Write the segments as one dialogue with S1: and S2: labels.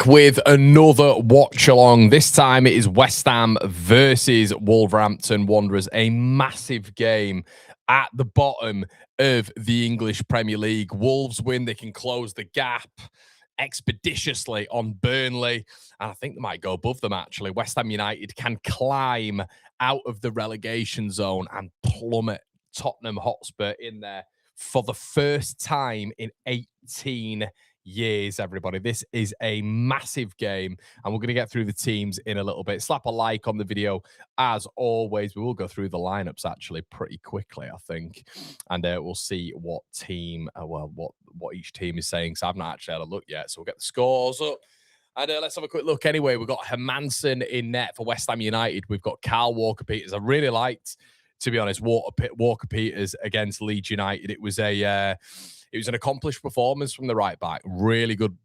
S1: back with another watch along. This time it is West Ham versus Wolverhampton Wanderers, a massive game at the bottom of the English Premier League. Wolves win, they can close the gap expeditiously on Burnley, and I think they might go above them actually. West Ham United can climb out of the relegation zone and plummet Tottenham Hotspur in there for the first time in 18 years, everybody. This is a massive game, and we're going to get through the teams in a little bit. Slap a like on the video as always. We will go through the lineups actually pretty quickly, I think, and we'll see what team what each team is saying, so I've not actually had a look yet. So we'll get the scores up and let's have a quick look. Anyway, we've got Hermansen in net for West Ham United. We've got Carl Walker-Peters. I really liked, to be honest, Walker-Peters against Leeds United. It was an accomplished performance from the right back. Really good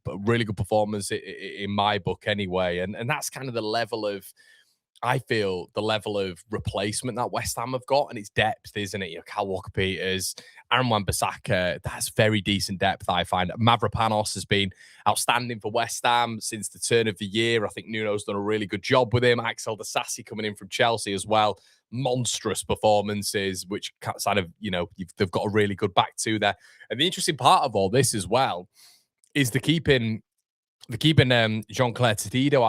S1: performance in my book anyway. And that's kind of the level of, I feel, the level of replacement that West Ham have got, and it's depth, isn't it? You know, Kyle Walker-Peters, Aaron Wan-Bissaka, that's very decent depth, I find. Mavropanos has been outstanding for West Ham since the turn of the year. I think Nuno's done a really good job with him. Axel Disasi coming in from Chelsea as well. Monstrous performances, which kind of, you know, they've got a really good back two there. And the interesting part of all this as well is the keeping Jean-Claire Todibo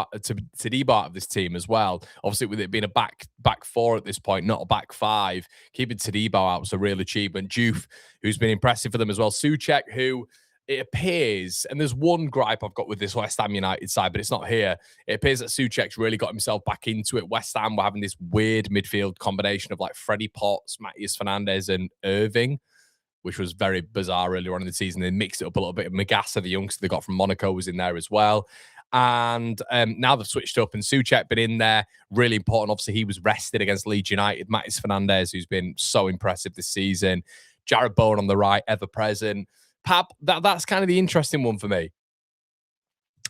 S1: out of this team as well. Obviously, with it being a back four at this point, not a back five, keeping Todibo out was a real achievement. Juve, who's been impressive for them as well. Souček, who it appears, and there's one gripe I've got with this West Ham United side, but it's not here. It appears that Souček's really got himself back into it. West Ham were having this weird midfield combination of like Freddie Potts, Matías Fernandes, and Irving, which was very bizarre earlier on in the season. They mixed it up a little bit. Magassa, the youngster they got from Monaco, was in there as well. And now they've switched up, and Souček been in there. Really important. Obviously, he was rested against Leeds United. Matías Fernandes, who's been so impressive this season. Jared Bowen on the right, ever present. Pap, that's kind of the interesting one for me.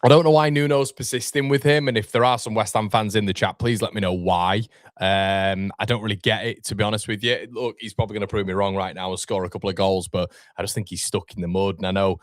S1: I don't know why Nuno's persisting with him, and if there are some West Ham fans in the chat, please let me know why. I don't really get it, to be honest with you. Look, he's probably going to prove me wrong right now and score a couple of goals, but I just think he's stuck in the mud. And I know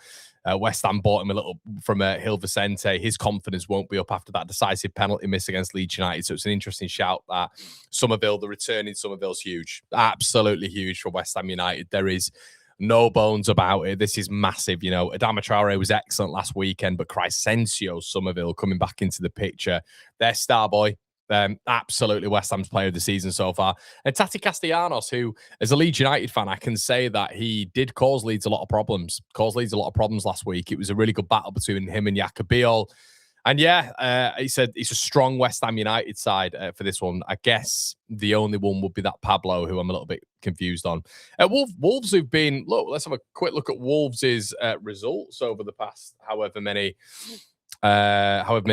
S1: West Ham bought him a little from Gil Vicente. His confidence won't be up after that decisive penalty miss against Leeds United. So it's an interesting shout that Somerville, the return in Somerville's huge. Absolutely huge for West Ham United. There is no bones about it. This is massive. You know, Adama Traore was excellent last weekend, but Crescencio Somerville coming back into the picture. Their star boy. Absolutely West Ham's player of the season so far. And Tati Castellanos, who, as a Leeds United fan, I can say that he did cause Leeds a lot of problems. Last week. It was a really good battle between him and Jacobiol. And yeah, he said it's a strong West Ham United side for this one. I guess the only one would be that Pablo, who I'm a little bit confused on. Wolves who've been, look, let's have a quick look at Wolves' results over the past however many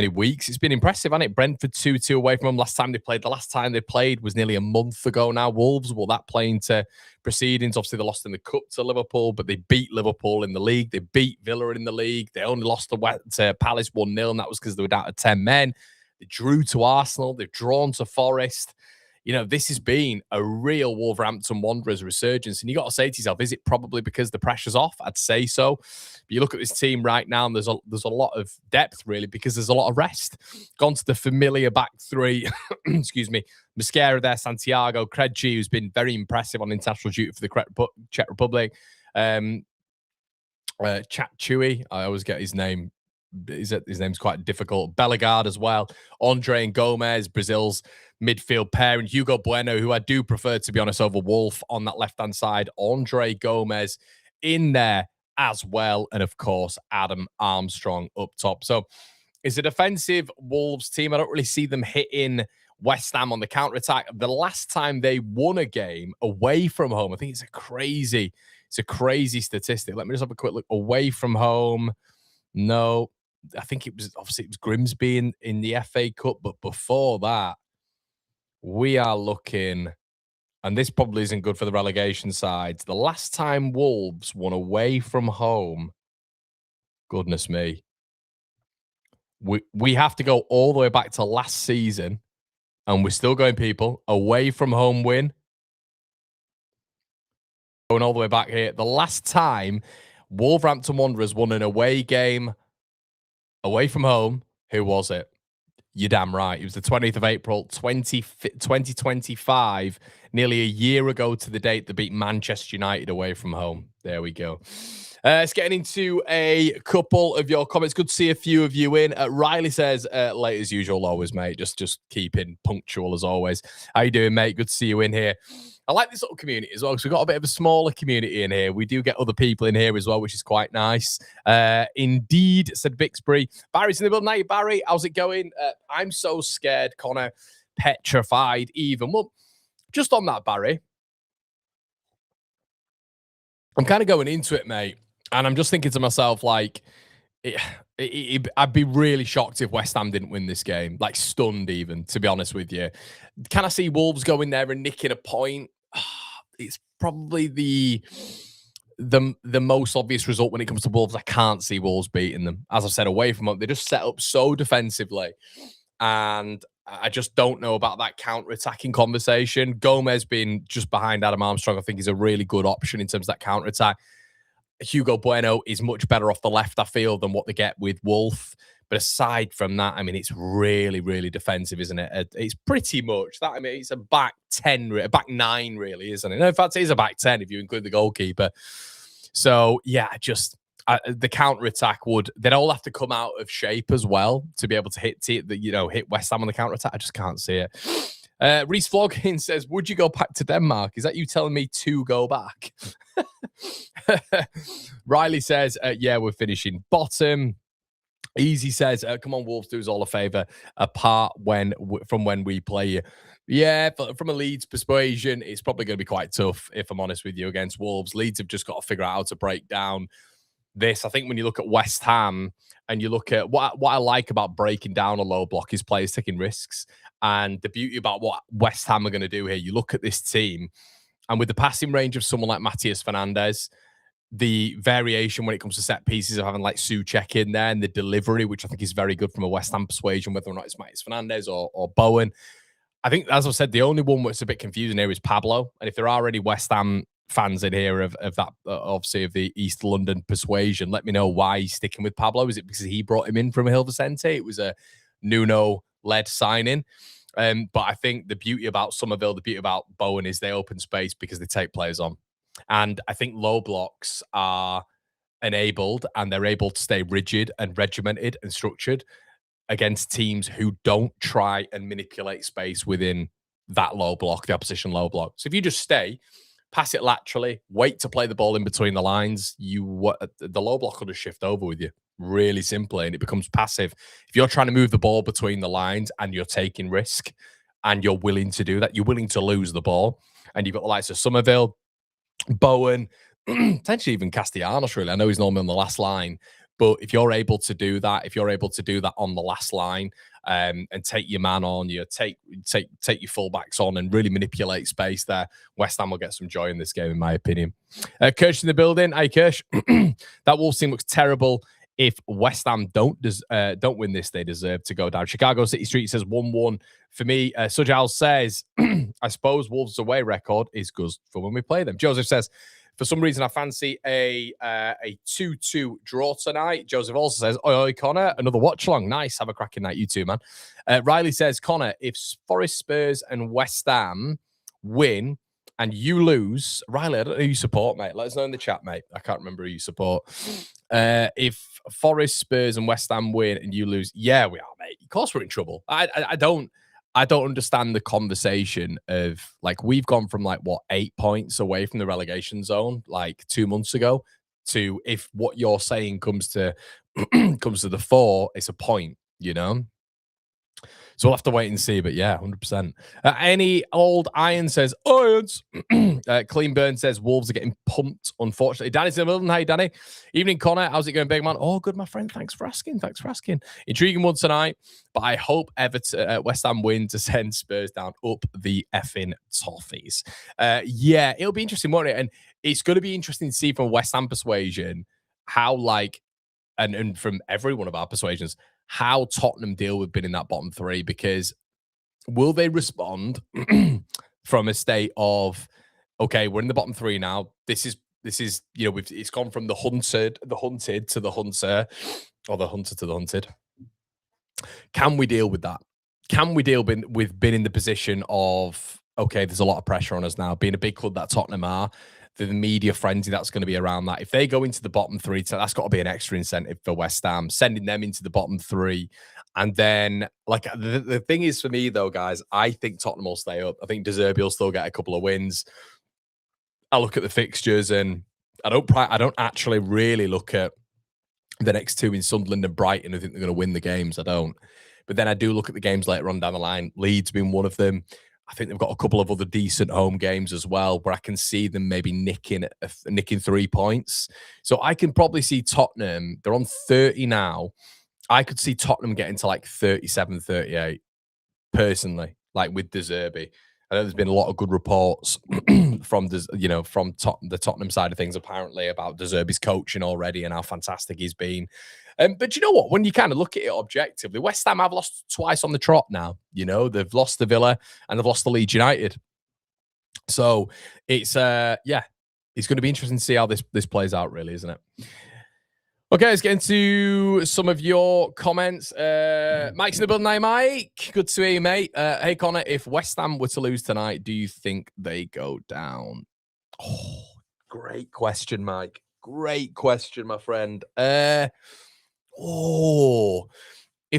S1: weeks. It's been impressive, hasn't it? Brentford 2-2 away from them last time they played. The last time they played was nearly a month ago now. Wolves, well, that playing to proceedings. Obviously, they lost in the Cup to Liverpool, but they beat Liverpool in the league. They beat Villa in the league. They only lost to Palace 1-0, and that was because they were down to 10 men. They drew to Arsenal. They've drawn to Forest. You know, this has been a real Wolverhampton Wanderers resurgence. And you got to say to yourself, is it probably because the pressure's off? I'd say so. But you look at this team right now, and there's a lot of depth, really, because there's a lot of rest. Gone to the familiar back three. Excuse me. Mosquera there, Santiago, Krejci, who's been very impressive on international duty for the Czech Republic. Chatchui, I always get his name. His name's quite difficult. Bellegarde as well. Andre and Gomez, Brazil's midfield pair, and Hugo Bueno, who I do prefer, to be honest, over Wolf on that left-hand side. Andre Gomez in there as well. And, of course, Adam Armstrong up top. So it's a defensive Wolves team. I don't really see them hitting West Ham on the counter-attack. The last time they won a game away from home, I think it's a crazy statistic. Let me just have a quick look. Away from home, no. I think it was Grimsby in the FA Cup, but before that, we are looking, and this probably isn't good for the relegation sides. The last time Wolves won away from home, goodness me, we have to go all the way back to last season, and we're still going, people. Away from home win. Going all the way back here. The last time Wolverhampton Wanderers won an away game away from home Who was it? You're damn right. It was the 20th of April, 2025, nearly a year ago to the date they beat Manchester United away from home. There we go. Let's get into a couple of your comments. Good to see a few of you in. Riley says, late as usual, always, mate. Just keeping punctual as always. How you doing, mate? Good to see you in here. I like this little community as well, because we've got a bit of a smaller community in here. We do get other people in here as well, which is quite nice. Indeed, said Bixbury. Barry's in the building. Hey, Barry, how's it going? I'm so scared, Connor. Petrified, even. Well, just on that, Barry, I'm kind of going into it, mate, and I'm just thinking to myself, like, I'd be really shocked if West Ham didn't win this game. Like, stunned even, to be honest with you. Can I see Wolves going there and nicking a point? It's probably the most obvious result when it comes to Wolves. I can't see Wolves beating them. As I've said, away from them, they just set up so defensively. And I just don't know about that counter-attacking conversation. Gomez being just behind Adam Armstrong, I think, is a really good option in terms of that counter-attack. Hugo Bueno is much better off the left, I feel, than what they get with Wolf. But aside from that, I mean, it's really, really defensive, isn't it? It's pretty much that. I mean, it's a back 10, a back 9, really, isn't it? No, in fact, it is a back 10 if you include the goalkeeper. So, yeah, just the counter-attack they'd all have to come out of shape as well to be able to hit West Ham on the counter-attack. I just can't see it. Reese Vlogging says, would you go back to Denmark? Is that you telling me to go back? Riley says, yeah, we're finishing bottom. Easy says, come on, Wolves, do us all a favour. Apart from when we play you. Yeah, from a Leeds persuasion, it's probably going to be quite tough, if I'm honest with you, against Wolves. Leeds have just got to figure out how to break down this. I think when you look at West Ham and you look at what I like about breaking down a low block is players taking risks. And the beauty about what West Ham are going to do here, you look at this team, and with the passing range of someone like Matías Fernandes, the variation when it comes to set pieces of having like Souček in there and the delivery, which I think is very good from a West Ham persuasion, whether or not it's Matías Fernandes or Bowen. I think, as I said, the only one that's a bit confusing here is Pablo. And if there are any West Ham fans in here of that, obviously, of the East London persuasion, let me know why he's sticking with Pablo. Is it because he brought him in from Gil Vicente? It was a Nuno-led signing. But I think the beauty about Somerville, the beauty about Bowen is they open space because they take players on. And I think low blocks are enabled and they're able to stay rigid and regimented and structured against teams who don't try and manipulate space within that low block, the opposition low block. So if you just stay, pass it laterally, wait to play the ball in between the lines, the low block will just shift over with you really simply, and it becomes passive. If you're trying to move the ball between the lines and you're taking risk and you're willing to do that, you're willing to lose the ball, and you've got the likes of Somerville, Bowen, potentially even Castellanos, really. I know he's normally on the last line, but if you're able to do that, on the last line, and take your man on, you take your fullbacks on and really manipulate space there, West Ham will get some joy in this game, in my opinion. Kirsch in the building. Hey, Kirsch. That Wolves team looks terrible. If West Ham don't win this, they deserve to go down. Chicago City Street says 1-1. For me, Sujal says, I suppose Wolves' away record is good for when we play them. Joseph says, for some reason, I fancy a 2-2 draw tonight. Joseph also says, oi, oi, Connor, another watch-along. Nice. Have a cracking night, you two, man. Riley says, Connor, if Forest, Spurs, and West Ham win and you lose, Riley, I don't know who you support, mate. Let us know in the chat, mate. I can't remember who you support. If Forest, Spurs, and West Ham win and you lose, yeah, we are, mate. Of course we're in trouble. I don't understand the conversation of, like, we've gone from, like, 8 points away from the relegation zone, like, 2 months ago, to if what you're saying comes to the fore, it's a point, you know? So we'll have to wait and see, but yeah, 100%. Any old Iron says, Irons. Clean Burn says, Wolves are getting pumped, unfortunately. Danny's in the middle. Hey, Danny. Evening, Connor. How's it going, big man? Oh, good, my friend. Thanks for asking. Intriguing one tonight, but I hope West Ham win to send Spurs down up the effing toffees. Yeah, it'll be interesting, won't it? And it's going to be interesting to see from West Ham persuasion how, like, and from every one of our persuasions, how Tottenham deal with being in that bottom three, because will they respond from a state of, okay, we're in the bottom three now. This is it's gone from the hunted to the hunter, or the hunter to the hunted. Can we deal with that? Can we deal with being in the position of, okay, there's a lot of pressure on us now, being a big club that Tottenham are, the media frenzy that's going to be around that. If they go into the bottom three, that's got to be an extra incentive for West Ham, sending them into the bottom three. And then, like, the thing is for me, though, guys, I think Tottenham will stay up. I think De Zerbi will still get a couple of wins. I look at the fixtures and I don't actually really look at the next two in Sunderland and Brighton. I think they're going to win the games. I don't. But then I do look at the games later on down the line. Leeds being one of them. I think they've got a couple of other decent home games as well, where I can see them maybe nicking 3 points. So I can probably see Tottenham. They're on 30 now. I could see Tottenham getting to like 37, 38, personally, like with De Zerbi. I know there's been a lot of good reports from the Tottenham side of things, apparently, about De Zerbi's coaching already and how fantastic he's been. But you know what? When you kind of look at it objectively, West Ham have lost twice on the trot now. You know, they've lost to Villa and they've lost to Leeds United. So it's it's going to be interesting to see how this plays out, really, isn't it? Okay, let's get into some of your comments. Mike's in the building now, Mike. Good to hear you, mate. Hey, Connor, if West Ham were to lose tonight, do you think they go down? Oh, great question, Mike. Great question, my friend. If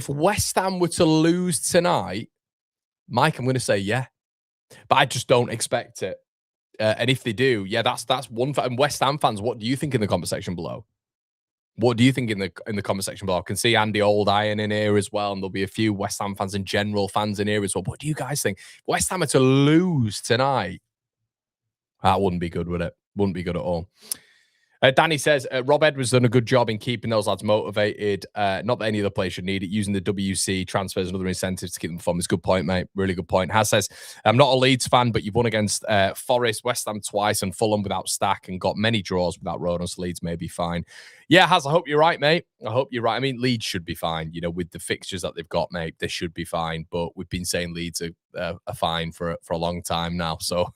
S1: West Ham were to lose tonight, Mike, I'm going to say yeah. But I just don't expect it. And if they do, yeah, that's one. And West Ham fans, what do you think in the comment section below? What do you think in the comment section below? I can see Andy Old Iron in here as well, and there'll be a few West Ham fans and general fans in here as well. What do you guys think? West Ham are to lose tonight. That wouldn't be good, would it? Wouldn't be good at all. Danny says, Rob Edwards done a good job in keeping those lads motivated. Not that any other player should need it. Using the WC transfers and other incentives to keep them fun. It's a good point, mate. Really good point. Has says, I'm not a Leeds fan, but you've won against Forest, West Ham twice, and Fulham without Stack, and got many draws without Rodon, so Leeds may be fine. Yeah, Has, I hope you're right, mate. I hope you're right. I mean, Leeds should be fine. You know, with the fixtures that they've got, mate, they should be fine. But we've been saying Leeds are fine for a long time now. So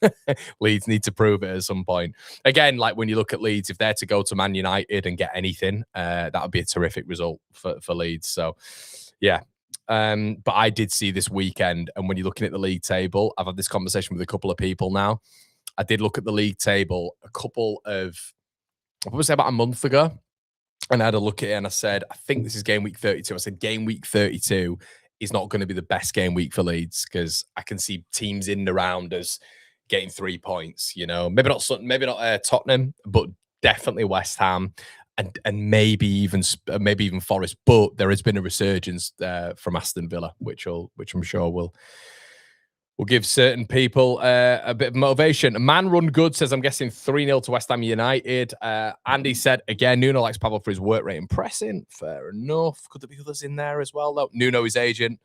S1: Leeds need to prove it at some point. Again, like when you look at Leeds, if they're to go to Man United and get anything, that would be a terrific result for Leeds. So, yeah. But I did see this weekend, and when you're looking at the league table, I've had this conversation with a couple of people now. I did look at the league table I would say about a month ago, and I had a look at it and I said, I think this is game week 32. I said, game week 32 is not going to be the best game week for Leeds, because I can see teams in and around us getting 3 points. You know, maybe not Tottenham, but definitely West Ham, and maybe even Forest. But there has been a resurgence from Aston Villa, which I'm sure will give certain people a bit of motivation. Man Run Good says, I'm guessing 3-0 to West Ham United. Andy said, again, Nuno likes Pablo for his work rate and pressing. Fair enough. Could there be others in there as well, though? Nuno, his agent.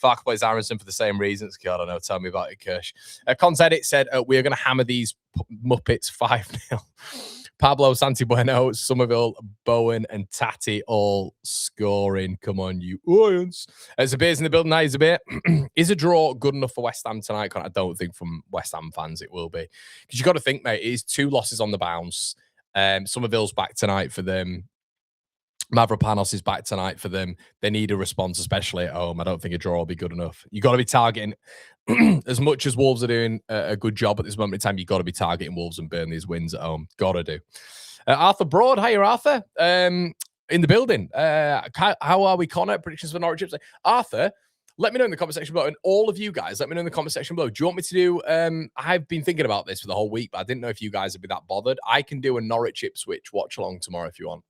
S1: Farke plays Aronson for the same reasons. God, I don't know. Tell me about it, Kirsch. Cons Edit said, we are going to hammer these Muppets 5-0. Pablo, Santi Bueno, Somerville, Bowen, and Tati all scoring. Come on, you Lions. Zabir's in the building now. Zabir, is a draw good enough for West Ham tonight? I don't think from West Ham fans it will be. Because you've got to think, mate, it is 2 losses on the bounce. Somerville's back tonight for them. Mavropanos is back tonight for them. They need a response, especially at home. I don't think a draw will be good enough. You've got to be targeting, as much as Wolves are doing a good job at this moment in time, you've got to be targeting Wolves and Burnley's wins at home. Got to do. Arthur Broad, hiya, Arthur. In the building. How are we, Connor? Predictions for Norwich. Arthur, let me know in the comment section below. And all of you guys, let me know in the comment section below. Do you want me to do... I've been thinking about this for the whole week, but I didn't know if you guys would be that bothered. I can do a Norwich Ipswich watch-along tomorrow if you want.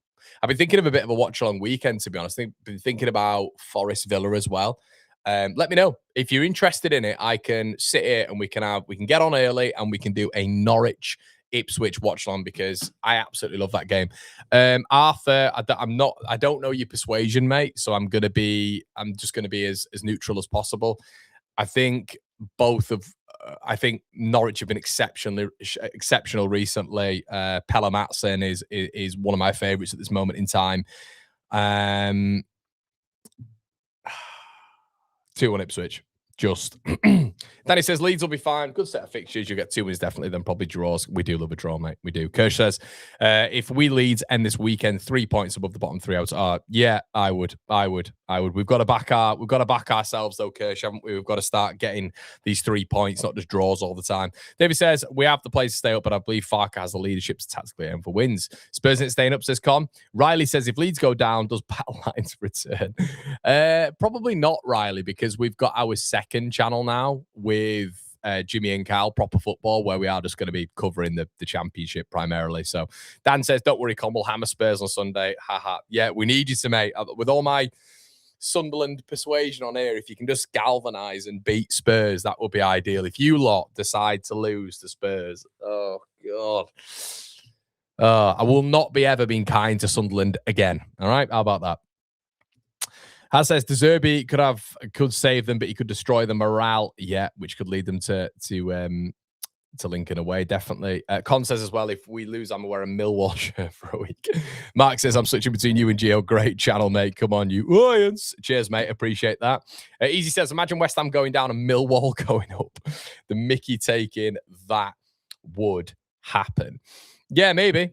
S1: I've been thinking of a bit of a watch-along weekend, to be honest. I've been thinking about Forest Villa as well. Let me know. If you're interested in it, I can sit here and we can get on early and we can do a Norwich Ipswich watch-along, because I absolutely love that game. Arthur, I don't know your persuasion, mate, so I'm just gonna be as neutral as possible. I think Norwich have been exceptional recently. Pelle Matson is one of my favourites at this moment in time. 2-1 Ipswich. just. Danny says Leeds will be fine. Good set of fixtures. You get 2 wins definitely, then probably draws. We do love a draw, mate. We do. Kirsch says, if we Leeds end this weekend 3 points above the bottom 3 out, yeah, I would. We've got to back ourselves though, Kirsch, haven't we? We've got to start getting these 3 points, not just draws all the time. David says, we have the place to stay up, but I believe Farke has the leadership to tactically aim for wins. Spurs ain't staying up, says Con. Riley says, if Leeds go down, does Battle Lines return? Probably not, Riley, because we've got our second channel now with Jimmy and Cal, Proper Football, where we are just going to be covering the championship primarily. So Dan says, don't worry, Con, we'll hammer Spurs on Sunday. Haha. Yeah, we need you to, mate. With all my Sunderland persuasion on here, if you can just galvanise and beat Spurs, that would be ideal. If you lot decide to lose to Spurs, oh, God. I will not be ever being kind to Sunderland again. All right? How about that? Has says De Zerbi could save them, but he could destroy the morale. Yeah, which could lead them to Lincoln away, definitely. Con says as well, if we lose, I'm wearing a Millwall shirt for a week. Mark says, I'm switching between you and Gio. Great channel, mate. Come on, you Lions. Cheers, mate. Appreciate that. Easy says, imagine West Ham going down and Millwall going up. The Mickey taking that would happen. Yeah, maybe.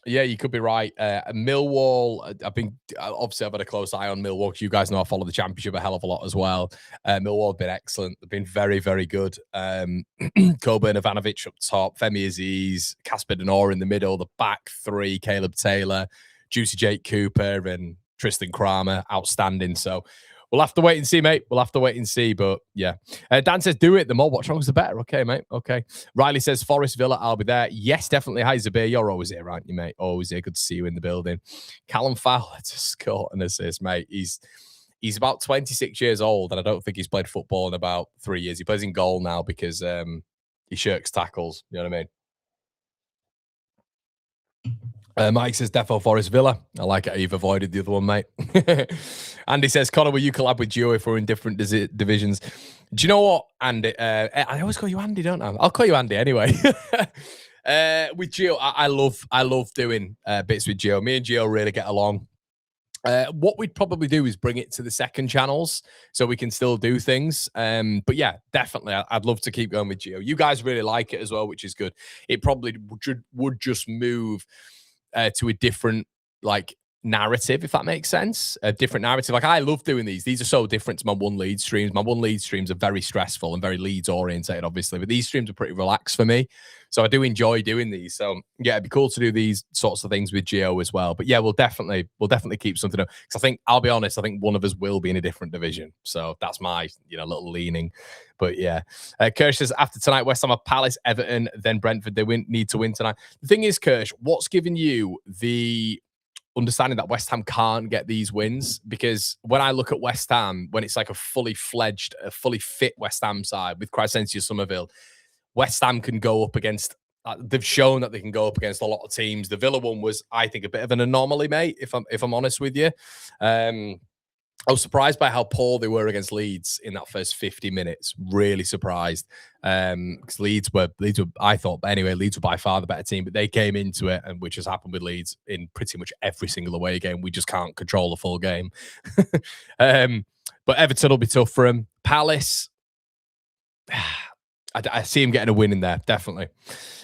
S1: Yeah, you could be right. Millwall, I've had a close eye on Millwall because you guys know I follow the championship a hell of a lot as well. Millwall have been excellent. They've been very, very good. Coburn, Ivanovic up top, Femi Aziz, Casper Denor in the middle, the back three, Caleb Taylor, Juicy Jake Cooper, and Tristan Kramer, outstanding. So we'll have to wait and see, mate. We'll have to wait and see, but yeah. Dan says, do it. The more Watchalongs, the better. Okay, mate. Okay. Riley says, Forest Villa, I'll be there. Yes, definitely. Hi, Zabir. You're always here, aren't you, mate? Always here. Good to see you in the building. Callum Fowler to score an assist, mate. He's about 26 years old, and I don't think he's played football in about 3 years. He plays in goal now because he shirks tackles. You know what I mean? Mike says Defo Forest Villa. I like it. You've avoided the other one, mate. Andy says, Connor, will you collab with Gio if we're in different divisions? Do you know what, Andy? I always call you Andy, don't I? I'll call you Andy anyway. With Gio, I love doing bits with Gio. Me and Gio really get along. What we'd probably do is bring it to the second channels so we can still do things. But yeah, definitely. I'd love to keep going with Gio. You guys really like it as well, which is good. It probably would just move to a different narrative, if that makes sense. A different narrative. Like, I love doing these. These are so different to my One Leeds streams. My One Leeds streams are very stressful and very Leeds orientated, obviously, but these streams are pretty relaxed for me. So I do enjoy doing these. So yeah, it'd be cool to do these sorts of things with Gio as well. But yeah, we'll definitely keep something up. Because I'll be honest, I think one of us will be in a different division. So that's my little leaning. But yeah, Kirsch says, after tonight, West Ham have Palace, Everton, then Brentford. They need to win tonight. The thing is, Kirsch, what's giving you the understanding that West Ham can't get these wins? Because when I look at West Ham, when it's like a fully fledged, a fully fit West Ham side with Crysencio Somerville, West Ham can go up against, they've shown that they can go up against a lot of teams. The Villa one was, I think, a bit of an anomaly, mate, if I'm honest with you. I was surprised by how poor they were against Leeds in that first 50 minutes. Really surprised. Because Leeds were, I thought, anyway, Leeds were by far the better team, but they came into it, and which has happened with Leeds in pretty much every single away game. We just can't control the full game. But Everton will be tough for them. Palace, I see him getting a win in there, definitely.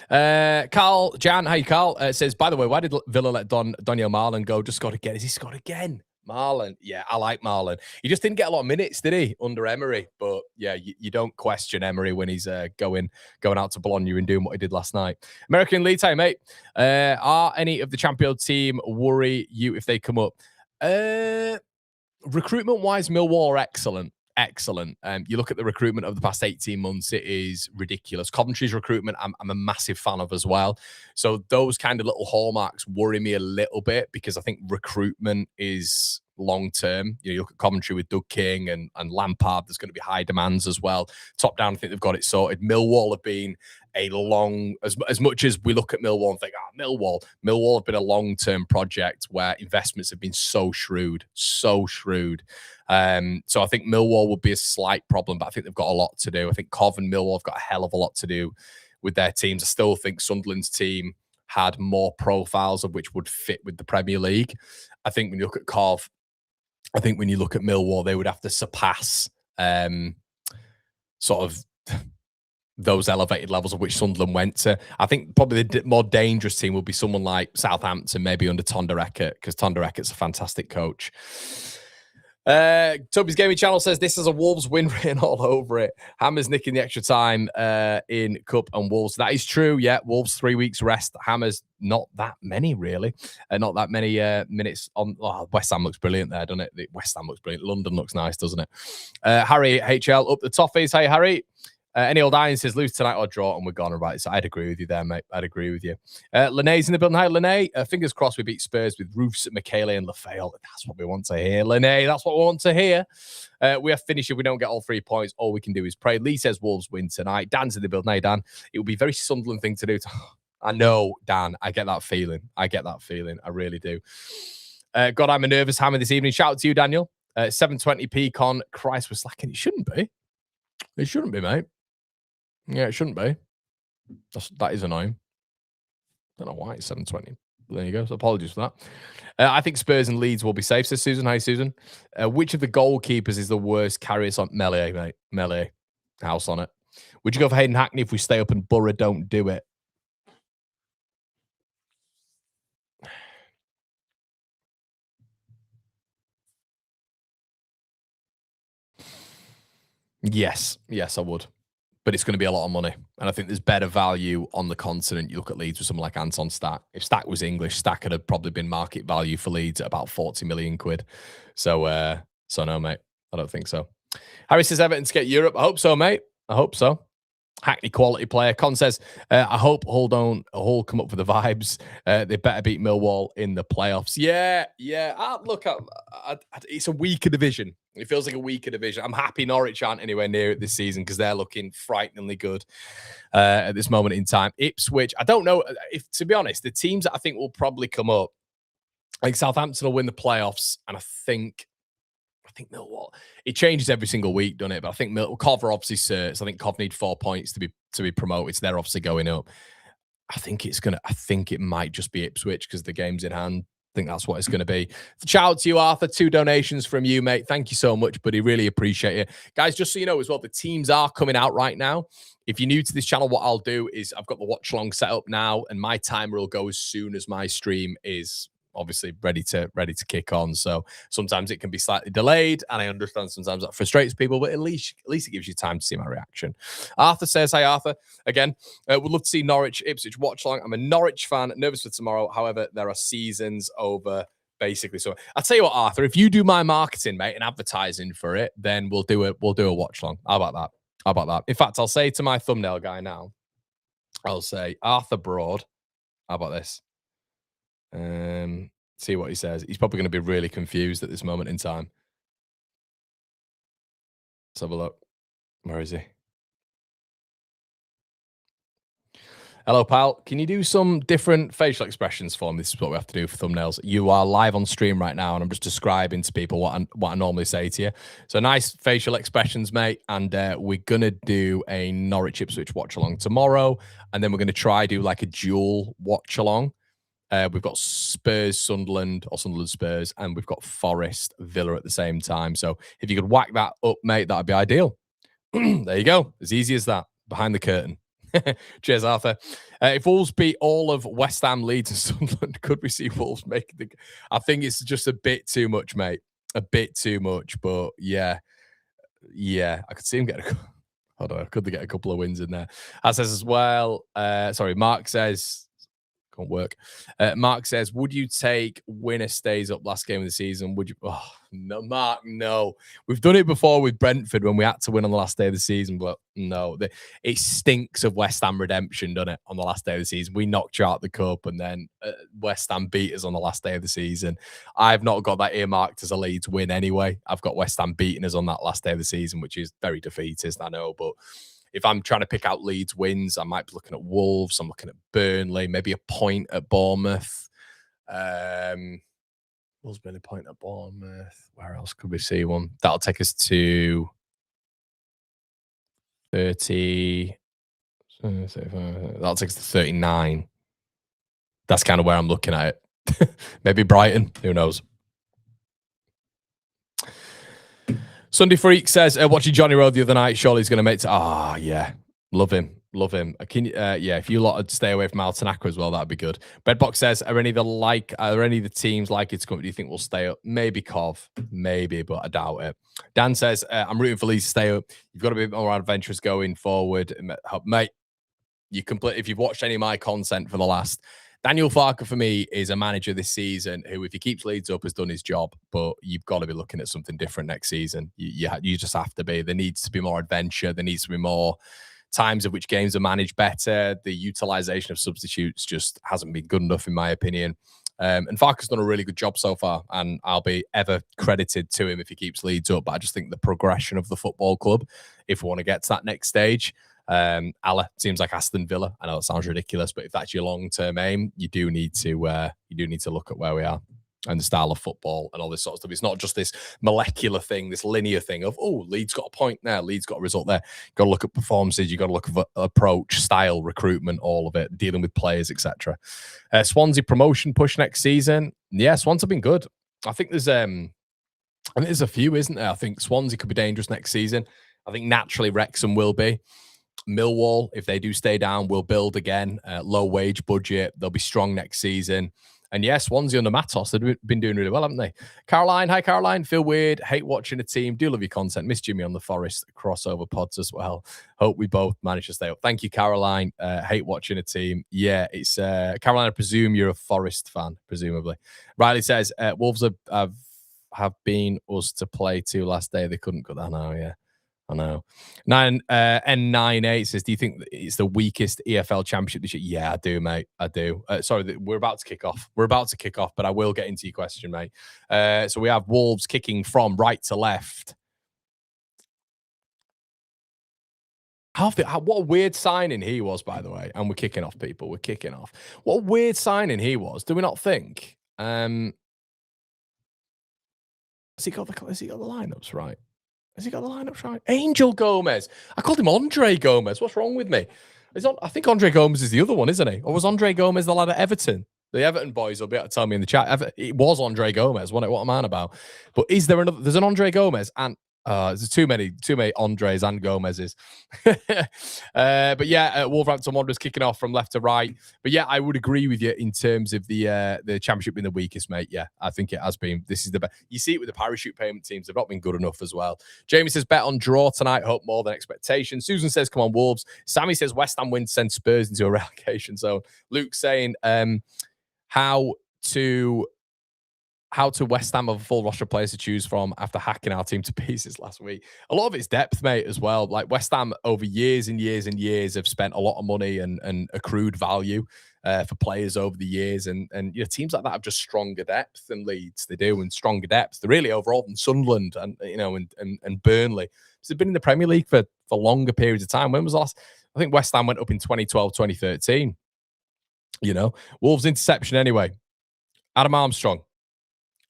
S1: Carl, Jan, hi, Carl. Says, by the way, why did Villa let Daniel Marlon go? Just scored again. Has he scored again? Marlon, yeah, I like Marlon. He just didn't get a lot of minutes, did he, under Emery? But yeah, you don't question Emery when he's going out to Bologna and doing what he did last night. American lead time, mate. Are any of the champion team worry you if they come up? Recruitment-wise, Millwall are excellent. You look at the recruitment of the past 18 months, it is ridiculous. Coventry's recruitment, I'm a massive fan of as well. So those kind of little hallmarks worry me a little bit, because I think recruitment is long-term. You look at Coventry with Doug King and Lampard, there's going to be high demands as well. Top down, I think they've got it sorted. Millwall have been a long, as much as we look at Millwall and think, Millwall have been a long-term project where investments have been so shrewd. So I think Millwall would be a slight problem, but I think they've got a lot to do. I think Cov and Millwall have got a hell of a lot to do with their teams. I still think Sunderland's team had more profiles of which would fit with the Premier League. I think when you look at Cov, I think when you look at Millwall, they would have to surpass sort of those elevated levels of which Sunderland went to. I think probably the more dangerous team would be someone like Southampton, maybe under Tondereckert, because Tondereckert's a fantastic coach. Toby's Gaming Channel says this is a Wolves win written all over it. Hammers nicking the extra time in Cup and Wolves. That is true. Yeah, Wolves 3 weeks rest. Hammers not that many really. Not that many minutes on. Oh, West Ham looks brilliant there, doesn't it? West Ham looks brilliant. London looks nice, doesn't it? Harry HL up the toffees. Hey Harry. Any old iron says lose tonight or draw and we're gone. Right, so I'd agree with you there, mate. I'd agree with you. Lene's in the building. Hi, Lene. Fingers crossed we beat Spurs with Roofs, Michele and Lafayette. That's what we want to hear, Lene. That's what we want to hear. We have finished if we don't get all 3 points. All we can do is pray. Lee says Wolves win tonight. Dan's in the building. Hey, Dan. It would be a very Sunderland thing to do. I know, Dan. I get that feeling. I really do. God, I'm a nervous hammer this evening. Shout out to you, Daniel. 720p con. Christ, we're slacking. It shouldn't be. It shouldn't be, mate. Yeah, it shouldn't be. That is annoying. Don't know why it's 720. There you go. So apologies for that. I think Spurs and Leeds will be safe, says Susan. Hi, Susan. Which of the goalkeepers is the worst carriers on Melee, mate? Melee. House on it. Would you go for Hayden Hackney if we stay up and Borough don't do it? Yes. Yes, I would. But it's going to be a lot of money. And I think there's better value on the continent. You look at Leeds with someone like Anton Stack. If Stack was English, Stack could have probably been market value for Leeds at about 40 million quid. So no, mate. I don't think so. Harry says Everton to get Europe. I hope so, mate. I hope so. Hackney quality player. Con says, I hope Hull come up for the vibes. They better beat Millwall in the playoffs. Yeah. Look, it's a weaker division. It feels like a weaker division. I'm happy Norwich aren't anywhere near it this season because they're looking frighteningly good at this moment in time. Ipswich, I don't know. If to be honest, the teams that I think will probably come up, I think Southampton will win the playoffs, and I think Millwall. It changes every single week, doesn't it? But I think Cov are obviously certs. I think Cov need 4 points to be promoted. So they're obviously going up. I think it might just be Ipswich because the game's in hand. I think that's what it's going to be. Shout out to you, Arthur. 2 donations from you, mate. Thank you so much, buddy. Really appreciate it. Guys, just so you know as well, the teams are coming out right now. If you're new to this channel, what I'll do is I've got the watch-along set up now, and my timer will go as soon as my stream is obviously ready to kick on. So sometimes it can be slightly delayed, and I understand sometimes that frustrates people, but at least it gives you time to see my reaction. Arthur says, hi Arthur. Again, would love to see Norwich, Ipswich watch along. I'm a Norwich fan, nervous for tomorrow. However, there are seasons over basically. So I'll tell you what, Arthur, if you do my marketing, mate, and advertising for it, then we'll do a watch along. How about that? In fact, I'll say to my thumbnail guy now, I'll say Arthur Broad. How about this? See what he says. He's probably going to be really confused at this moment in time. Let's have a look. Where is he? Hello, pal. Can you do some different facial expressions for me? This is what we have to do for thumbnails. You are live on stream right now, and I'm just describing to people what I normally say to you. So nice facial expressions, mate. And we're going to do a Norwich Ipswich watch along tomorrow, and then we're going to try do like a dual watch along. We've got Spurs, Sunderland, or Sunderland Spurs, and we've got Forest, Villa at the same time. So if you could whack that up, mate, that'd be ideal. There you go. As easy as that. Behind the curtain. Cheers, Arthur. If Wolves beat all of West Ham, Leeds, and Sunderland, could we see Wolves make the? I think it's just a bit too much, mate. A bit too much, but yeah, I could see him get hold on, could they get a couple of wins in there? As says as well. Sorry, Mark says. Can't work. Mark says, would you take winner stays up last game of the season? Would you? Oh, no, Mark, no. We've done it before with Brentford when we had to win on the last day of the season, but no. It stinks of West Ham redemption, doesn't it, on the last day of the season? We knocked you out the cup, and then West Ham beat us on the last day of the season. I've not got that earmarked as a Leeds win anyway. I've got West Ham beating us on that last day of the season, which is very defeatist, I know, but if I'm trying to pick out Leeds wins, I might be looking at Wolves. I'm looking at Burnley, maybe a point at Bournemouth. Wolves, Burnley, point at Bournemouth. Where else could we see one? That'll take us to 30. That'll take us to 39. That's kind of where I'm looking at it. Maybe Brighton. Who knows? Sunday Freak says, watching Johnny Rowe the other night, surely he's going to make it. Yeah. Love him. Love him. Yeah, if you lot would stay away from Altanaka as well, that'd be good. Bedbox says, are any of the teams likely to come? Do you think we'll stay up? Maybe Cov. Maybe, but I doubt it. Dan says, I'm rooting for Leeds to stay up. You've got to be more adventurous going forward. Mate, if you've watched any of my content for the last... Daniel Farker, for me, is a manager this season who, if he keeps Leeds up, has done his job. But you've got to be looking at something different next season. You just have to be. There needs to be more adventure. There needs to be more times of which games are managed better. The utilization of substitutes just hasn't been good enough, in my opinion. And Farker's done a really good job so far, and I'll be ever credited to him if he keeps Leeds up. But I just think the progression of the football club, if we want to get to that next stage, Allah seems like Aston Villa. I know it sounds ridiculous, but if that's your long-term aim, you do need to look at where we are and the style of football and all this sort of stuff. It's not just this molecular thing, this linear thing of, Leeds got a point there, Leeds got a result there. You've got to look at performances, you've got to look at approach, style, recruitment, all of it, dealing with players, etc. Swansea promotion push next season. Yeah, Swansea have been good. I think there's a few, isn't there? I think Swansea could be dangerous next season. I think naturally Wrexham will be. Millwall, if they do stay down, will build again. Low wage budget. They'll be strong next season. And yes, Swansea under Matos, they've been doing really well, haven't they? Caroline, hi Caroline. Feel weird. Hate watching a team. Do love your content. Miss Jimmy on the Forest crossover pods as well. Hope we both manage to stay up. Thank you, Caroline. Hate watching a team. Yeah, it's Caroline. I presume you're a Forest fan, presumably. Riley says Wolves have been us to play to last day. They couldn't cut that now. Yeah. I know. N98 says, do you think it's the weakest EFL championship this year? Yeah, I do, mate. I do. Sorry, we're about to kick off. But I will get into your question, mate. So we have Wolves kicking from right to left. What a weird signing he was, by the way. And we're kicking off, people. We're kicking off. What a weird signing he was. Do we not think? Has he got the lineups right? Has he got the lineups right? Angel Gomez. I called him Andre Gomez. What's wrong with me? I think Andre Gomez is the other one, isn't he? Or was Andre Gomez the lad at Everton? The Everton boys will be able to tell me in the chat. It was Andre Gomez. What am I on about? But is there another? There's an Andre Gomez, and there's too many Andres and Gomez's. But yeah, Wolverhampton Wanderers kicking off from left to right. But yeah, I would agree with you in terms of the championship being the weakest, mate. Yeah, I think it has been. This is the best. You see it with the parachute payment teams. They've not been good enough as well. Jamie says, bet on draw tonight. Hope more than expectation. Susan says, come on, Wolves. Sammy says, West Ham win to send Spurs into a relegation zone. Luke saying, how to West Ham have a full roster of players to choose from after hacking our team to pieces last week. A lot of it's depth, mate, as well. Like West Ham over years and years and years have spent a lot of money and accrued value for players over the years. And teams like that have just stronger depth than Leeds. They do, and stronger depth. They're really overall than Sunderland and Burnley. So they've been in the Premier League for longer periods of time. When was the last? I think West Ham went up in 2012, 2013. Wolves interception anyway. Adam Armstrong.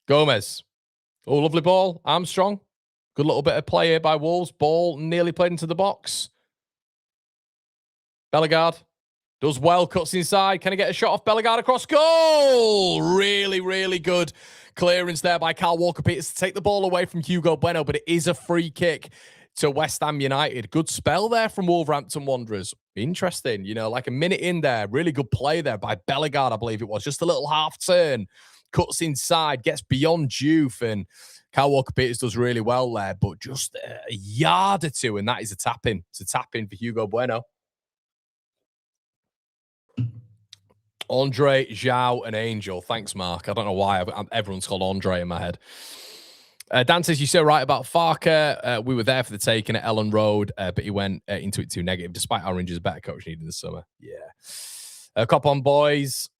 S1: Gomez. Oh, lovely ball. Armstrong. Good little bit of play here by Wolves. Ball nearly played into the box. Bellegarde does well. Cuts inside. Can he get a shot off Bellegarde across goal? Really, really good clearance there by Kyle Walker-Peters to take the ball away from Hugo Bueno, but it is a free kick to West Ham United. Good spell there from Wolverhampton Wanderers. Interesting. Like a minute in there. Really good play there by Bellegarde, I believe it was. Just a little half turn. Cuts inside, gets beyond Juve, and Kyle Walker-Peters does really well there, but just a yard or two, and that is a tap-in. It's a tap-in for Hugo Bueno. Andre, Zhao, and Angel. Thanks, Mark. I don't know why. Everyone's called Andre in my head. Dan says, you're so right about Farker. We were there for the taking at Ellen Road, but he went into it too negative, despite our Rangers' better coach needed this summer. Yeah. Cop on, boys.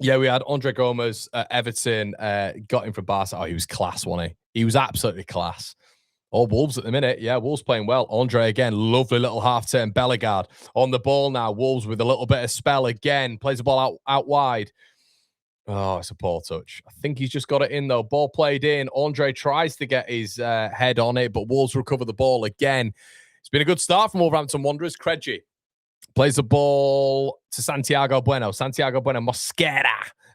S1: Yeah, we had Andre Gomez, Everton, got him from Barca. Oh, he was class, wasn't he? He was absolutely class. Oh, Wolves at the minute. Yeah, Wolves playing well. Andre again, lovely little half-turn. Bellegarde on the ball now. Wolves with a little bit of spell again. Plays the ball out wide. Oh, it's a poor touch. I think he's just got it in, though. Ball played in. Andre tries to get his head on it, but Wolves recover the ball again. It's been a good start from Wolverhampton Wanderers. Craigie plays the ball to Santiago Bueno. Santiago Bueno, Mosquera.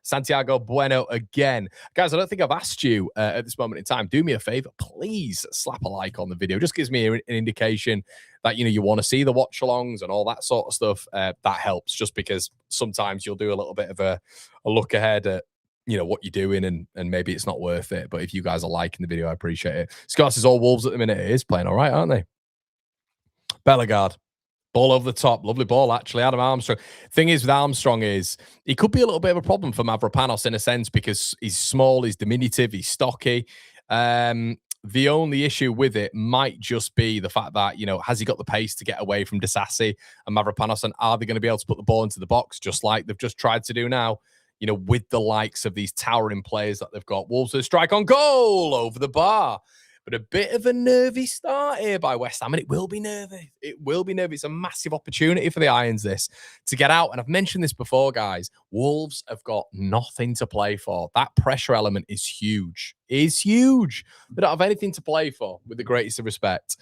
S1: Santiago Bueno again. Guys, I don't think I've asked you at this moment in time. Do me a favor, please slap a like on the video. Just gives me an indication that you want to see the watch alongs and all that sort of stuff. That helps, just because sometimes you'll do a little bit of a look ahead at what you're doing, and maybe it's not worth it. But if you guys are liking the video, I appreciate it. Scots is all Wolves at the minute. It is playing all right, aren't they? Bellegarde. Ball over the top. Lovely ball, actually. Adam Armstrong. Thing is with Armstrong is he could be a little bit of a problem for Mavropanos in a sense, because he's small, he's diminutive, he's stocky. The only issue with it might just be the fact that, has he got the pace to get away from Disasi and Mavropanos, and are they going to be able to put the ball into the box just like they've just tried to do now? With the likes of these towering players that they've got. Wolves with a strike on goal over the bar. But a bit of a nervy start here by West Ham, and it will be nervy. It will be nervy. It's a massive opportunity for the Irons, this, to get out. And I've mentioned this before, guys. Wolves have got nothing to play for. That pressure element is huge. Is huge. They don't have anything to play for, with the greatest of respect.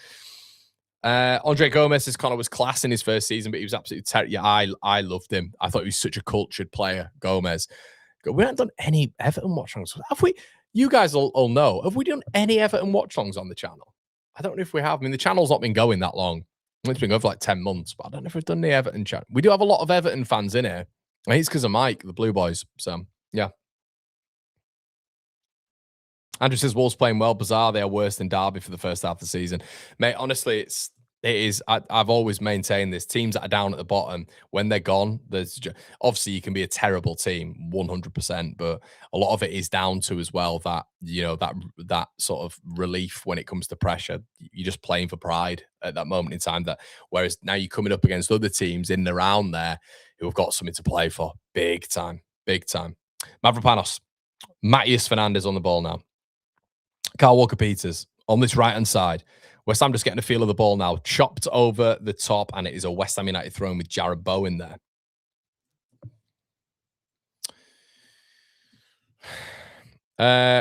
S1: Andre Gomez, as Connor was class in his first season, but he was absolutely terrible. Yeah, I loved him. I thought he was such a cultured player, Gomez. We haven't done any Everton watch-alongs. Have we? You guys all know. Have we done any Everton watch-alongs on the channel? I don't know if we have. I mean, the channel's not been going that long. It's been going for like 10 months, but I don't know if we've done the Everton chat. We do have a lot of Everton fans in here. I think it's because of Mike, the Blue Boys. So, yeah. Andrew says, Wolves playing well. Bizarre. They are worse than Derby for the first half of the season. Mate, honestly, it is. I've always maintained this. Teams that are down at the bottom, when they're gone, obviously you can be a terrible team, 100%, but a lot of it is down to as well that, that sort of relief when it comes to pressure. You're just playing for pride at that moment in time. Whereas now you're coming up against other teams in and around there who have got something to play for. Big time. Big time. Mavropanos. Matthias Fernandez on the ball now. Kyle Walker-Peters on this right-hand side. West Ham just getting a feel of the ball now. Chopped over the top, and it is a West Ham United throw with Jared Bowen there.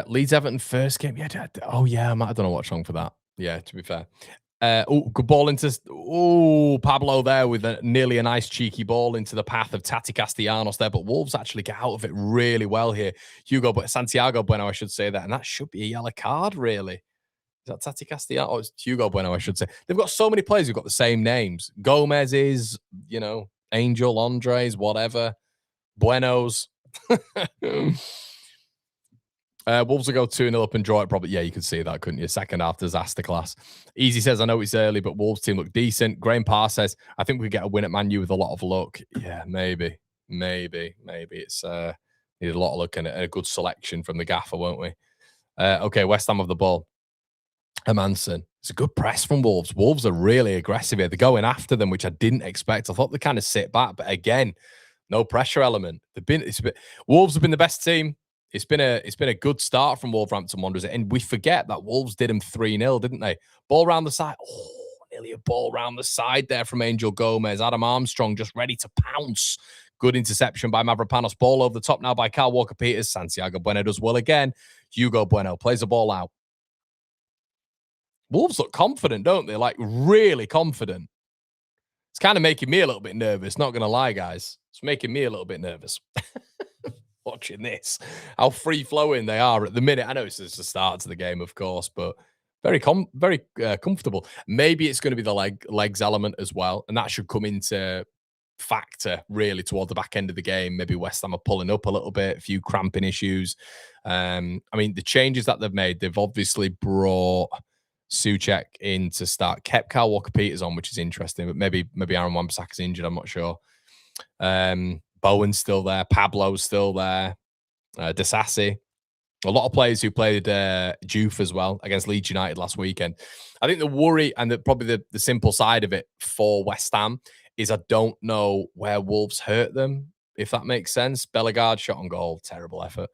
S1: Leeds Everton first game. Yeah. Oh, yeah. I might have done a watch along for that. Yeah, to be fair. Good ball into... Pablo there with nearly a nice cheeky ball into the path of Tati Castellanos there. But Wolves actually get out of it really well here. Santiago Bueno, I should say that. And that should be a yellow card, really. Is that Tati Castellanos? Oh, it's Hugo Bueno, I should say. They've got so many players who've got the same names. Gomez is, Angel, Andres, whatever. Buenos. Wolves will go 2-0 up and draw it probably. Yeah, you could see that, couldn't you? Second half disaster class. Easy says, I know it's early, but Wolves team look decent. Graham Parr says, I think we get a win at Man U with a lot of luck. Yeah, maybe. It's need a lot of luck and a good selection from the gaffer, won't we? Okay, West Ham have the ball. Hermansen. It's a good press from Wolves. Wolves are really aggressive here. They're going after them, which I didn't expect. I thought they kind of sit back, but again, no pressure element. Wolves have been the best team. It's been a good start from Wolverhampton Wanderers, and we forget that Wolves did them 3-0, didn't they? Ball round the side. Oh, nearly a ball round the side there from Angel Gomez. Adam Armstrong just ready to pounce. Good interception by Mavropanos. Ball over the top now by Kyle Walker-Peters. Santiago Bueno does well again. Hugo Bueno plays the ball out. Wolves look confident, don't they? Like, really confident. It's kind of making me a little bit nervous, not going to lie, guys. It's making me a little bit nervous. Watching this. How free-flowing they are at the minute. I know it's just the start to the game, of course, but very comfortable. Maybe it's going to be the legs element as well, and that should come into factor, really, toward the back end of the game. Maybe West Ham are pulling up a little bit, a few cramping issues. I mean, the changes that they've made, they've obviously brought Souček in to start, kept Kyle Walker-Peters on, which is interesting, but maybe Aaron Wan-Bissaka's injured, I'm not sure. Bowen's still there, Pablo's still there, Disasi. A lot of players who played Juve as well against Leeds United last weekend. I think the worry and probably the simple side of it for West Ham is I don't know where Wolves hurt them, if that makes sense. Bellegarde shot on goal, terrible effort.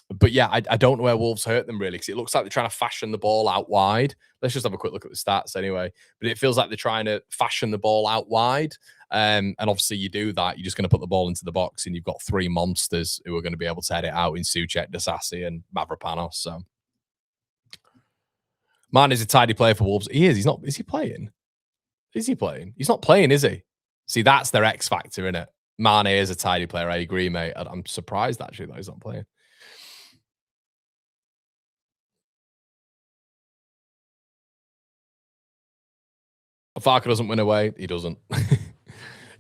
S1: But yeah, I don't know where Wolves hurt them, really, because it looks like they're trying to fashion the ball out wide. Let's just have a quick look at the stats anyway. But it feels like they're trying to fashion the ball out wide. And obviously you do that, you're just going to put the ball into the box and you've got three monsters who are going to be able to head it out in Souček, Disasi and Mavropanos. So Man is a tidy player for Wolves. He is. He's not. Is he playing? Is he playing? He's not playing, is he? See, that's their X factor, isn't it? Mane is a tidy player. I agree, mate. I'm surprised actually that he's not playing. Farke doesn't win away. He doesn't.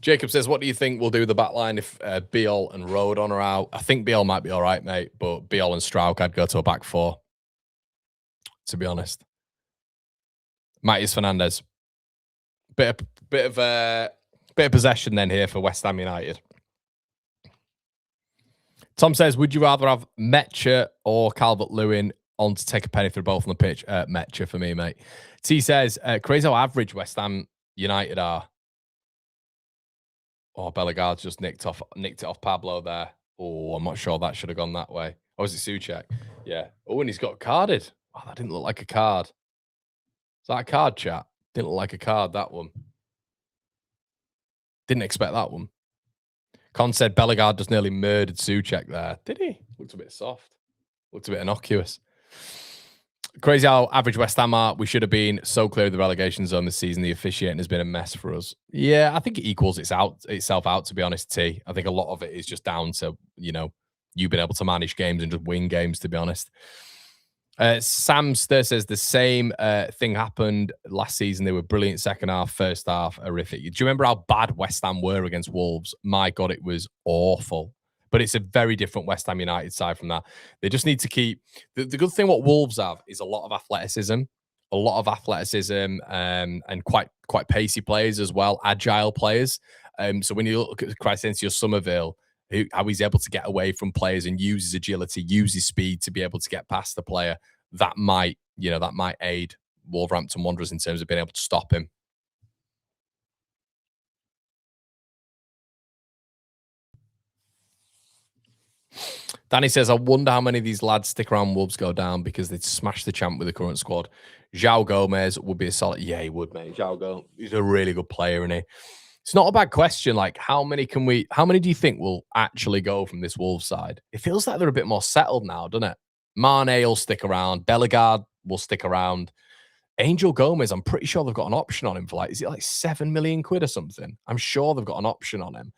S1: Jacob says, what do you think we'll do with the back line if Biol and Rodon are out? I think Biol might be all right, mate, but Biol and Strauch, I'd go to a back four, to be honest. Matías Fernandez. Bit of possession then here for West Ham United. Tom says, would you rather have Metcher or Calvert-Lewin on to take a penny for both on the pitch? Metcher for me, mate. T says, crazy how average West Ham United are. Oh, Bellegarde's just nicked it off Pablo there. Oh, I'm not sure that should have gone that way. Oh, is it Souček? Yeah. Oh, and he's got carded. Oh, that didn't look like a card. Is that a card, chat? Didn't look like a card, that one. Didn't expect that one. Con said Bellegarde just nearly murdered Souček there. Did he? Looked a bit soft. Looked a bit innocuous. Crazy how average West Ham are. We should have been so clear of the relegation zone this season. The officiating has been a mess for us. Yeah, I think it equals itself out, to be honest, T. I think a lot of it is just down to, you being able to manage games and just win games, to be honest. Sam Stir says the same thing happened last season. They were brilliant second half, first half, horrific. Do you remember how bad West Ham were against Wolves? My God, it was awful. But it's a very different West Ham United side from that. They just need to keep... The good thing what Wolves have is a lot of athleticism. And quite pacey players as well, agile players. So when you look at Crysencio Somerville, how he's able to get away from players and use his agility, use his speed to be able to get past the player, that might aid Wolverhampton Wanderers in terms of being able to stop him. Danny says, I wonder how many of these lads stick around Wolves go down because they'd smash the champ with the current squad. João Gomez would be a solid... Yeah, he would, mate. João Gomez, he's a really good player, isn't he? It's not a bad question. Like, how many do you think will actually go from this Wolves side? It feels like they're a bit more settled now, doesn't it? Mane will stick around. Bellegarde will stick around. Angel Gomez, I'm pretty sure they've got an option on him for is it like 7 million quid or something? I'm sure they've got an option on him.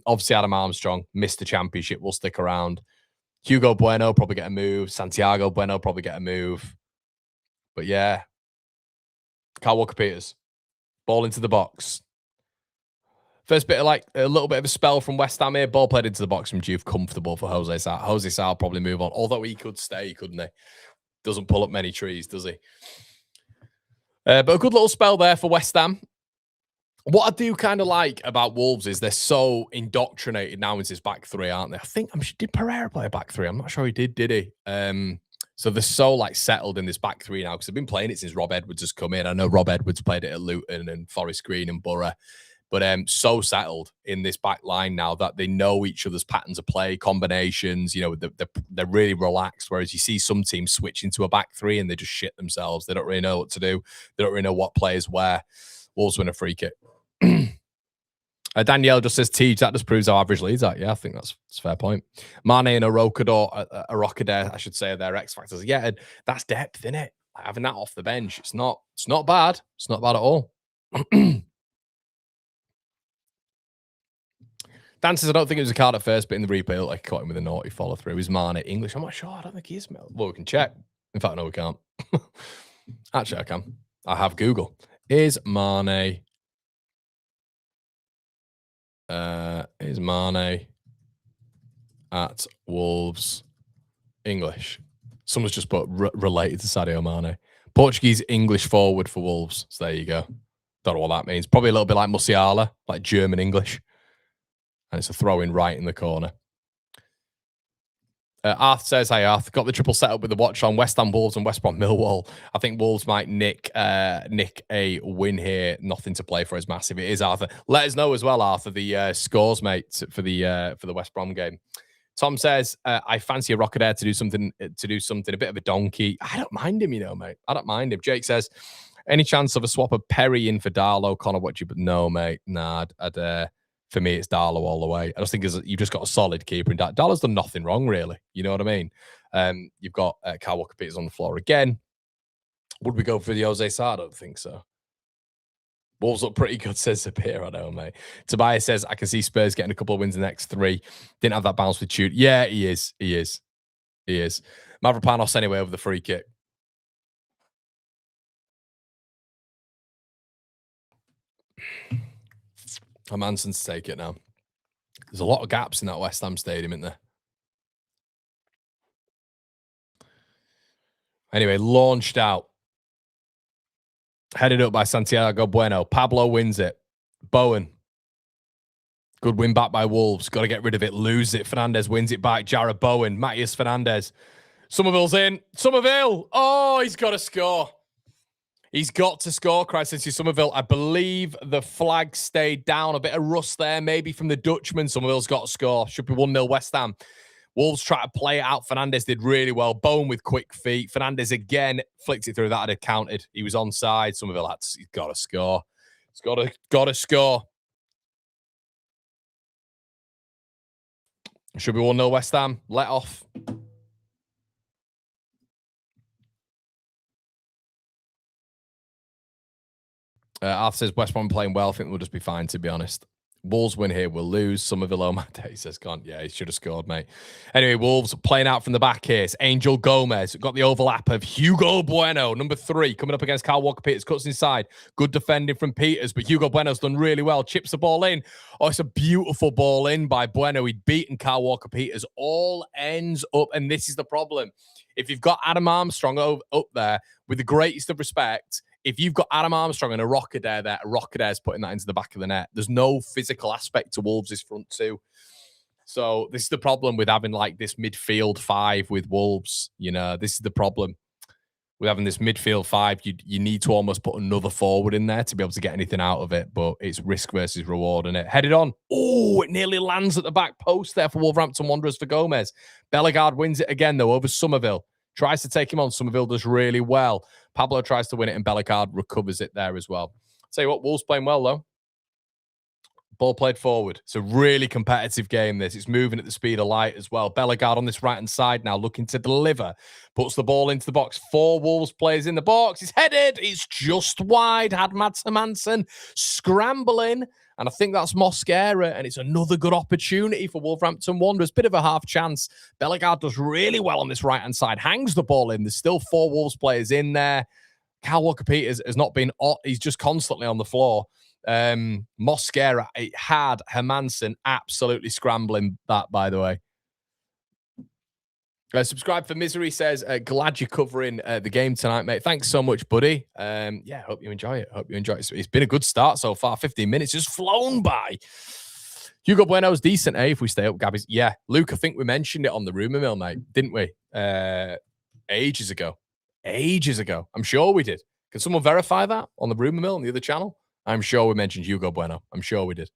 S1: Obviously, Adam Armstrong missed the championship. Will stick around. Hugo Bueno probably get a move. Santiago Bueno probably get a move. But yeah, Kyle Walker-Peters, ball into the box. First bit of a little bit of a spell from West Ham here. Ball played into the box from Juve. Comfortable for Jose Sá. Jose Sá will probably move on. Although he could stay, couldn't he? Doesn't pull up many trees, does he? But a good little spell there for West Ham. What I do kind of like about Wolves is they're so indoctrinated now into this back three, aren't they? I think did Pereira play a back three? I'm not sure he did he? So they're so settled in this back three now because they've been playing it since Rob Edwards has come in. I know Rob Edwards played it at Luton and Forest Green and Borough, but so settled in this back line now that they know each other's patterns of play, combinations. They're really relaxed. Whereas you see some teams switch into a back three and they just shit themselves. They don't really know what to do. They don't really know what players where. Wolves win a free kick. Danielle just says, Teej, that just proves how average Leeds are. Yeah, I think that's a fair point. Mane and Arokador, I should say, are their X factors. Yeah, and that's depth, isn't it? Having that off the bench, it's not bad. It's not bad at all. Dan says, I don't think it was a card at first, but in the replay, I caught him with a naughty follow through. Is Mane English? I'm not sure. I don't think he is. Well, we can check. In fact, no, we can't. Actually, I can. I have Google. Is Mane at Wolves English? Someone's just put related to Sadio Mane. Portuguese English forward for Wolves. So there you go. Don't know what that means. Probably a little bit like Musiala, like German English. And it's a throw in right in the corner. Arth says, hi Arth, got the triple set up with the watch on West Ham Wolves and West Brom Millwall. I think Wolves might nick a win here. Nothing to play for is massive. It is, Arthur. Let us know as well, Arthur, the scores, mate, for the West Brom game. Tom says, I fancy a Rockadair to do something, a bit of a donkey. I don't mind him, mate. I don't mind him. Jake says, any chance of a swap of Perry in for Darlow? Connor, what you? But no, mate. Nah, for me, it's Darlow all the way. I just think you've just got a solid keeper. And Darlow's done nothing wrong, really. You know what I mean? You've got Kyle Walker-Peters on the floor again. Would we go for the Jose Sá? I don't think so. Wolves look pretty good, says Sapir. I know, mate. Tobias says, I can see Spurs getting a couple of wins in the next 3. Didn't have that bounce with Tude. Yeah, he is. He is. He is. Mavropanos anyway over the free kick. Hermansen's to take it now. There's a lot of gaps in that West Ham stadium, isn't there? Anyway, launched out. Headed up by Santiago Bueno. Pablo wins it. Bowen. Good win back by Wolves. Got to get rid of it. Lose it. Fernandez wins it back. Jared Bowen. Matthias Fernandez. Somerville's in. Somerville. Oh, he's got to score. He's got to score, Christ Somerville. I believe the flag stayed down. A bit of rust there, maybe from the Dutchman. Somerville's got to score. Should be 1-0 West Ham. Wolves try to play it out. Fernandez did really well. Bowen with quick feet. Fernandez again flicked it through. That had counted. He was onside. Somerville he's got to score. He's got to score. Should be 1-0 West Ham. Let off. Arthur says West Ham playing well. I think we'll just be fine, to be honest. Wolves win here. We'll lose. Somerville, oh my day, says can't. Yeah, he should have scored, mate. Anyway, Wolves playing out from the back here. It's Angel Gomez. Got the overlap of Hugo Bueno, number 3, coming up against Kyle Walker-Peters. Cuts inside. Good defending from Peters, but Hugo Bueno's done really well. Chips the ball in. Oh, it's a beautiful ball in by Bueno. He'd beaten Kyle Walker-Peters. All ends up, and this is the problem. If you've got Adam Armstrong up there, with the greatest of respect, if you've got Adam Armstrong and a Rockadair there, Rockadair's putting that into the back of the net. There's no physical aspect to Wolves' front two. So this is the problem with having like this midfield 5 with Wolves. You know, this is the problem with having this midfield 5. You need to almost put another forward in there to be able to get anything out of it. But it's risk versus reward, and it headed on. Oh, it nearly lands at the back post there for Wolverhampton Wanderers for Gomez. Bellegarde wins it again though over Somerville. Tries to take him on. Somerville does really well. Pablo tries to win it, and Bellegarde recovers it there as well. Tell you what, Wolves playing well, though. Ball played forward. It's a really competitive game, this. It's moving at the speed of light as well. Bellegarde on this right-hand side now, looking to deliver. Puts the ball into the box. 4 Wolves players in the box. It's headed. It's just wide. Had Mads Hermansen scrambling. And I think that's Mosquera, and it's another good opportunity for Wolverhampton Wanderers. Bit of a half chance. Bellegarde does really well on this right-hand side. Hangs the ball in. There's still 4 Wolves players in there. Kyle Walker-Peters has not been... He's just constantly on the floor. Mosquera, it had Hermansen absolutely scrambling that, by the way. Subscribe for Misery says, glad you're covering the game tonight, mate. Thanks so much, buddy. Yeah, hope you enjoy it. It's been a good start so far. 15 minutes just flown by. Hugo Bueno's decent, eh? If we stay up, Gabby's. Yeah, Luke, I think we mentioned it on the Rumour Mill, mate, didn't we? Ages ago. I'm sure we did. Can someone verify that on the Rumour Mill on the other channel? I'm sure we mentioned Hugo Bueno. I'm sure we did.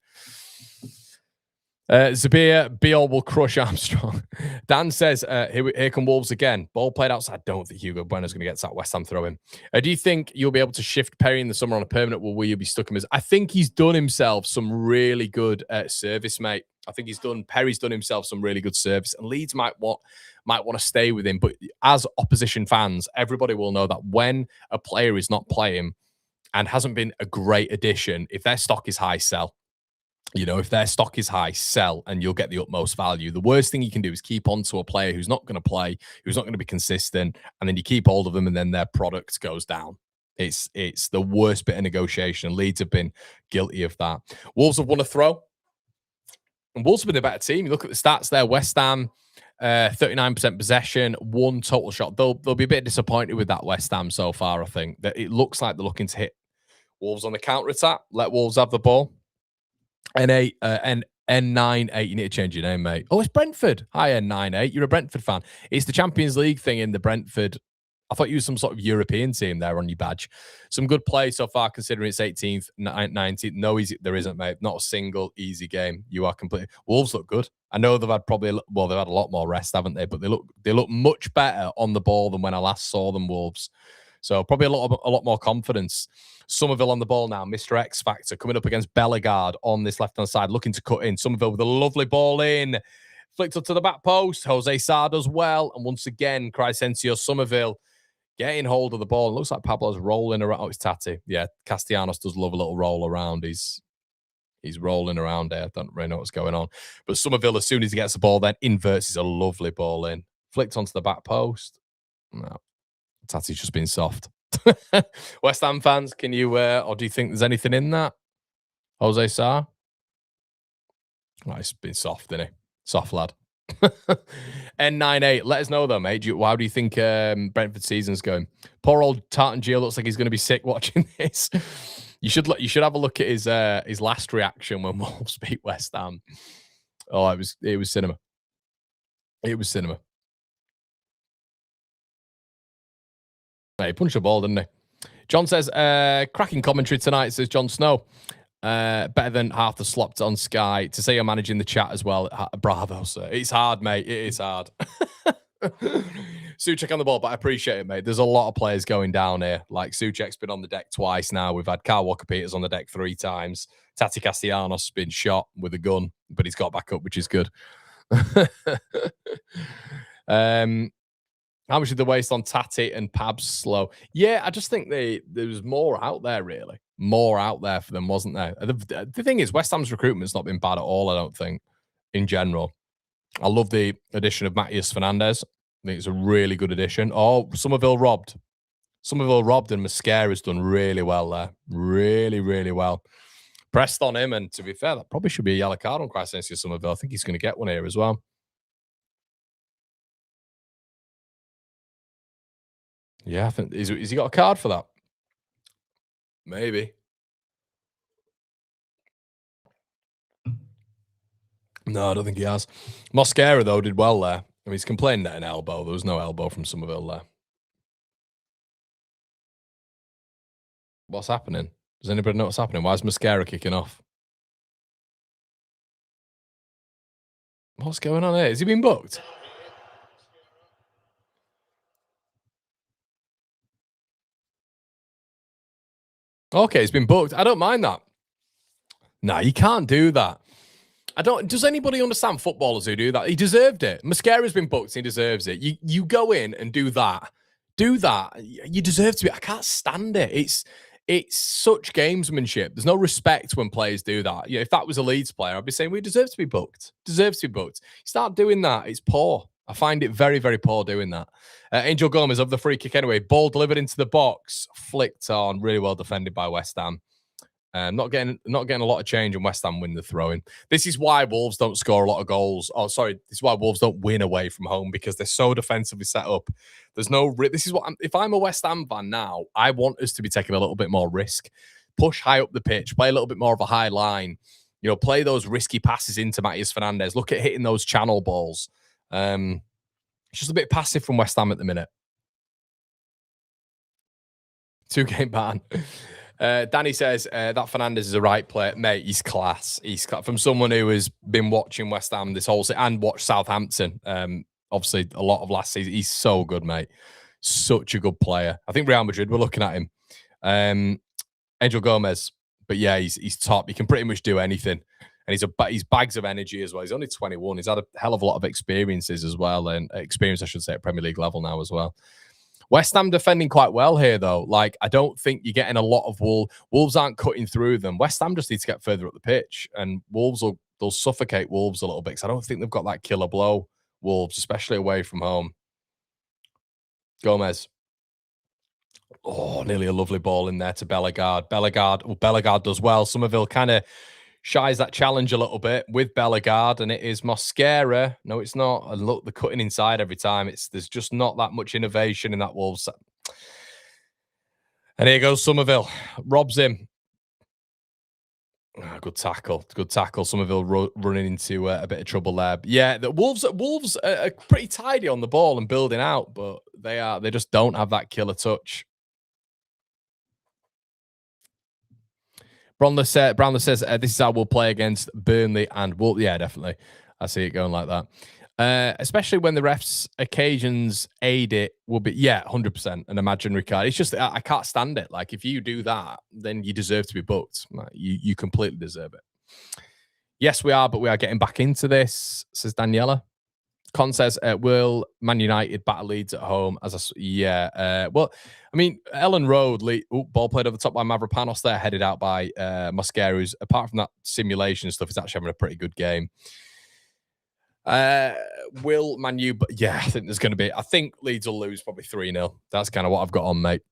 S1: Zabir, Biol will crush Armstrong. Dan says, here come Wolves again. Ball played outside. I don't think Hugo Bueno's going to get that West Ham throw in. Do you think you'll be able to shift Perry in the summer on a permanent, or will you be stuck in his? I think he's done himself some really good service, mate. I think Perry's done himself some really good service, and Leeds might want to stay with him. But as opposition fans, everybody will know that when a player is not playing and hasn't been a great addition, if their stock is high, sell. You know, if their stock is high, sell, and you'll get the utmost value. The worst thing you can do is keep on to a player who's not going to play, who's not going to be consistent, and then you keep hold of them, and then their product goes down. It's the worst bit of negotiation. Leeds have been guilty of that. Wolves have won a throw, and Wolves have been a better team. You look at the stats there. West Ham, 39% possession, 1 total shot. They'll be a bit disappointed with that West Ham so far, I think. That it looks like they're looking to hit Wolves on the counter-attack. Let Wolves have the ball. N8, N98, you need to change your name, mate. Oh, it's Brentford. Hi, N98. You're a Brentford fan. It's the Champions League thing in the Brentford. I thought you were some sort of European team there on your badge. Some good play so far, considering it's 18th, 19th. No, there isn't, mate. Not a single easy game. You are completely... Wolves look good. I know they've had they've had a lot more rest, haven't they? But they look much better on the ball than when I last saw them, Wolves. So probably a lot more confidence. Somerville on the ball now. Mr. X Factor coming up against Bellegarde on this left-hand side, looking to cut in. Somerville with a lovely ball in. Flicked up to the back post. Jose Sarr does well. And once again, Crysencio Somerville, Getting hold of the ball. It looks like Pablo's rolling around. Oh, it's Tati. Yeah, Castellanos does love a little roll around. He's rolling around there. I don't really know what's going on. But Somerville, as soon as he gets the ball, then inverts is a lovely ball in. Flicked onto the back post. No, Tati's just been soft. West Ham fans, can you, or do you think there's anything in that? Jose Sarr? Oh, it's been soft, isn't he? Soft lad. N98, let us know though, mate. How do you think Brentford season's going? Poor old Tartan Gio looks like he's going to be sick watching this. You should have a look at his last reaction when Wolves beat West Ham. Oh, it was cinema. It was cinema. He punched the ball, didn't he? John says, cracking commentary tonight, says Jon Snow. Better than half the slopped on Sky. To say you're managing the chat as well. Bravo, sir. It's hard, mate. It is hard. Souček on the ball, but I appreciate it, mate. There's a lot of players going down here. Like Souček's been on the deck twice now. We've had Kyle Walker-Peters on the deck 3 times. Tati Castellanos been shot with a gun, but he's got back up, which is good. How much did they waste on Tati and Pab's slow? Yeah, I just think there was more out there, really. More out there for them, wasn't there? The thing is, West Ham's recruitment's not been bad at all, I don't think, in general. I love the addition of Matías Fernandez. I think it's a really good addition. Oh, Somerville robbed. Somerville robbed, and Mosquera's done really well there. Really, really well. Pressed on him, and to be fair, that probably should be a yellow card on Crysencio Somerville. I think he's going to get one here as well. Yeah, I think is he got a card for that? Maybe. No, I don't think he has. Mosquera, though, did well there. I mean, he's complaining at an elbow. There was no elbow from Somerville there. What's happening? Does anybody know what's happening? Why is Mosquera kicking off? What's going on here? Has he been booked? Okay, he's been booked. I don't mind that. No, you can't do that. Does anybody understand footballers who do that? He deserved it. Mosquera's been booked. He deserves it. You go in and do that. Do that. You deserve to be. I can't stand it. It's such gamesmanship. There's no respect when players do that. Yeah, if that was a Leeds player, I'd be saying we deserve to be booked. Deserves to be booked. Start doing that. It's poor. I find it very, very poor doing that. Angel Gomez of the free kick anyway. Ball delivered into the box. Flicked on. Really well defended by West Ham. Not getting a lot of change, and West Ham win the throw-in. This is why Wolves don't score a lot of goals. Oh, sorry. This is why Wolves don't win away from home, because they're so defensively set up. There's no. This is what. If I'm a West Ham fan now, I want us to be taking a little bit more risk, push high up the pitch, play a little bit more of a high line. You know, play those risky passes into Matías Fernandez. Look at hitting those channel balls. It's just a bit passive from West Ham at the minute. 2-game ban. Danny says that Fernandez is a right player. Mate, he's class. He's from someone who has been watching West Ham this whole season and watched Southampton. Obviously, a lot of last season. He's so good, mate. Such a good player. I think Real Madrid were looking at him. Angel Gomez. But yeah, he's top. He can pretty much do anything. And he's bags of energy as well. He's only 21. He's had a hell of a lot of experiences as well. And experience, I should say, at Premier League level now as well. West Ham defending quite well here, though. Like, I don't think you're getting a lot of Wolves aren't cutting through them. West Ham just need to get further up the pitch, and they'll suffocate Wolves a little bit, because I don't think they've got that killer blow, Wolves, especially away from home. Gomez. Oh, nearly a lovely ball in there to Bellegarde. Bellegarde does well. Somerville kind of shies that challenge a little bit with Bellegarde, and it is Mosquera. No, it's not. And look, they're cutting inside every time. There's just not that much innovation in that Wolves. And here goes Somerville. Robs him. Oh, good tackle. Good tackle. Somerville running into a bit of trouble there. Yeah, the Wolves are pretty tidy on the ball and building out, but they just don't have that killer touch. Brownler says, this is how we'll play against Burnley and Wolves. Yeah, definitely. I see it going like that. Especially when the refs' occasions aid it, will be, 100%, an imaginary card. It's just, I can't stand it. Like, if you do that, then you deserve to be booked. Like, you completely deserve it. Yes, we are, but we are getting back into this, says Daniela. Con says, will Man United batter Leeds at home? Well, I mean, Ellen Road, ball played over the top by Mavropanos there, headed out by Mosquera, who's, apart from that simulation stuff, is actually having a pretty good game. Will Man U, but yeah, I think there's going to be, I think Leeds will lose probably 3-0. That's kind of what I've got on, mate.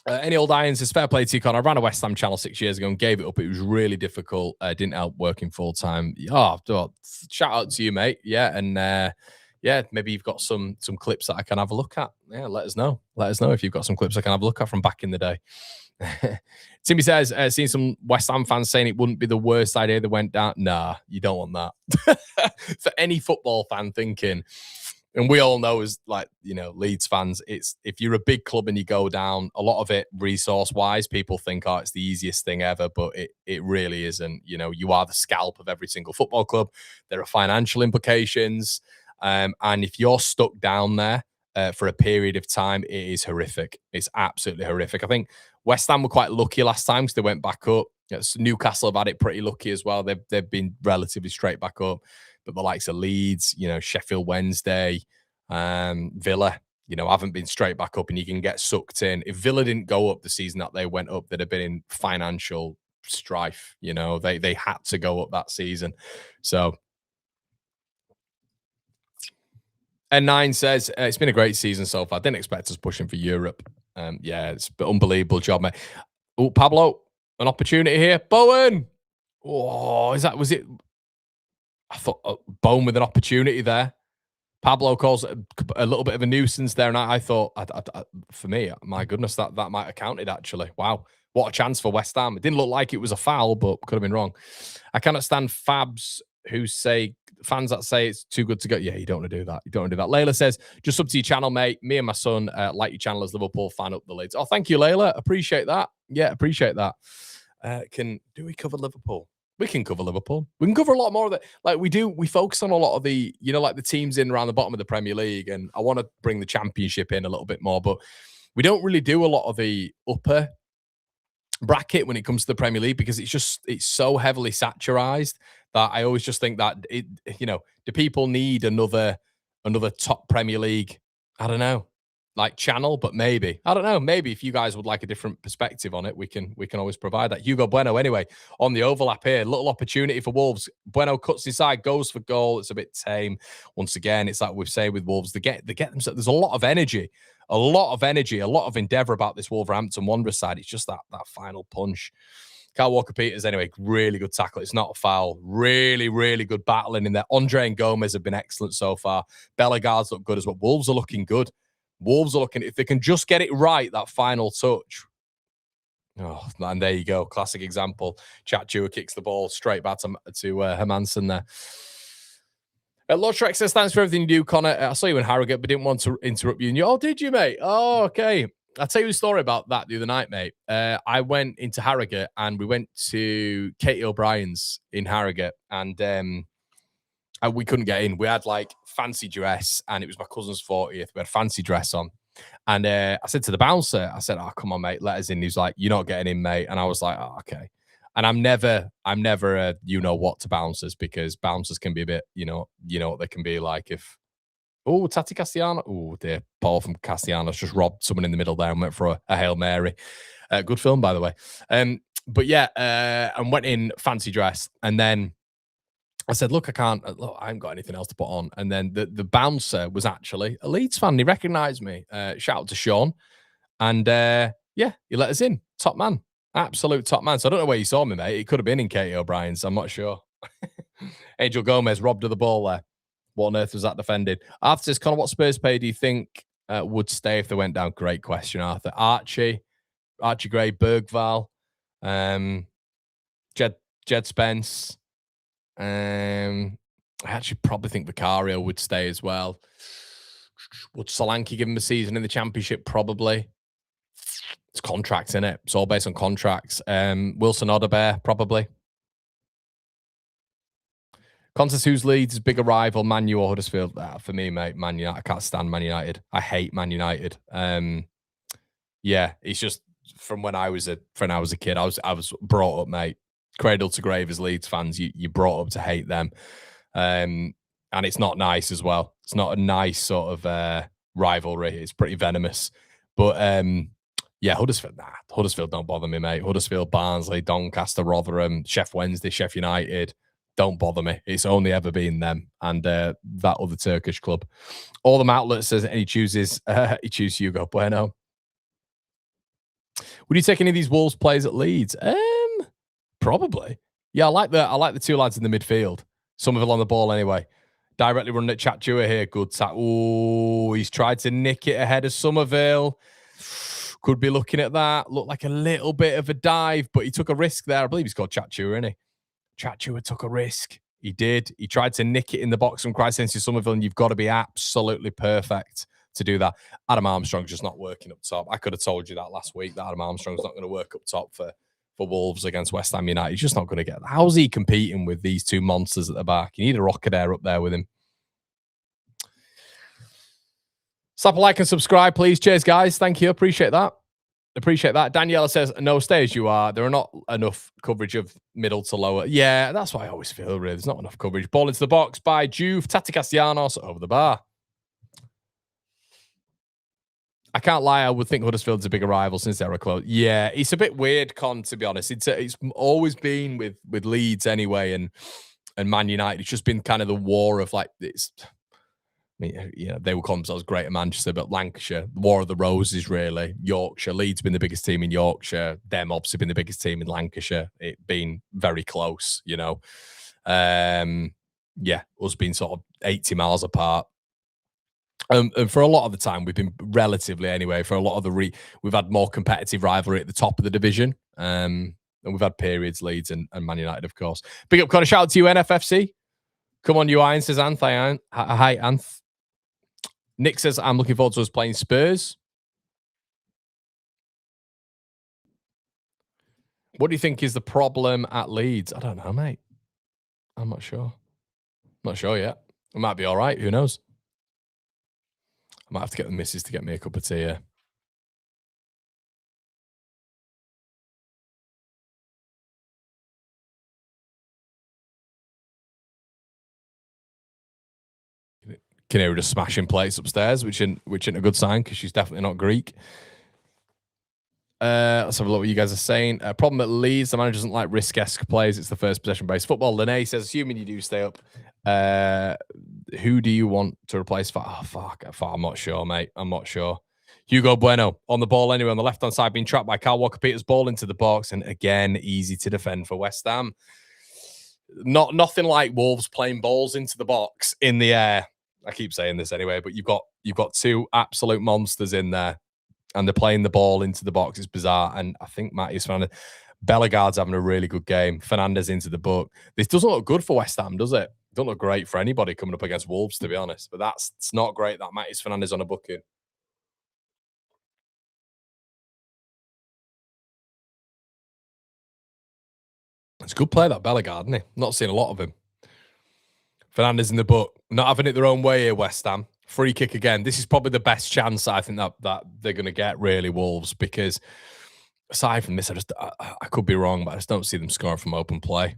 S1: Any old irons is fair play to you, Connor. I ran a West Ham channel 6 years ago and gave it up. It was really difficult. Didn't help working full time. Oh, shout out to you, mate. Yeah, and yeah, maybe you've got some clips that I can have a look at. Yeah, let us know. Let us know if you've got some clips I can have a look at from back in the day. Timmy says, seen some West Ham fans saying it wouldn't be the worst idea that went down. Nah, you don't want that. For any football fan thinking, and we all know as Leeds fans, it's if you're a big club and you go down, a lot of it resource-wise, people think, oh, it's the easiest thing ever, but it really isn't. You are the scalp of every single football club. There are financial implications. And if you're stuck down there for a period of time, it is horrific. It's absolutely horrific. I think West Ham were quite lucky last time because they went back up. Newcastle have had it pretty lucky as well. They've been relatively straight back up. But the likes of Leeds, Sheffield Wednesday, Villa, haven't been straight back up, and you can get sucked in. If Villa didn't go up the season that they went up, they'd have been in financial strife. They had to go up that season. So, N9 says, it's been a great season so far. I didn't expect us pushing for Europe. Yeah, it's an unbelievable job, mate. Oh, Pablo, an opportunity here. Bowen. Oh, was it? I thought Bowen with an opportunity there. Pablo calls it a little bit of a nuisance there, and I thought, for me, my goodness, that might have counted, actually. Wow, what a chance for West Ham. It didn't look like it was a foul, but could have been wrong. I cannot stand fans that say it's too good to go. Yeah, you don't want to do that. You don't want to do that. Layla says, just up to your channel, mate. Me and my son like your channel as Liverpool fan up the Leeds. Oh, thank you, Layla. Appreciate that. Yeah, appreciate that. Do we cover Liverpool? We can cover Liverpool. We can cover a lot more of it. Like we do, we focus on a lot of the, like the teams in around the bottom of the Premier League. And I want to bring the Championship in a little bit more, but we don't really do a lot of the upper bracket when it comes to the Premier League because it's so heavily saturized that I always just think that do people need another top Premier League? I don't know. Like channel, but maybe I don't know. Maybe if you guys would like a different perspective on it, we can always provide that. Hugo Bueno, anyway, on the overlap here, little opportunity for Wolves. Bueno cuts inside, goes for goal. It's a bit tame. Once again, it's like we've said with Wolves, they get themselves. There's a lot of energy, a lot of endeavour about this Wolverhampton Wanderers side. It's just that final punch. Kyle Walker-Peters, anyway, really good tackle. It's not a foul. Really, really good battling in there. Andre and Gomez have been excellent so far. Bellegarde's look good as well. Wolves are looking good. Wolves are looking, if they can just get it right, that final touch. Oh, man, there you go. Classic example. Chatchua kicks the ball straight back to Hermansen there. Lord Shrek says, thanks for everything you do, Connor. I saw you in Harrogate, but didn't want to interrupt you. Oh, did you, mate? Oh, okay. I'll tell you a story about that the other night, mate. I went into Harrogate and we went to Katie O'Brien's in Harrogate and we couldn't get in. We had like fancy dress and it was my cousin's 40th. We had fancy dress on. And I said to the bouncer, I said, oh, come on, mate, let us in. He's like, you're not getting in, mate. And I was like, oh, okay. And I'm never a what to bouncers because bouncers can be a bit, what they can be like if, oh, Tati Castellano. Oh, dear. Paul from Castellanos just robbed someone in the middle there and went for a Hail Mary. Good film, by the way. But yeah, and went in fancy dress. And then I said, look, I haven't got anything else to put on. And then the bouncer was actually a Leeds fan. He recognised me. Shout out to Sean. And yeah, he let us in. Top man. Absolute top man. So I don't know where you saw me, mate. It could have been in Katie O'Brien's. I'm not sure. Angel Gomez robbed of the ball there. What on earth was that defended? Arthur says, Connor, what Spurs player do you think would stay if they went down? Great question, Arthur. Archie Gray, Bergval, Jed Spence. I actually probably think Vicario would stay as well. Would Solanke give him a season in the Championship? Probably. It's contracts, isn't it? It's all based on contracts. Wilson Odebear, probably. Contest who's Leeds' bigger rival, Man U or Huddersfield? For me, mate, Man United. I can't stand Man United. I hate Man United. Yeah, it's just from when I was a kid. I was brought up, mate, cradle to grave as Leeds fans. You brought up to hate them. And it's not nice as well. It's not a nice sort of rivalry. It's pretty venomous. But yeah, Huddersfield, Huddersfield don't bother me, mate. Huddersfield, Barnsley, Doncaster, Rotherham, Sheff Wednesday, Sheff United, don't bother me. It's only ever been them and that other Turkish club. All the outlets says he chooses Hugo Bueno. Would you take any of these Wolves players at Leeds? Probably. Yeah, I like the two lads in the midfield. Somerville on the ball anyway. Directly running at Chatchua here. Good tap. Oh, he's tried to nick it ahead of Somerville. Could be looking at that. Looked like a little bit of a dive, but he took a risk there. I believe he's called Chatchua, isn't he? Chatchua took a risk. He did. He tried to nick it in the box from Crysense Somerville, and you've got to be absolutely perfect to do that. Adam Armstrong's just not working up top. I could have told you that last week, that Adam Armstrong's not going to work up top for Wolves against West Ham United. He's just not going to get that. How's he competing with these two monsters at the back? You need a rocket air up there with him. Slap a like and subscribe, please. Cheers, guys. Thank you. Appreciate that. Daniela says, no, stay as you are. There are not enough coverage of middle to lower. Yeah, that's what I always feel, really. There's not enough coverage. Ball into the box by Juve. Tati Castellanos over the bar. I can't lie. I would think Huddersfield's a bigger rival since they were close. Yeah, it's a bit weird, Con, to be honest. It's always been with Leeds anyway and Man United. It's just been kind of the war of like it's. I mean, you know, they were calling themselves Greater Manchester, but Lancashire, the War of the Roses, really. Yorkshire, Leeds been the biggest team in Yorkshire. Them obviously been the biggest team in Lancashire. It been very close, you know. Yeah, us being sort of 80 miles apart. And for a lot of the time, we've been relatively anyway. For a lot of we've had more competitive rivalry at the top of the division. And we've had periods, Leeds and Man United, of course. Big up, Connor. Shout out to you, NFFC. Come on, you Iron, says Anth. Hi, Anth. Nick says, I'm looking forward to us playing Spurs. What do you think is the problem at Leeds? I don't know, mate. I'm not sure. Not sure yet. It might be all right. Who knows? I might have to get the missus to get me a cup of tea here. Can hear her just smashing plates upstairs, which isn't a good sign because she's definitely not Greek. Let's have a look what you guys are saying. Problem at Leeds, the manager doesn't like risk-esque plays. It's the first possession-based football. Lene says, assuming you do stay up, who do you want to replace? Oh, fuck. I'm not sure, mate. I'm not sure. Hugo Bueno on the ball anyway, on the left-hand side, being trapped by Kyle Walker-Peters. Ball into the box, and again, easy to defend for West Ham. Nothing like Wolves playing balls into the box in the air. I keep saying this anyway, but you've got two absolute monsters in there, and they're playing the ball into the box. It's bizarre, and I think Matthias Fernandes, Bellegarde's having a really good game. Fernandes into the book. This doesn't look good for West Ham, does it? Don't look great for anybody coming up against Wolves, to be honest. But it's not great that Matthias Fernandes on a booking. It's a good play, that Bellegarde, isn't he? Not seen a lot of him. Fernandes in the book. Not having it their own way here, West Ham. Free kick again. This is probably the best chance I think that they're going to get, really, Wolves, because aside from this, I could be wrong, but I just don't see them scoring from open play.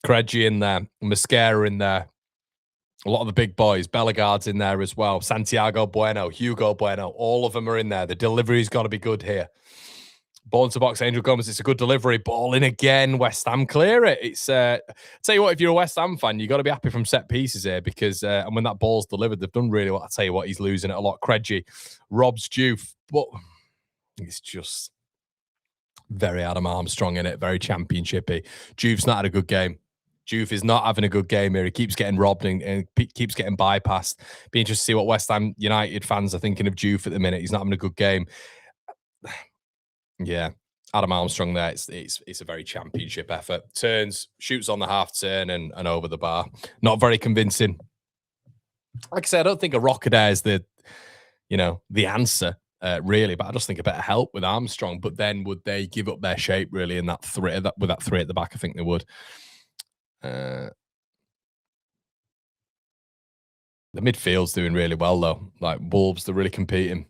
S1: Craigie in there. Mosquera in there. A lot of the big boys. Bellegarde's in there as well. Santiago Bueno. Hugo Bueno. All of them are in there. The delivery's got to be good here. Ball into box, Angel Gomez. It's a good delivery. Ball in again. West Ham clear it. It's tell you what, if you're a West Ham fan, you got to be happy from set pieces here because and when that ball's delivered, they've done really well. I tell you what, he's losing it a lot. Craigie robs Juve, but it's just very Adam Armstrong in it, very championshipy. Juve's not had a good game. Juve is not having a good game here. He keeps getting robbed and keeps getting bypassed. Be interested to see what West Ham United fans are thinking of Juve at the minute. He's not having a good game. Yeah, Adam Armstrong there. It's a very championship effort. Turns, shoots on the half turn and over the bar. Not very convincing. Like I said, I don't think a rocket air is the answer really, but I just think a bit of help with Armstrong. But then would they give up their shape really in that three with that three at the back? I think they would. The midfield's doing really well though. Like Wolves, they're really competing.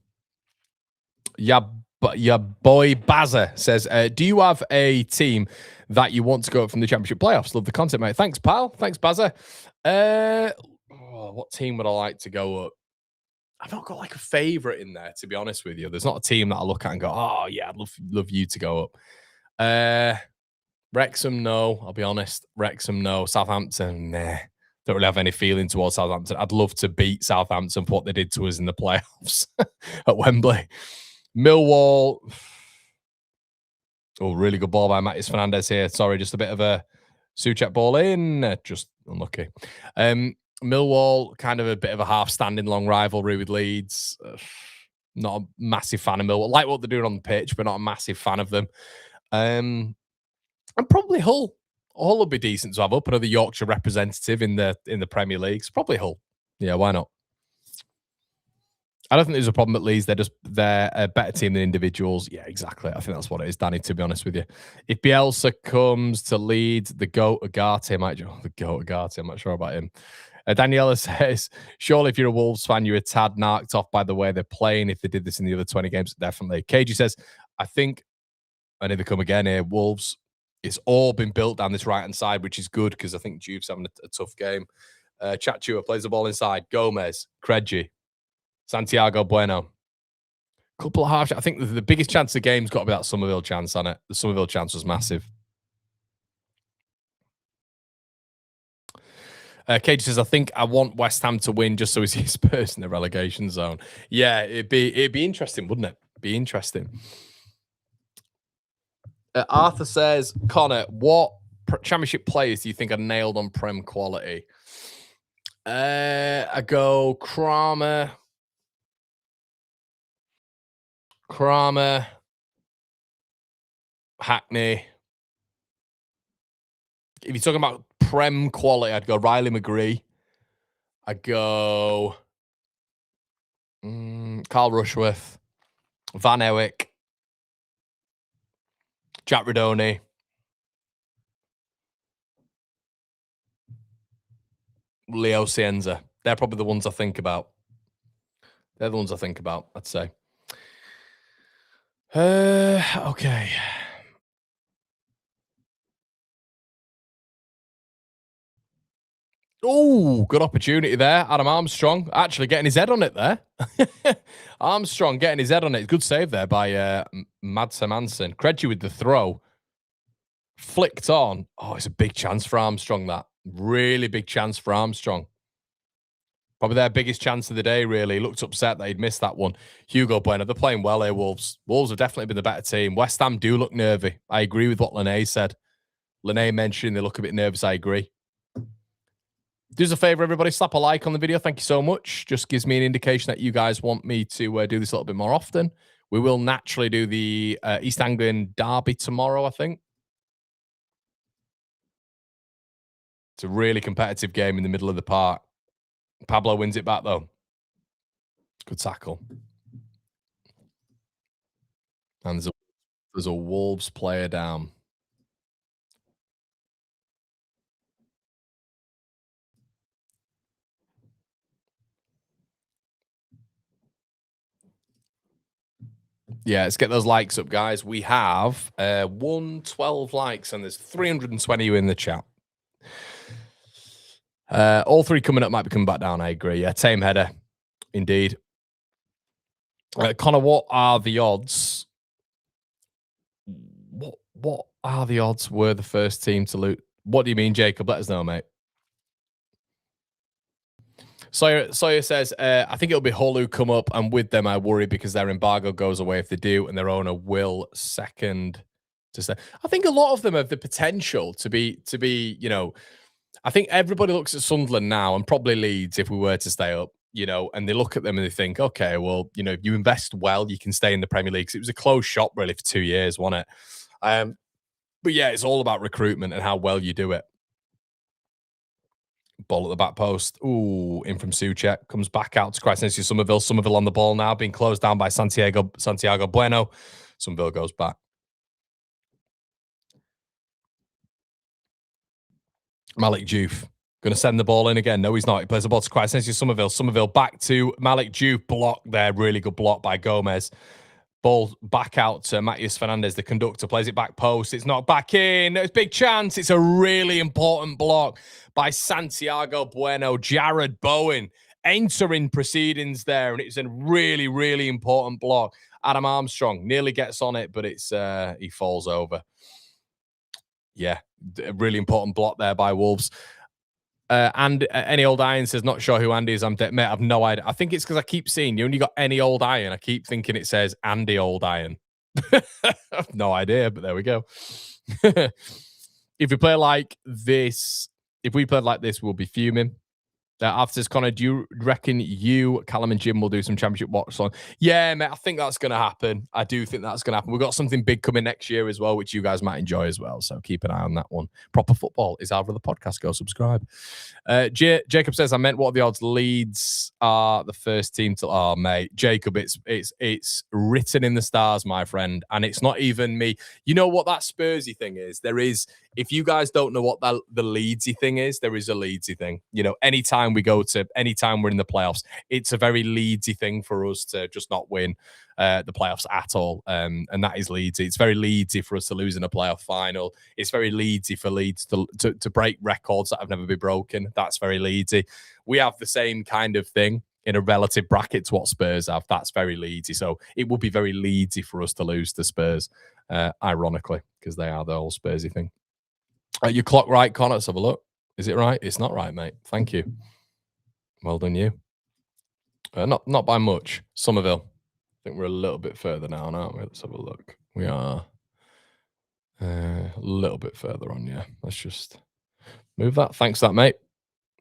S1: Yeah. But your boy Bazza says, do you have a team that you want to go from the championship playoffs? Love the content, mate. Thanks, pal. Thanks, Bazza. Oh, what team would I like to go up? I've not got like a favorite in there, to be honest with you. There's not a team that I look at and go, oh yeah, I'd love you to go up. Wrexham, no. I'll be honest. Wrexham, no. Southampton, nah. Don't really have any feeling towards Southampton. I'd love to beat Southampton for what they did to us in the playoffs at Wembley. Millwall. Oh, really good ball by Matis Fernandez here. Sorry, just a bit of a Souček ball in. Just unlucky. Millwall, kind of a bit of a half-standing long rivalry with Leeds. Not a massive fan of Millwall. Like what they're doing on the pitch, but not a massive fan of them. And probably Hull. Hull would be decent to have up. Another Yorkshire representative in the Premier League. It's probably Hull. Yeah, why not? I don't think there's a problem at Leeds. They're a better team than individuals. Yeah, exactly. I think that's what it is, Danny, to be honest with you. If Bielsa comes to Leeds, the GOAT Agate might... Oh, the GOAT Agate, I'm not sure about him. Daniela says, surely if you're a Wolves fan, you're a tad narked off by the way they're playing. If they did this in the other 20 games, definitely. KG says, I think, and here they come again here, Wolves, it's all been built down this right-hand side, which is good because I think Juve's having a tough game. Chatua plays the ball inside. Gomez, Craigie, Santiago Bueno. Couple of half. I think the biggest chance of the game's got to be that Somerville chance on it. The Somerville chance was massive. Cage says, I think I want West Ham to win just so we see Spurs in the relegation zone. Yeah, it'd be interesting, wouldn't it? Be interesting. Arthur says, Connor, what championship players do you think are nailed on Prem quality? I go Kramer, Hackney. If you're talking about Prem quality, I'd go Riley McGree. I'd go Carl Rushworth, Van Ewick, Jack Redoni, Leo Cienza. They're probably the ones I think about. They're the ones I think about, I'd say. Okay. Oh, good opportunity there. Adam Armstrong actually getting his head on it there. Armstrong getting his head on it. Good save there by Mads Hermansen. Craigie with the throw. Flicked on. Oh, it's a big chance for Armstrong, that. Really big chance for Armstrong. Probably their biggest chance of the day, really. He looked upset that he'd missed that one. Hugo Bueno, they're playing well here, Wolves. Wolves have definitely been the better team. West Ham do look nervy. I agree with what Lene said. Lene mentioned they look a bit nervous. I agree. Do us a favor, everybody. Slap a like on the video. Thank you so much. Just gives me an indication that you guys want me to do this a little bit more often. We will naturally do the East Anglian Derby tomorrow, I think. It's a really competitive game in the middle of the park. Pablo wins it back, though. Good tackle. And there's a Wolves player down. Yeah, let's get those likes up, guys. We have 112 likes, and there's 320 in the chat. All three coming up might be coming back down, I agree. Yeah, tame header. Indeed. Connor, what are the odds? What are the odds we're the first team to lose? What do you mean, Jacob? Let us know, mate. Sawyer says, I think it'll be Hull who come up, and with them I worry because their embargo goes away if they do, and their owner will second to say. I think a lot of them have the potential to be, you know, I think everybody looks at Sunderland now, and probably Leeds if we were to stay up, you know, and they look at them and they think, okay, well, you know, if you invest well, you can stay in the Premier League. 'Cause it was a closed shop really for 2 years, wasn't it? But yeah, it's all about recruitment and how well you do it. Ball at the back post. Ooh, in from Souček. Comes back out to Christensen Somerville. Somerville on the ball now, being closed down by Santiago Bueno. Somerville goes back. Malik Diouf. Going to send the ball in again. No, he's not. He plays the ball to Christensen Somerville. Somerville back to Malik Diouf. Block there. Really good block by Gomez. Ball back out to Matheus Fernandes, the conductor, plays it back post. It's not back in. It's a big chance. It's a really important block by Santiago Bueno. Jared Bowen entering proceedings there, and it's a really, really important block. Adam Armstrong nearly gets on it, but it's he falls over. Yeah, a really important block there by Wolves. And Any Old Iron says, not sure who Andy is. Mate, I have no idea. I think it's because I keep seeing you only got Any Old Iron. I keep thinking it says Andy Old Iron. I have no idea, but there we go. If we play like this, we'll be fuming. After this, Connor, do you reckon you, Callum and Jim will do some championship watch on? Yeah, mate, I think that's going to happen. I do think that's going to happen. We've got something big coming next year as well, which you guys might enjoy as well. So keep an eye on that one. Proper Football is out of the podcast. Go subscribe. Jacob says, I meant what are the odds Leeds are the first team to... Oh, mate, Jacob, it's written in the stars, my friend. And it's not even me. You know what that Spursy thing is? There is... If you guys don't know what the Leedsy thing is, there is a Leedsy thing. You know, anytime we're in the playoffs, it's a very Leedsy thing for us to just not win the playoffs at all. And that is Leedsy. It's very Leedsy for us to lose in a playoff final. It's very Leedsy for Leeds to break records that have never been broken. That's very Leedsy. We have the same kind of thing in a relative bracket to what Spurs have. That's very Leedsy. So it would be very Leedsy for us to lose to Spurs, ironically, because they are the whole Spursy thing. Your clock right, Connor? Let's have a look. Is it right? It's not right, mate. Thank you. Well done, you. Not by much. Somerville. I think we're a little bit further now, aren't we? Let's have a look. We are a little bit further on, yeah. Let's just move that. Thanks for that, mate.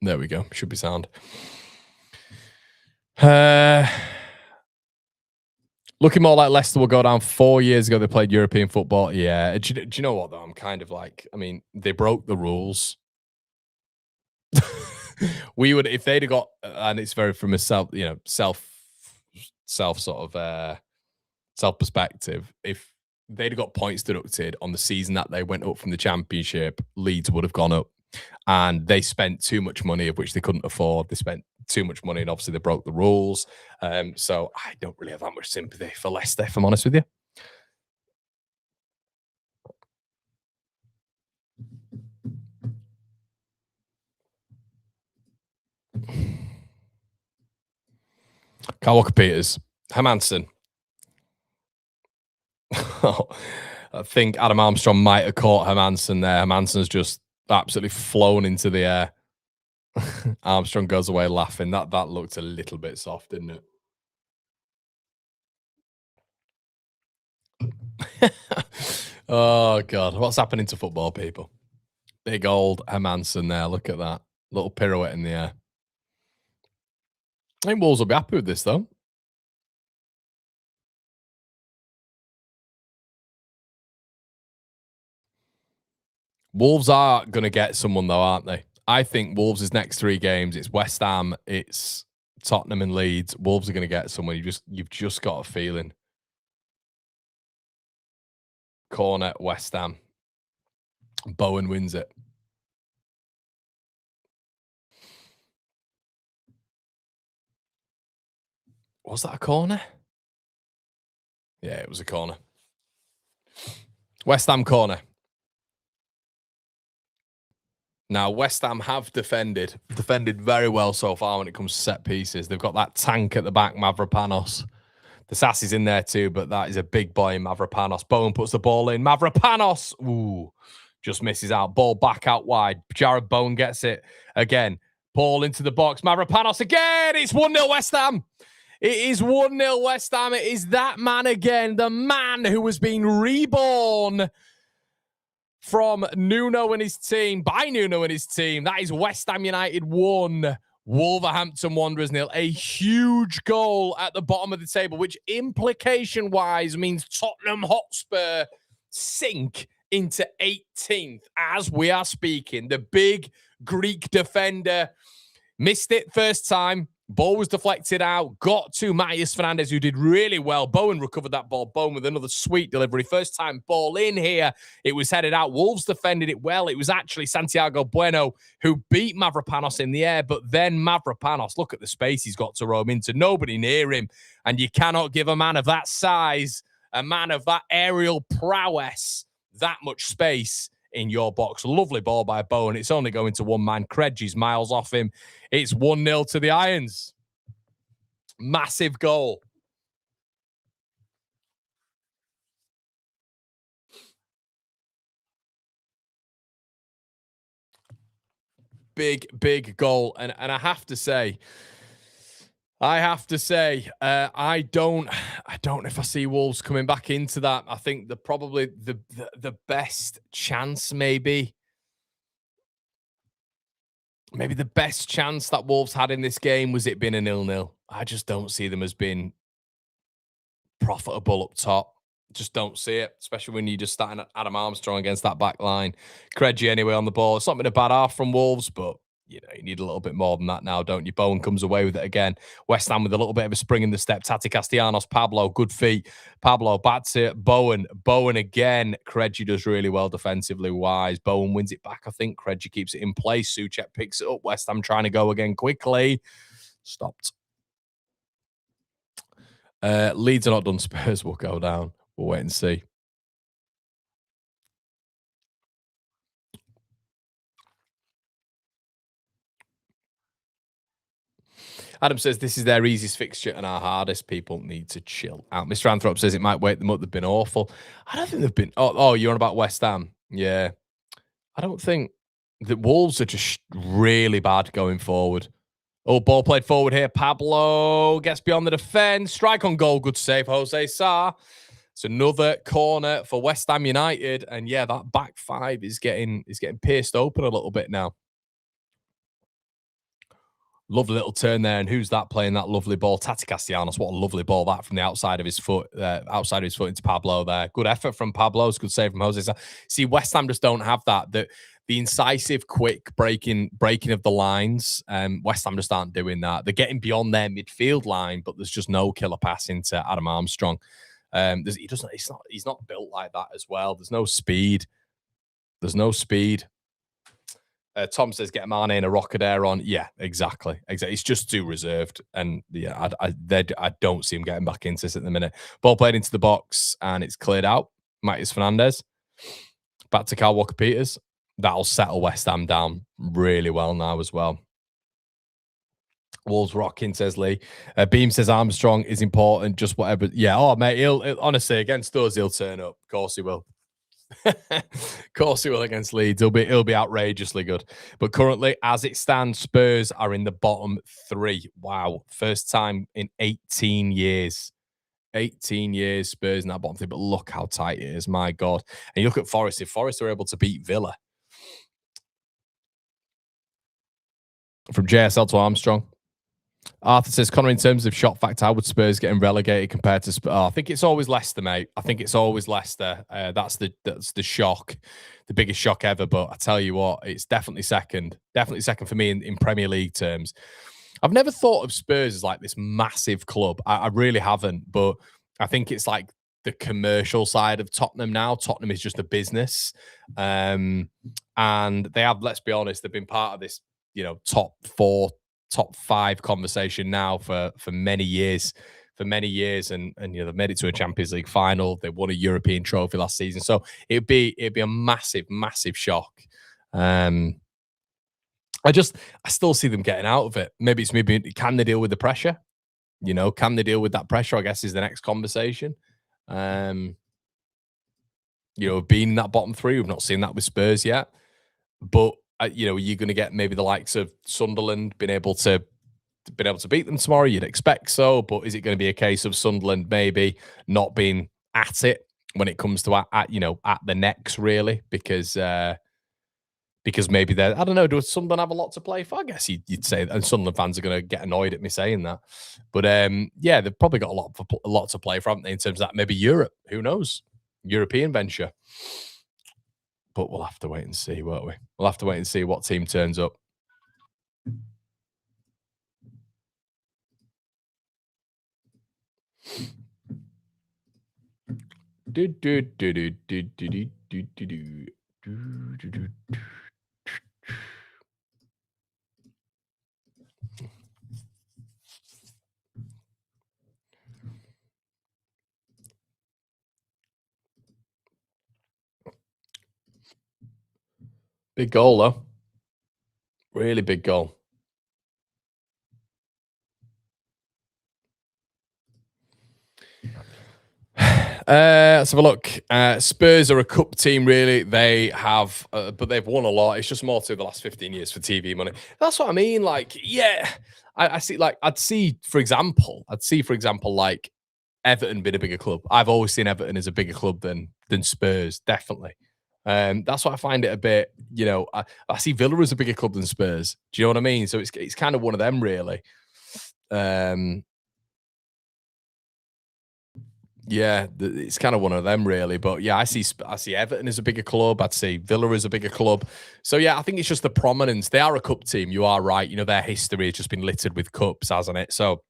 S1: There we go. Should be sound. Looking more like Leicester will go down. 4 years ago, they played European football. Yeah. Do you know what, though? I'm kind of like, I mean, they broke the rules. We would, if they'd have got, and it's very from a self perspective, if they'd have got points deducted on the season that they went up from the Championship, Leeds would have gone up. And they spent too much money, of which they couldn't afford. They spent too much money, and obviously they broke the rules. So I don't really have that much sympathy for Leicester, if I'm honest with you. Kyle Walker-Peters, Hermansen. I think Adam Armstrong might have caught Hermansen there. Hermansen's just absolutely flown into the air. Armstrong goes away laughing. That looked a little bit soft, didn't it? Oh, God. What's happening to football, people? Big old Hermansen there. Look at that. Little pirouette in the air. I think Wolves will be happy with this, though. Wolves are going to get someone, though, aren't they? I think Wolves' next 3 games, it's West Ham, it's Tottenham and Leeds. Wolves are going to get someone. You've just got a feeling. Corner, West Ham. Bowen wins it. Was that a corner? Yeah, it was a corner. West Ham corner. Now, West Ham have defended very well so far when it comes to set pieces. They've got that tank at the back, Mavropanos. The Sassy's in there too, but that is a big boy, Mavropanos. Bowen puts the ball in. Mavropanos! Ooh, just misses out. Ball back out wide. Jared Bowen gets it again. Ball into the box. Mavropanos again. It's 1-0 West Ham. It is 1-0 West Ham. It is that man again, the man who has been reborn from Nuno and his team, by Nuno and his team. That is West Ham United 1, Wolverhampton Wanderers 0. A huge goal at the bottom of the table, which implication-wise means Tottenham Hotspur sink into 18th as we are speaking. The big Greek defender missed it first time. Ball was deflected out, got to Matheus Fernandes, who did really well. Bowen recovered that ball. Bowen with another sweet delivery. First time ball in here. It was headed out. Wolves defended it well. It was actually Santiago Bueno who beat Mavropanos in the air, but then Mavropanos, look at the space he's got to roam into. Nobody near him, and you cannot give a man of that size A man of that aerial prowess, that much space in your box. Lovely ball by Bowen. It's only going to one man. Kredji's miles off him. It's 1-0 to the Irons. Massive goal. Big goal. And I have to say, I don't know if I see Wolves coming back into that. I think probably the best chance, maybe the best chance that Wolves had in this game was it being a 0-0. I just don't see them as being profitable up top. Just don't see it, especially when you're just starting Adam Armstrong against that back line. Kredji anyway on the ball. It's not been a bad half from Wolves, but you know, you need a little bit more than that now, don't you? Bowen comes away with it again. West Ham with a little bit of a spring in the step. Tati Castellanos, Pablo, good feet. Pablo, bats it. Bowen again. Kredji does really well defensively wise. Bowen wins it back, I think. Kredji keeps it in place. Souček picks it up. West Ham trying to go again quickly. Stopped. Leeds are not done. Spurs will go down. We'll wait and see. Adam says this is their easiest fixture and our hardest. People need to chill out. Mr. Anthrop says it might wake them up. They've been awful. I don't think they've been. Oh, you're on about West Ham. Yeah. I don't think the Wolves are just really bad going forward. Oh, ball played forward here. Pablo gets beyond the defense. Strike on goal. Good save, Jose Sarr. It's another corner for West Ham United. And yeah, that back five is getting pierced open a little bit now. Lovely little turn there, and who's that playing that lovely ball? Tati Castellanos. What a lovely ball that from the outside of his foot, into Pablo there. Good effort from Pablo. Good save from Jose. See, West Ham just don't have that. The incisive, quick breaking of the lines. West Ham just aren't doing that. They're getting beyond their midfield line, but there's just no killer pass into Adam Armstrong. He's not built like that as well. There's no speed. Tom says get Mane and a Rockadair on. Yeah, exactly. It's just too reserved, and yeah, I don't see him getting back into this at the minute. Ball played into the box, and it's cleared out. Matheus Fernandes back to Kyle Walker-Peters. That'll settle West Ham down really well now as well. Wolves rocking, says Lee. Beam says Armstrong is important. Just whatever. Yeah. Oh, mate. He'll honestly against us, he'll turn up. Of course he will. Of course he will against Leeds. He'll be outrageously good. But currently, as it stands, Spurs are in the bottom three. Wow. First time in 18 years. 18 years, Spurs in that bottom three. But look how tight it is. My God. And you look at Forest. If Forest are able to beat Villa. From JSL to Armstrong. Arthur says, Connor, in terms of shot factor, how would Spurs getting relegated compared to Spurs? Oh, I think it's always Leicester, mate. I think it's always Leicester. That's the shock, the biggest shock ever. But I tell you what, it's definitely second. Definitely second for me in Premier League terms. I've never thought of Spurs as like this massive club. I really haven't. But I think it's like the commercial side of Tottenham now. Tottenham is just a business. And they have, let's be honest, they've been part of this, top four, top five conversation now for many years, and they've made it to a Champions League final. They won a European trophy last season, so it'd be a massive shock. I still see them getting out of it. Maybe can they deal with the pressure? Can they deal with that pressure? I guess is the next conversation. Being in that bottom three, we've not seen that with Spurs yet, but you're going to get maybe the likes of Sunderland being able to beat them tomorrow. You'd expect so, but is it going to be a case of Sunderland maybe not being at it when it comes to at the necks really? Because maybe they're, I don't know, does Sunderland have a lot to play for? I guess you'd say, and Sunderland fans are going to get annoyed at me saying that. But yeah, they've probably got a lot to play for, haven't they, in terms of that? Maybe Europe, who knows? European venture. But we'll have to wait and see, won't we? We'll have to wait and see what team turns up. Big goal, though. Really big goal. Let's have a look. Spurs are a cup team, really. They have, but they've won a lot. It's just more to the last 15 years for TV money. That's what I mean. Like, yeah, I see. Like, I'd see, for example, like Everton being a bigger club. I've always seen Everton as a bigger club than Spurs, definitely. That's why I find it a bit. I see Villa as a bigger club than Spurs. Do you know what I mean? So it's kind of one of them, really. Um, Yeah, it's kind of one of them, really. But yeah, I see Everton as a bigger club. I'd say Villa as a bigger club. So yeah, I think it's just the prominence. They are a cup team. You are right. Their history has just been littered with cups, hasn't it? So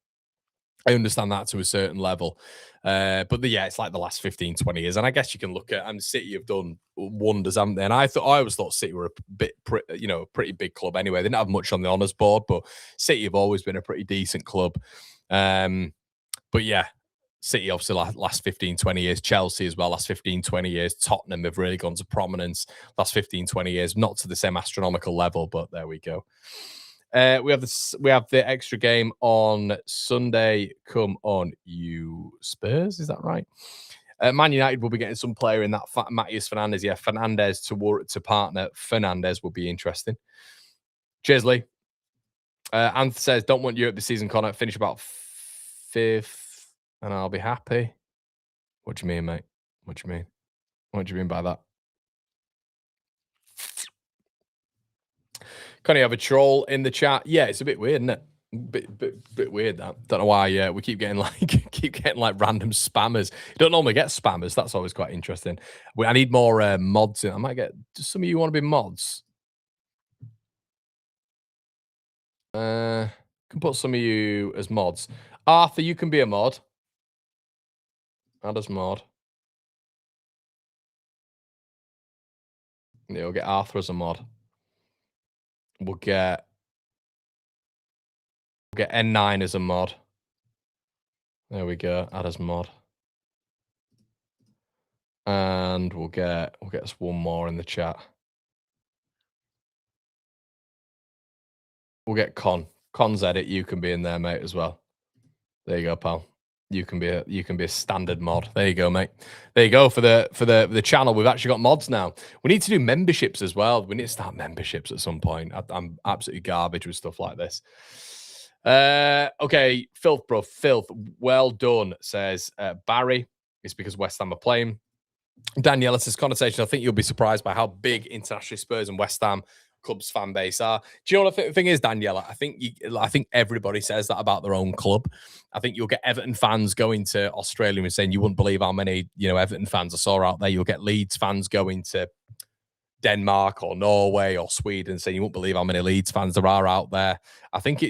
S1: I understand that to a certain level. Yeah, it's like the last 15, 20 years. And I guess you can look at, and City have done wonders, haven't they? And I always thought City were a a pretty big club anyway. They didn't have much on the honours board, but City have always been a pretty decent club. Um, but yeah, City obviously last 15, 20 years. Chelsea as well, last 15, 20 years. Tottenham have really gone to prominence last 15, 20 years. Not to the same astronomical level, but there we go. We have the extra game on Sunday. Come on, you Spurs, is that right? Man United will be getting some player in that Matthias Fernandez. Yeah, Fernandez to partner. Fernandez will be interesting. Cheers, Lee. Anth says, don't want Europe this season, Connor. Finish about fifth and I'll be happy. What do you mean, mate? What do you mean? What do you mean by that? Can you have a troll in the chat? Yeah, it's a bit weird, isn't it? Bit weird that. Don't know why we keep getting like random spammers. You don't normally get spammers. That's always quite interesting. I need more mods in. I might get. Do some of you want to be mods? Can put some of you as mods. Arthur, you can be a mod. Add as mod. Yeah, we'll get Arthur as a mod. We'll get N9 as a mod. There we go. Add as mod. And we'll get us one more in the chat. We'll get Con's edit. You can be in there, mate, as well. There you go, pal. You can be a standard mod. There you go, mate. There you go for the channel. We've actually got mods now. We need to do memberships as well. We need to start memberships at some point. I'm absolutely garbage with stuff like this. Okay, filth, bro, filth. Well done, says Barry. It's because West Ham are playing. Daniela says, connotation, I think you'll be surprised by how big international Spurs and West Ham club's fan base are. Do you know what the thing is, Daniela? I think everybody says that about their own club. I think you'll get Everton fans going to Australia and saying you wouldn't believe how many Everton fans I saw out there. You'll get Leeds fans going to Denmark or Norway or Sweden saying you won't believe how many Leeds fans there are out there. I think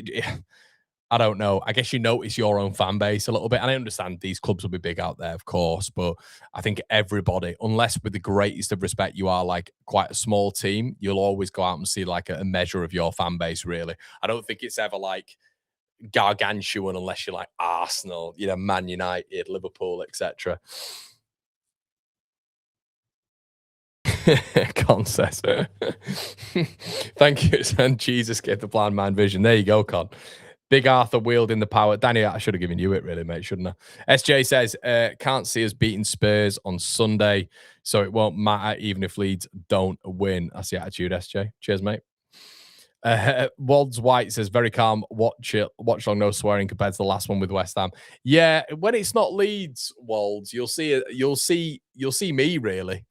S1: I don't know. I guess you notice your own fan base a little bit. And I understand these clubs will be big out there, of course. But I think everybody, unless with the greatest of respect, you are like quite a small team, you'll always go out and see like a measure of your fan base, really. I don't think it's ever like gargantuan unless you're like Arsenal, Man United, Liverpool, etc. Con says, thank you. And Jesus gave the blind man vision. There you go, Con. Big Arthur wielding the power. Danny, I should have given you it, really, mate, shouldn't I? SJ says, can't see us beating Spurs on Sunday, so it won't matter even if Leeds don't win. That's the attitude, SJ. Cheers, mate. Walds White says, very calm. Watchalong, no swearing compared to the last one with West Ham. Yeah, when it's not Leeds, Walds, you'll see me, really.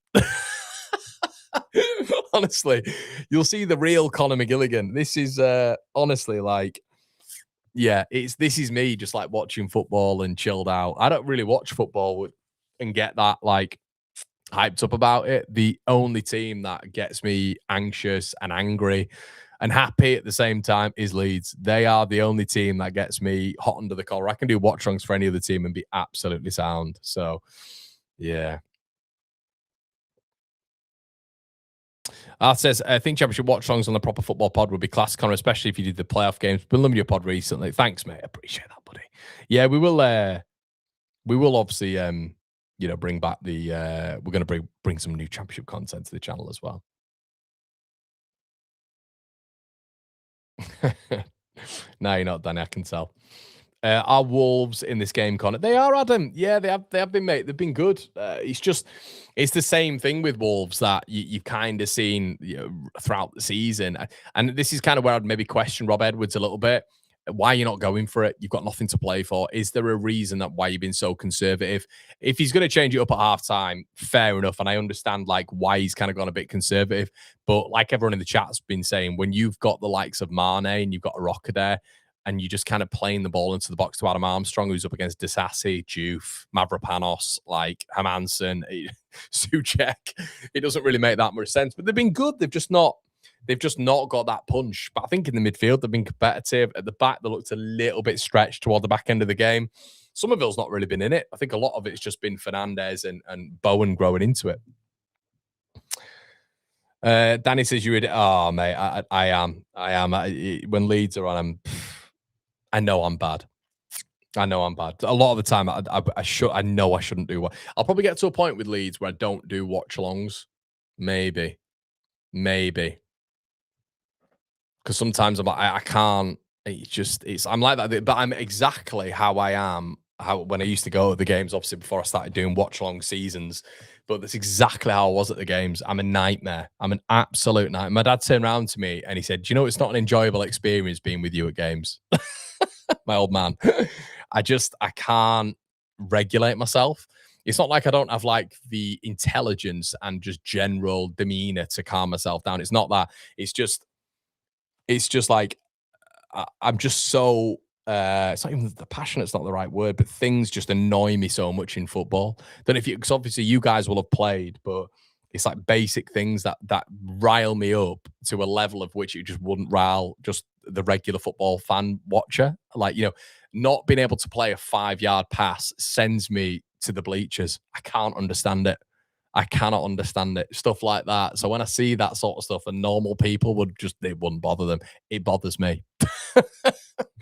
S1: Honestly, you'll see the real Conor McGilligan. This is honestly like, yeah, this is me just like watching football and chilled out. I don't really watch football and get that like hyped up about it. The only team that gets me anxious and angry and happy at the same time is Leeds. They are the only team that gets me hot under the collar. I can do watch-alongs for any other team and be absolutely sound. So, yeah. Art says, I think championship watch-alongs on the proper football pod would be class, Connor, especially if you did the playoff games. Been loving your pod recently. Thanks, mate. I appreciate that, buddy. Yeah, we will obviously bring back the we're going to bring some new championship content to the channel as well. No, you're not, Danny. I can tell. Are Wolves in this game, Connor? They are, Adam. Yeah, they have. They have been, mate. They've been good. It's the same thing with Wolves that you've kind of seen, throughout the season. And this is kind of where I'd maybe question Rob Edwards a little bit. Why are you not going for it? You've got nothing to play for. Is there a reason that why you've been so conservative? If he's going to change it up at halftime, fair enough. And I understand like why he's kind of gone a bit conservative. But like everyone in the chat's been saying, when you've got the likes of Mane and you've got a rocker there, and you just kind of playing the ball into the box to Adam Armstrong, who's up against Disasi, Juve, Mavropanos, like Hermansen, Souček. It doesn't really make that much sense. But they've been good. They've just not got that punch. But I think in the midfield, they've been competitive. At the back, they looked a little bit stretched toward the back end of the game. Somerville's not really been in it. I think a lot of it's just been Fernandez and Bowen growing into it. Danny says you would. Oh, mate, I am. When Leeds are on, I know I'm bad. I know I'm bad. A lot of the time, I know I shouldn't do what. I'll probably get to a point with Leeds where I don't do watch-alongs. Maybe. Because sometimes I'm like, I can't. I'm like that. But I'm exactly how I am. When I used to go to the games, obviously before I started doing watch-along seasons. But that's exactly how I was at the games. I'm a nightmare. I'm an absolute nightmare. My dad turned around to me and he said, "Do you know it's not an enjoyable experience being with you at games?" My old man. I can't regulate myself. It's not like I don't have like the intelligence and just general demeanor to calm myself down. It's not that. It's just like I'm just so it's not even the passionate's not the right word, but things just annoy me so much in football. Then because obviously you guys will have played, but it's like basic things that rile me up to a level of which it just wouldn't rile just the regular football fan watcher. Like, not being able to play a 5-yard pass sends me to the bleachers. I can't understand it. I cannot understand it. Stuff like that. So when I see that sort of stuff and normal people it wouldn't bother them. It bothers me. Do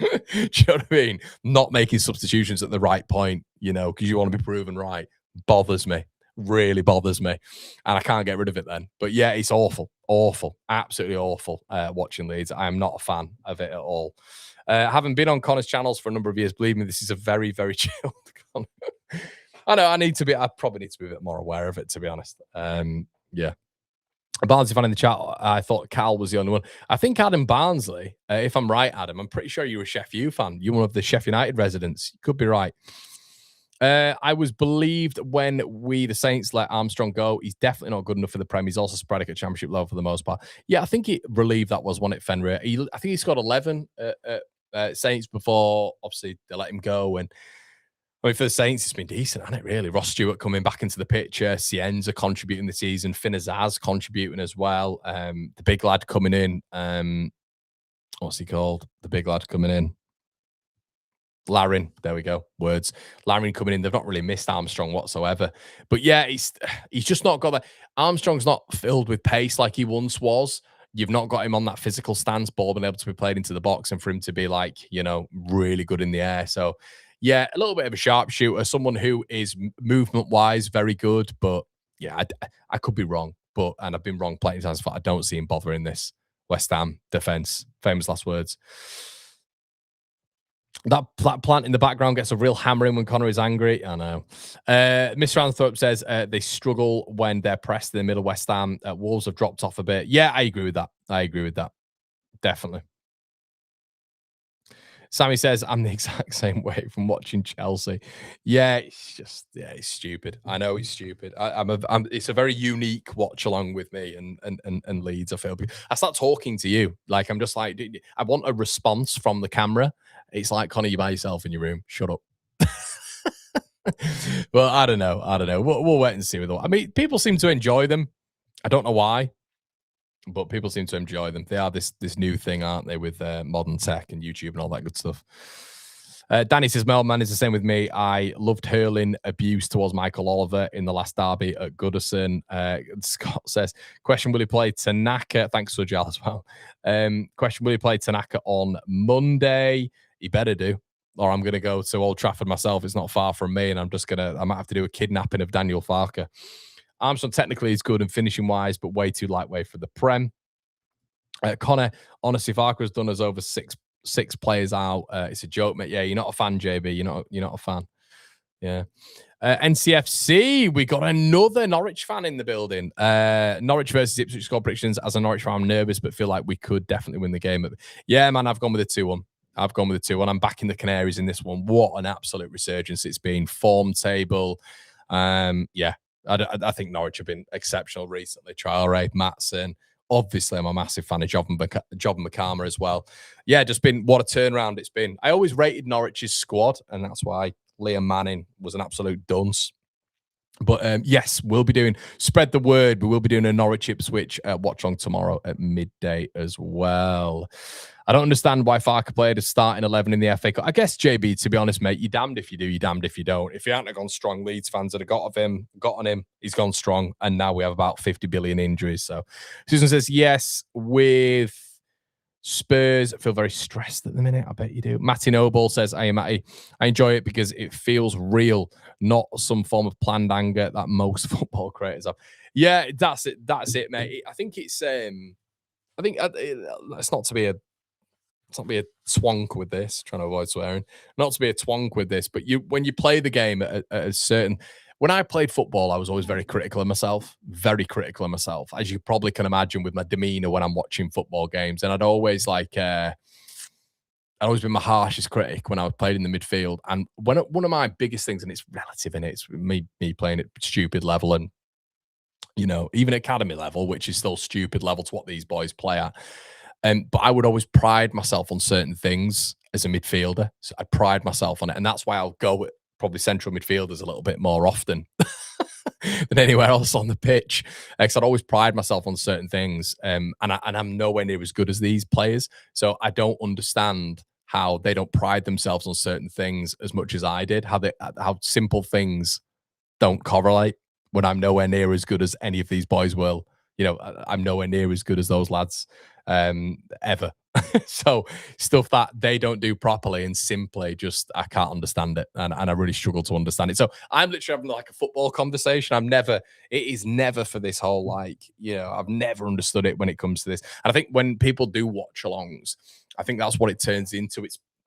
S1: you know what I mean? Not making substitutions at the right point, because you want to be proven right, bothers me. Really bothers me. And I can't get rid of it then. But yeah, it's awful. Awful. Absolutely awful watching Leeds. I am not a fan of it at all. Having been on Connor's channels for a number of years, believe me, this is a very, very chilled Connor. I know I probably need to be a bit more aware of it, to be honest. Yeah. A Barnsley fan in the chat, I thought Cal was the only one. I think Adam Barnsley, if I'm right, Adam, I'm pretty sure you're a Sheff U fan. You're one of the Sheff United residents. You could be right. I was believed when the Saints let Armstrong go. He's definitely not good enough for the Prem. He's also sporadic at Championship level for the most part. Yeah, I think he relieved that was one at Fenrir. I think he scored 11 at Saints before, obviously, they let him go. And I mean, for the Saints, it's been decent, hasn't it, really? Ross Stewart coming back into the picture. Cienza contributing this season. Finazaz contributing as well. The big lad coming in. What's he called? The big lad coming in. Larin, there we go. Words. Larin coming in. They've not really missed Armstrong whatsoever. But yeah, he's just not got that. Armstrong's not filled with pace like he once was. You've not got him on that physical stance, ball being able to be played into the box and for him to be like, really good in the air. So yeah, a little bit of a sharpshooter, someone who is movement-wise very good. But yeah, I could be wrong. And I've been wrong plenty of times, but I don't see him bothering this West Ham defense. Famous last words. That plant in the background gets a real hammering when Connor is angry. I know. Mr. Anthorpe says they struggle when they're pressed in the middle. West Ham. Wolves have dropped off a bit. Yeah, I agree with that. Definitely. Sammy says, I'm the exact same way from watching Chelsea. Yeah, it's stupid. I know it's stupid. It's a very unique watch along with me and Leeds, I feel. I start talking to you. Like, I'm just like, I want a response from the camera. It's like, Connor, you by yourself in your room. Shut up. Well, I don't know. We'll wait and see with all. I mean, people seem to enjoy them. I don't know why, but people seem to enjoy them. They are this new thing, aren't they, with modern tech and YouTube and all that good stuff. Danny says, Melman is the same with me. I loved hurling abuse towards Michael Oliver in the last derby at Goodison. Scott says, question, will he play Tanaka? Thanks, Sujal, as well. Question, will he play Tanaka on Monday? He better do. Or I'm going to go to Old Trafford myself. It's not far from me, and I might have to do a kidnapping of Daniel Farker. Armstrong technically is good and finishing wise, but way too lightweight for the Prem. Connor, honestly, if Arca's done us over six players out, it's a joke, mate. Yeah, you're not a fan, JB. You're not a fan. Yeah. NCFC, we got another Norwich fan in the building. Norwich versus Ipswich score predictions. As a Norwich fan, I'm nervous, but feel like we could definitely win the game. Yeah, man, I've gone with a 2-1. I've gone with a 2-1. I'm backing the Canaries in this one. What an absolute resurgence it's been. Form table. Yeah, I think Norwich have been exceptional recently. Traore, Matson. Obviously, I'm a massive fan of Job and McCarmer as well. Yeah, just been what a turnaround it's been. I always rated Norwich's squad, and that's why Liam Manning was an absolute dunce. But yes, we'll be doing spread the word. We will be doing a Norwich Ipswich Watchalong tomorrow at midday as well. I don't understand why Farke played a starting 11 in the FA Cup. I guess, JB, to be honest, mate, you're damned if you do, you're damned if you don't. If he hadn't gone strong, Leeds fans would have got on him. He's gone strong, and now we have about 50 billion injuries. So Susan says, yes, with Spurs, I feel very stressed at the minute. I bet you do. Matty Noble says, hey, Matty, I enjoy it because it feels real, not some form of planned anger that most football creators have. Yeah, that's it. That's it, mate. I think it's, I think it's not to be a twonk with this, trying to avoid swearing, not to be a twonk with this, but when you play the game at a certain, when I played football, I was always very critical of myself, as you probably can imagine with my demeanor when I'm watching football games. And I'd always I'd always been my harshest critic when I was playing in the midfield. And one of my biggest things, and it's relative in it, it's me playing at stupid level and, even academy level, which is still stupid level to what these boys play at. But I would always pride myself on certain things as a midfielder. So I pride myself on it. And that's why I'll go with probably central midfielders a little bit more often than anywhere else on the pitch. Because I'd always pride myself on certain things. And I'm nowhere near as good as these players. So I don't understand how they don't pride themselves on certain things as much as I did. How simple things don't correlate when I'm nowhere near as good as any of these boys will. I'm nowhere near as good as those lads ever. So stuff that they don't do properly and simply just, I can't understand it. And I really struggle to understand it. So I'm literally having like a football conversation. It is never for this whole, I've never understood it when it comes to this. And I think when people do watch alongs, I think that's what it turns into.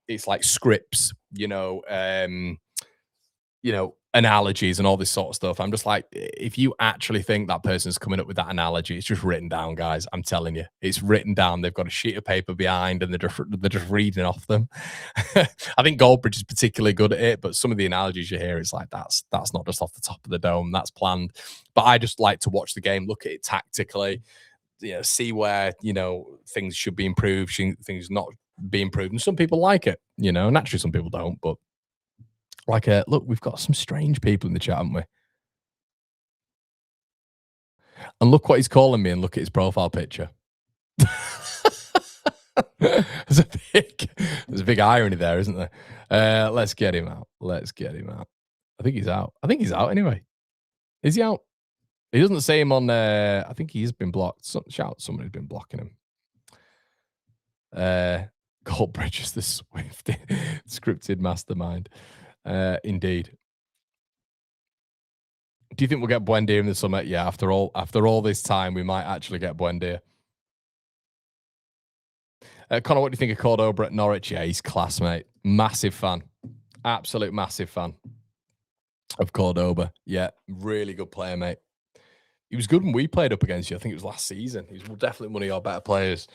S1: It's like scripts, analogies and all this sort of stuff. I'm just like, if you actually think that person's coming up with that analogy, it's just written down, guys. I'm telling you, it's written down. They've got a sheet of paper behind and they're just reading off them. I think Goldbridge is particularly good at it, but some of the analogies you hear, it's like, that's not just off the top of the dome. That's planned. But I just like to watch the game, look at it tactically, see where, things should be improved, things not be improved. And some people like it, naturally some people don't, but look, we've got some strange people in the chat, haven't we? And look what he's calling me and look at his profile picture. there's a big irony there, isn't there? Let's get him out. I think he's out. Anyway. Is he out? He doesn't say him on I think he's been blocked. Somebody's been blocking him. Goldbridge is the Swift scripted mastermind. Indeed. Do you think we'll get Buendia in the summer? Yeah, after all this time, we might actually get Buendia. Connor, what do you think of Cordoba at Norwich? Yeah, he's class, mate. Massive fan. Absolute massive fan of Cordoba. Yeah, really good player, mate. He was good when we played up against you. I think it was last season. He was definitely one of your better players.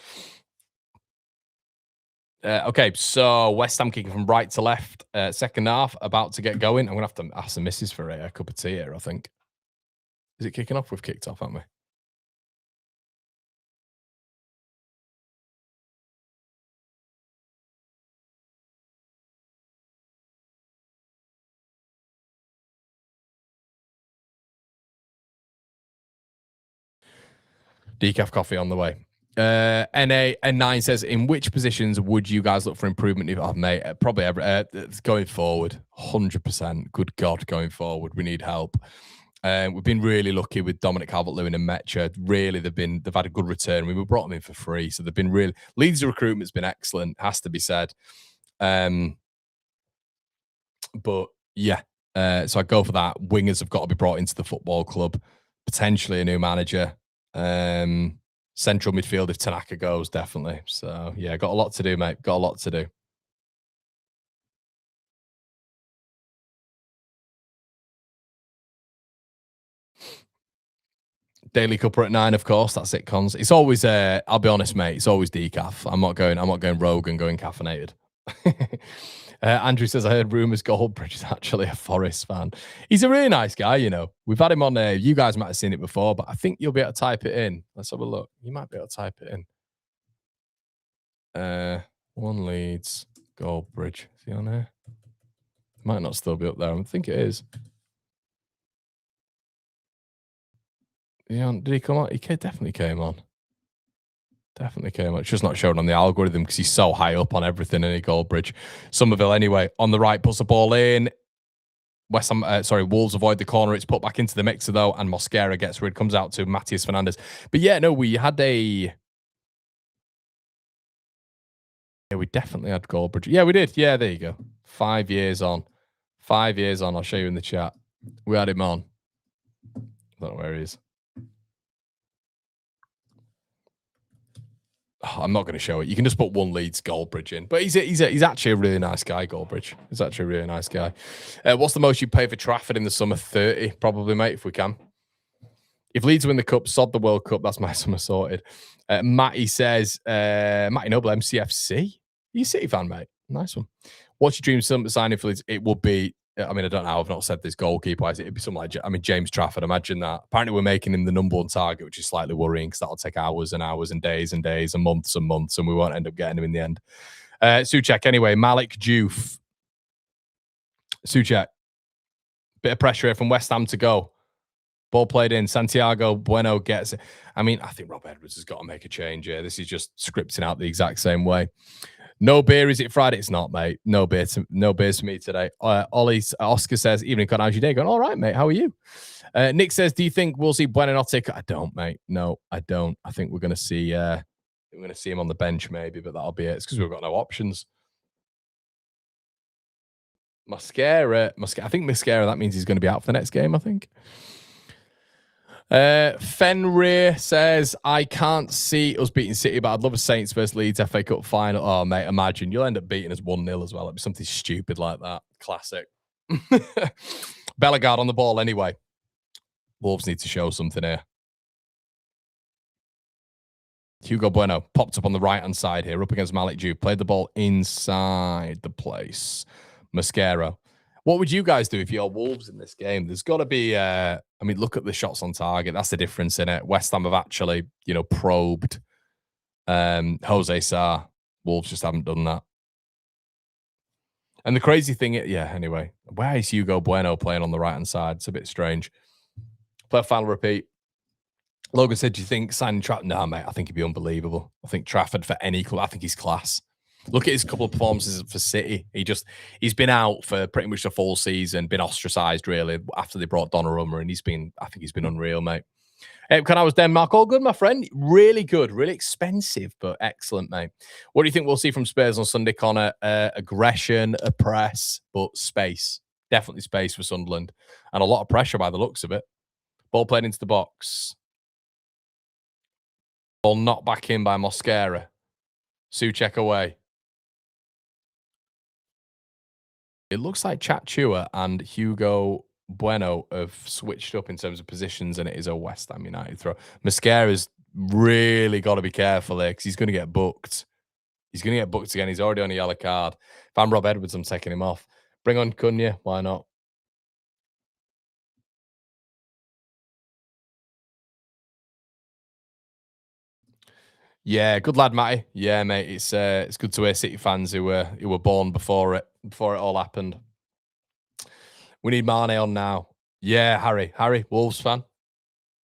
S1: Okay, so West Ham kicking from right to left. Second half, about to get going. I'm going to have to ask the missus for a cup of tea here, I think. Is it kicking off? We've kicked off, haven't we? Decaf coffee on the way. NA9 says, in which positions would you guys look for improvement? Oh, mate, probably going forward, 100%. Good God, going forward, we need help. We've been really lucky with Dominic Calvert-Lewin and Metcha. Really, they've had a good return. We brought them in for free, so they've been really. Leeds' recruitment's been excellent, has to be said. But yeah, so I go for that. Wingers have got to be brought into the football club. Potentially a new manager. Central midfield if Tanaka goes, definitely. So yeah, got a lot to do, mate. Got a lot to do. Daily Cupper at 9, of course. That's it, cons. It's always I'll be honest, mate, it's always decaf. I'm not going rogue and going caffeinated. Andrew says, I heard rumours Goldbridge is actually a Forest fan. He's a really nice guy, you know. We've had him on there. You guys might have seen it before, but I think you'll be able to type it in. Let's have a look. You might be able to type it in. One Leeds, Goldbridge. Is he on here? Might not still be up there. I think it is. Did he come on? He definitely came on. Definitely came on. It's just not shown on the algorithm because he's so high up on everything in Goldbridge. Somerville, anyway, on the right, puts the ball in. Wolves avoid the corner. It's put back into the mixer, though, and Mosquera gets rid. Comes out to Matthias Fernandez. But yeah, no, we had a... Yeah, we definitely had Goldbridge. Yeah, we did. Yeah, there you go. 5 years on. 5 years on. I'll show you in the chat. We had him on. I don't know where he is. I'm not going to show it. You can just put one Leeds Goldbridge in. But he's actually a really nice guy, Goldbridge. He's actually a really nice guy. What's the most you pay for Trafford in the summer? 30, probably, mate, if we can. If Leeds win the cup, sod the World Cup. That's my summer sorted. Matty says, Matty Noble, MCFC. Are you a City fan, mate? Nice one. What's your dream summer signing for Leeds? It would be, I mean, I don't know. I've not said this goalkeeper. It'd be something like, James Trafford. Imagine that. Apparently, we're making him the number one target, which is slightly worrying because that'll take hours and hours and days and days and months, and we won't end up getting him in the end. Suchek, anyway. Malik Diouf. Suchek. Bit of pressure here from West Ham to go. Ball played in. Santiago Bueno gets it. I mean, I think Rob Edwards has got to make a change here. This is just scripting out the exact same way. No beer, is it Friday? It's not, mate. No beers for me today. Oscar says, evening, Con, how's your day going? All right, mate. How are you? Nick says, do you think we'll see Buenanotte? I don't, mate. No, I don't. I think we're going to see him on the bench maybe, but that'll be it. It's because we've got no options. Mosquera. I think Mosquera, that means he's going to be out for the next game, I think. Fenrir says, I can't see us beating City, but I'd love a Saints versus Leeds FA Cup final. Oh, mate, imagine. You'll end up beating us 1-0 as well. It'd be something stupid like that. Classic. Bellegarde on the ball anyway. Wolves need to show something here. Hugo Bueno popped up on the right-hand side here, up against Malik Diouf. Played the ball inside the place. Mosquera. What would you guys do if you're Wolves in this game? There's got to be, look at the shots on target. That's the difference in it. West Ham have actually, probed Jose Sarr. Wolves just haven't done that. And the crazy thing, anyway, where is Hugo Bueno playing on the right-hand side? It's a bit strange. Play a final repeat. Logan said, do you think signing Trafford? No, mate, I think he'd be unbelievable. I think Trafford for any club, I think he's class. Look at his couple of performances for City. He's been out for pretty much the full season, been ostracised really after they brought Donnarumma, and I think he's been unreal, mate. Can I was Denmark? All good, my friend. Really good, really expensive, but excellent, mate. What do you think we'll see from Spurs on Sunday, Connor? Aggression, a press, but space. Definitely space for Sunderland. And a lot of pressure by the looks of it. Ball played into the box. Ball knocked back in by Mosquera. Souček away. It looks like Chachua and Hugo Bueno have switched up in terms of positions, and it is a West Ham United throw. Mosquera's really got to be careful there because he's going to get booked. He's going to get booked again. He's already on a yellow card. If I'm Rob Edwards, I'm taking him off. Bring on Cunha. Why not? Yeah, good lad, Matty. Yeah, mate. It's good to hear City fans who were born before it all happened. We need Mane on now. Yeah, Harry, Wolves fan.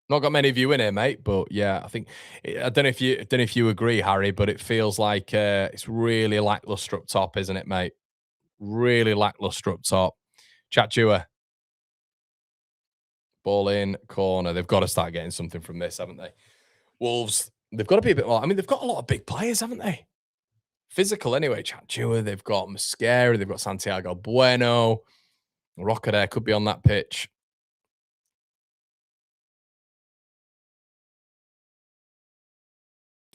S1: Not got many of you in here, mate, but yeah, I don't know if you agree, Harry, but it feels like it's really lackluster up top, isn't it, mate? Really lackluster up top. Chachua. Ball in, corner. They've got to start getting something from this, haven't they? Wolves, they've got to be a bit more. I mean, they've got a lot of big players, haven't they? Physical anyway. Chachua, they've got Mosquera, they've got Santiago Bueno. Rocker there could be on that pitch.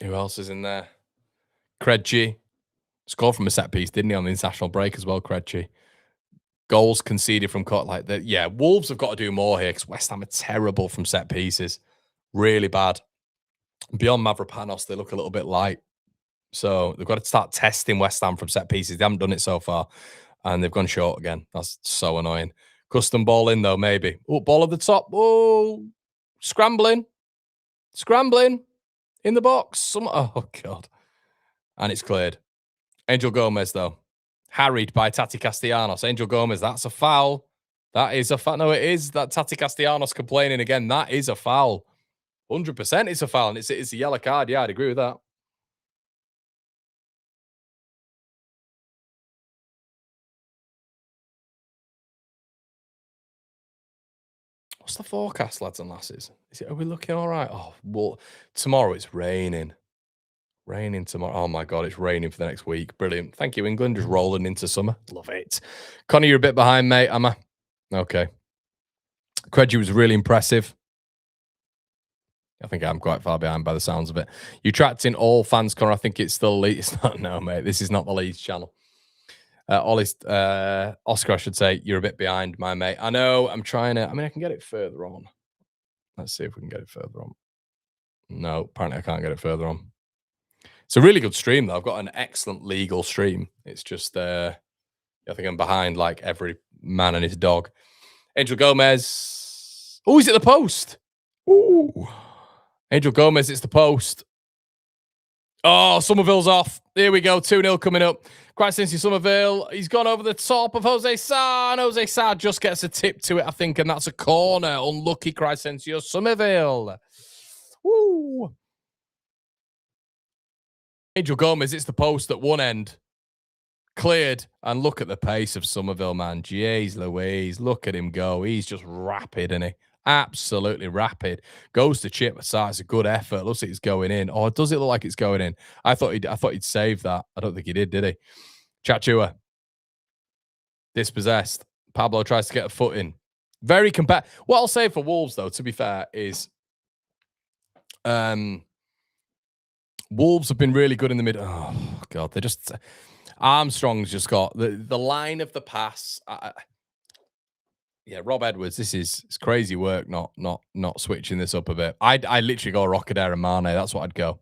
S1: Who else is in there? Krejci. Scored from a set piece, didn't he, on the international break as well, Krejci? Goals conceded from cut like that. Yeah, Wolves have got to do more here because West Ham are terrible from set pieces. Really bad. Beyond Mavropanos, they look a little bit light. So they've got to start testing West Ham from set pieces. They haven't done it so far. And they've gone short again. That's so annoying. Custom ball in, though, maybe. Oh, ball at the top. Oh, scrambling. Scrambling. In the box. Oh, God. And it's cleared. Angel Gomez, though. Harried by Tati Castellanos. Angel Gomez, that's a foul. That is a foul. No, it is. That Tati Castellanos complaining again. That is a foul. 100% it's a foul. And it's a yellow card. Yeah, I'd agree with that. What's the forecast, lads and lasses? Are we looking all right? Oh, well, tomorrow it's raining. Raining tomorrow. Oh my God, it's raining for the next week. Brilliant. Thank you, England. Just rolling into summer. Love it. Connor, you're a bit behind, mate, am I? Okay. Krejci was really impressive. I think I'm quite far behind by the sounds of it. You tracked in all fans, Connor. I think it's still Leeds. No, mate. This is not the Leeds channel. Oscar, I should say, you're a bit behind, my mate. I know. I'm trying to. I mean, I can get it further on. Let's see if we can get it further on. No, apparently I can't get it further on. It's a really good stream, though. I've got an excellent legal stream. It's just, I think I'm behind like every man and his dog. Angel Gomez. Oh, he's at the post. Ooh. Angel Gomez, it's the post. Oh, Somerville's off. Here we go. 2-0 coming up. Crysencio Somerville. He's gone over the top of Jose Sa. And Jose Sa just gets a tip to it, I think, and that's a corner. Unlucky Crysencio Somerville. Woo. Angel Gomez, it's the post at one end. Cleared. And look at the pace of Somerville, man. Jeez Louise. Look at him go. He's just rapid, isn't he? Absolutely rapid. Goes to chip aside. It's a good effort. Looks like it's going in. Oh, does it look like it's going in? I thought he'd save that. I don't think he did he? Chachua. Dispossessed. Pablo tries to get a foot in. Very compact. What I'll say for Wolves, though, to be fair, is Wolves have been really good in the mid. Oh, God. They just... Armstrong's just got the line of the pass. Yeah, Rob Edwards, it's crazy work not switching this up a bit. I literally go Rockadair and Mane. That's what I'd go.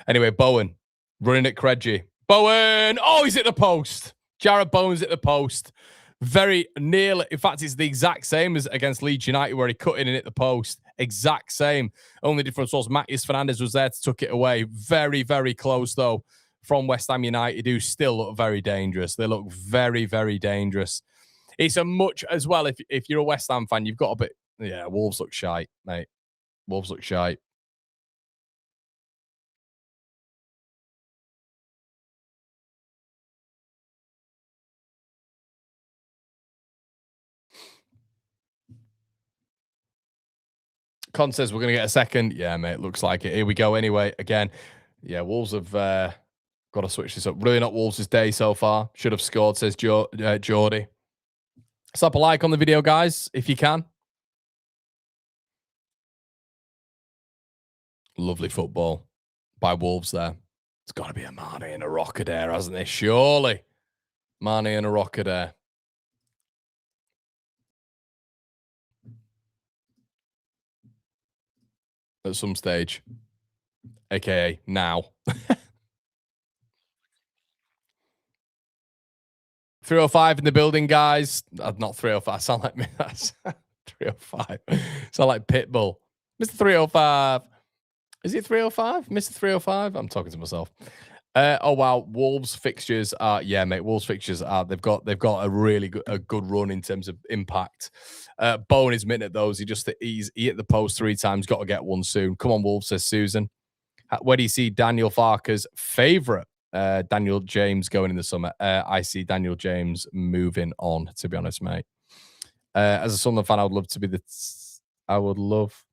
S1: Anyway, Bowen running at Krejci. Bowen! Oh, he's at the post. Jared Bowen's at the post. Very nearly. In fact, it's the exact same as against Leeds United where he cut in and hit the post. Exact same. Only difference was Matheus Fernandes was there to tuck it away. Very, very close, though, from West Ham United, who still look very dangerous. They look very, very dangerous. It's a much as well. If you're a West Ham fan, you've got a bit. Yeah, Wolves look shite, mate. Wolves look shite. Con says we're going to get a second. Yeah, mate. Looks like it. Here we go. Anyway, again, yeah, Wolves have got to switch this up. Really not Wolves' day so far. Should have scored, says Geordie. Slap a like on the video, guys, if you can. Lovely football by Wolves there. It's got to be a Mane and a Rockadair, hasn't it? Surely. Mane and a Rockadair. At some stage. AKA now. 305 in the building, guys. Not 305. I sound like me. That's 305. Sound like Pitbull. Mr. 305. Is it 305? Mr. 305? I'm talking to myself. Oh wow, Wolves fixtures are mate. Wolves fixtures are they've got a really good run in terms of impact. Bowen is minute those. He hit the post 3 times. Got to get one soon. Come on, Wolves, says Susan. Where do you see Daniel Farker's favourite Daniel James going in the summer? I see Daniel James moving on. To be honest, mate. As a Sunderland fan, I would love to be I would love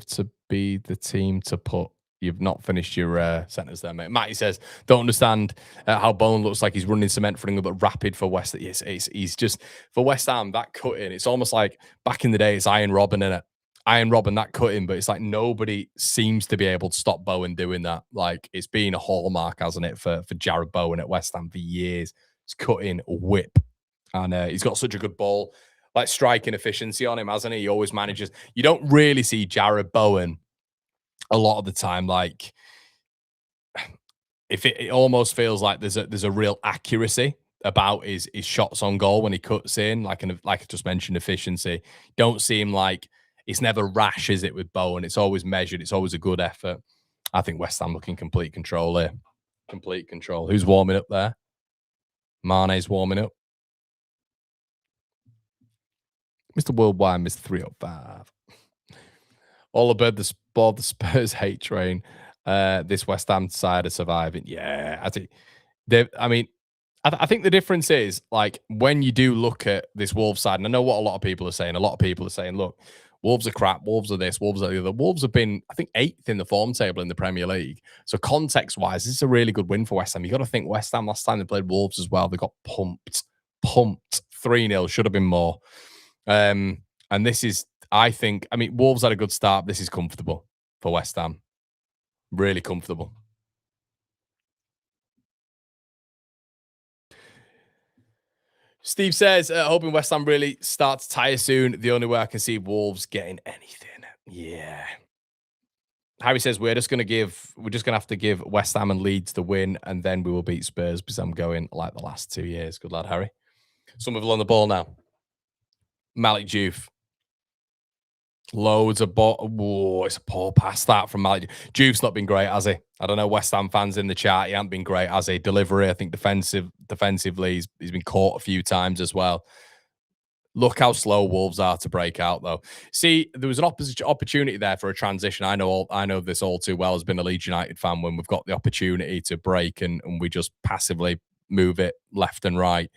S1: to be the team to put. You've not finished your sentence there, mate. Matty says, don't understand how Bowen looks like he's running cement for England, but rapid for West. Yes, he's just, for West Ham, that cut in, it's almost like back in the day, it's Iron Robin, innit? Iron Robin, that cut in, but it's like nobody seems to be able to stop Bowen doing that. Like it's been a hallmark, hasn't it, for Jared Bowen at West Ham for years. It's cutting whip, and he's got such a good ball, like striking efficiency on him, hasn't he? He always manages. You don't really see Jared Bowen a lot of the time, like if it almost feels like there's a real accuracy about his shots on goal when he cuts in, like I just mentioned, efficiency. Don't seem like it's never rash, is it, with Bowen? It's always measured. It's always a good effort. I think West Ham looking complete control here. Complete control. Who's warming up there? Mane's warming up. Mr. Worldwide, Mr. 305. All aboard the Spurs hate train. This West Ham side are surviving. Yeah, I think I mean, I think the difference is like when you do look at this Wolves side, and I know what a lot of people are saying. A lot of people are saying, look, Wolves are crap, Wolves are this, Wolves are the other. Wolves have been, I think, 8th in the form table in the Premier League. So context-wise, this is a really good win for West Ham. You got to think West Ham last time they played Wolves as well, they got pumped 3-0, should have been more. And this is, I think, I mean, Wolves had a good start. This is comfortable for West Ham. Really comfortable. Steve says, hoping West Ham really start to tire soon. The only way I can see Wolves getting anything. Yeah. Harry says, we're just going to have to give West Ham and Leeds the win, and then we will beat Spurs because I'm going like the last 2 years. Good lad, Harry. Somerville on the ball now. Malik Diouf. Loads of ball. Whoa, it's a poor pass that from Malik. Diouf's not been great, has he? I don't know, West Ham fans in the chat. He hasn't been great, has he? Delivery, I think defensively, he's been caught a few times as well. Look how slow Wolves are to break out, though. See, there was an opportunity there for a transition. I know this all too well as been a Leeds United fan when we've got the opportunity to break and we just passively move it left and right.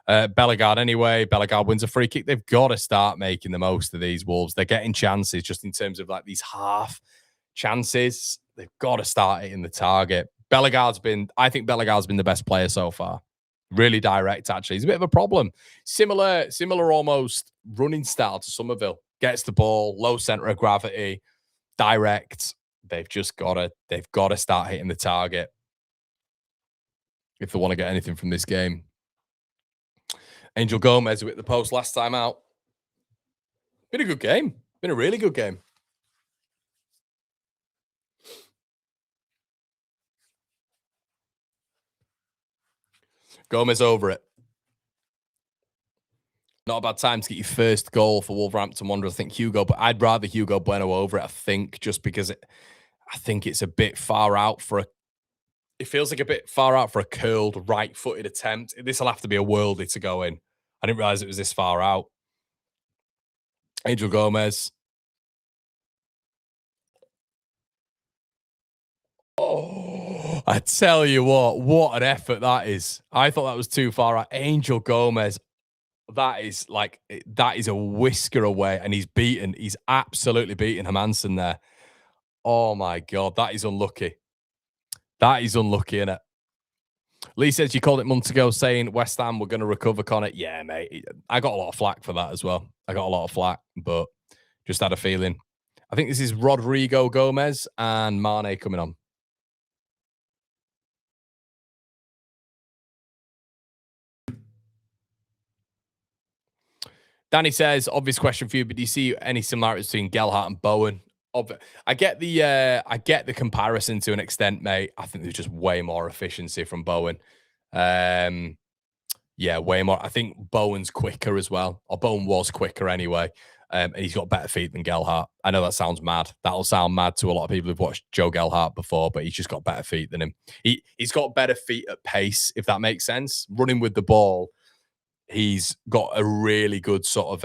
S1: Bellegarde anyway. Bellegarde wins a free kick. They've got to start making the most of these Wolves. They're getting chances just in terms of like these half chances. They've got to start hitting the target. I think Bellegarde's been the best player so far. Really direct, actually. He's a bit of a problem. Similar almost running style to Somerville. Gets the ball, low center of gravity, direct. They've got to start hitting the target if they want to get anything from this game. Angel Gomez with the post last time out. Been a good game. Been a really good game. Gomez over it. Not a bad time to get your first goal for Wolverhampton Wanderers. I think but I'd rather Hugo Bueno over it, I think, just because I think it's a bit far out it feels like a bit far out for a curled right-footed attempt. This will have to be a worldie to go in. I didn't realize it was this far out. Angel Gomez. Oh, I tell you what an effort that is. I thought that was too far out. Angel Gomez, that is a whisker away, and he's absolutely beaten Hermansen there. Oh my God, that is unlucky. That is unlucky, innit? Lee says you called it months ago saying West Ham were going to recover, Connor. Yeah, mate. I got a lot of flack for that as well. I got a lot of flack, but just had a feeling. I think this is Rodrigo Gomez and Mane coming on. Danny says, obvious question for you, but do you see any similarities between Gelhardt and Bowen? I get the comparison to an extent, mate. I think there's just way more efficiency from Bowen. Yeah, way more. I think Bowen's quicker as well, or Bowen was quicker anyway. And he's got better feet than Gelhardt. I know that sounds mad. That'll sound mad to a lot of people who've watched Joe Gelhardt before, but he's just got better feet than him. He's got better feet at pace, if that makes sense. Running with the ball, he's got a really good sort of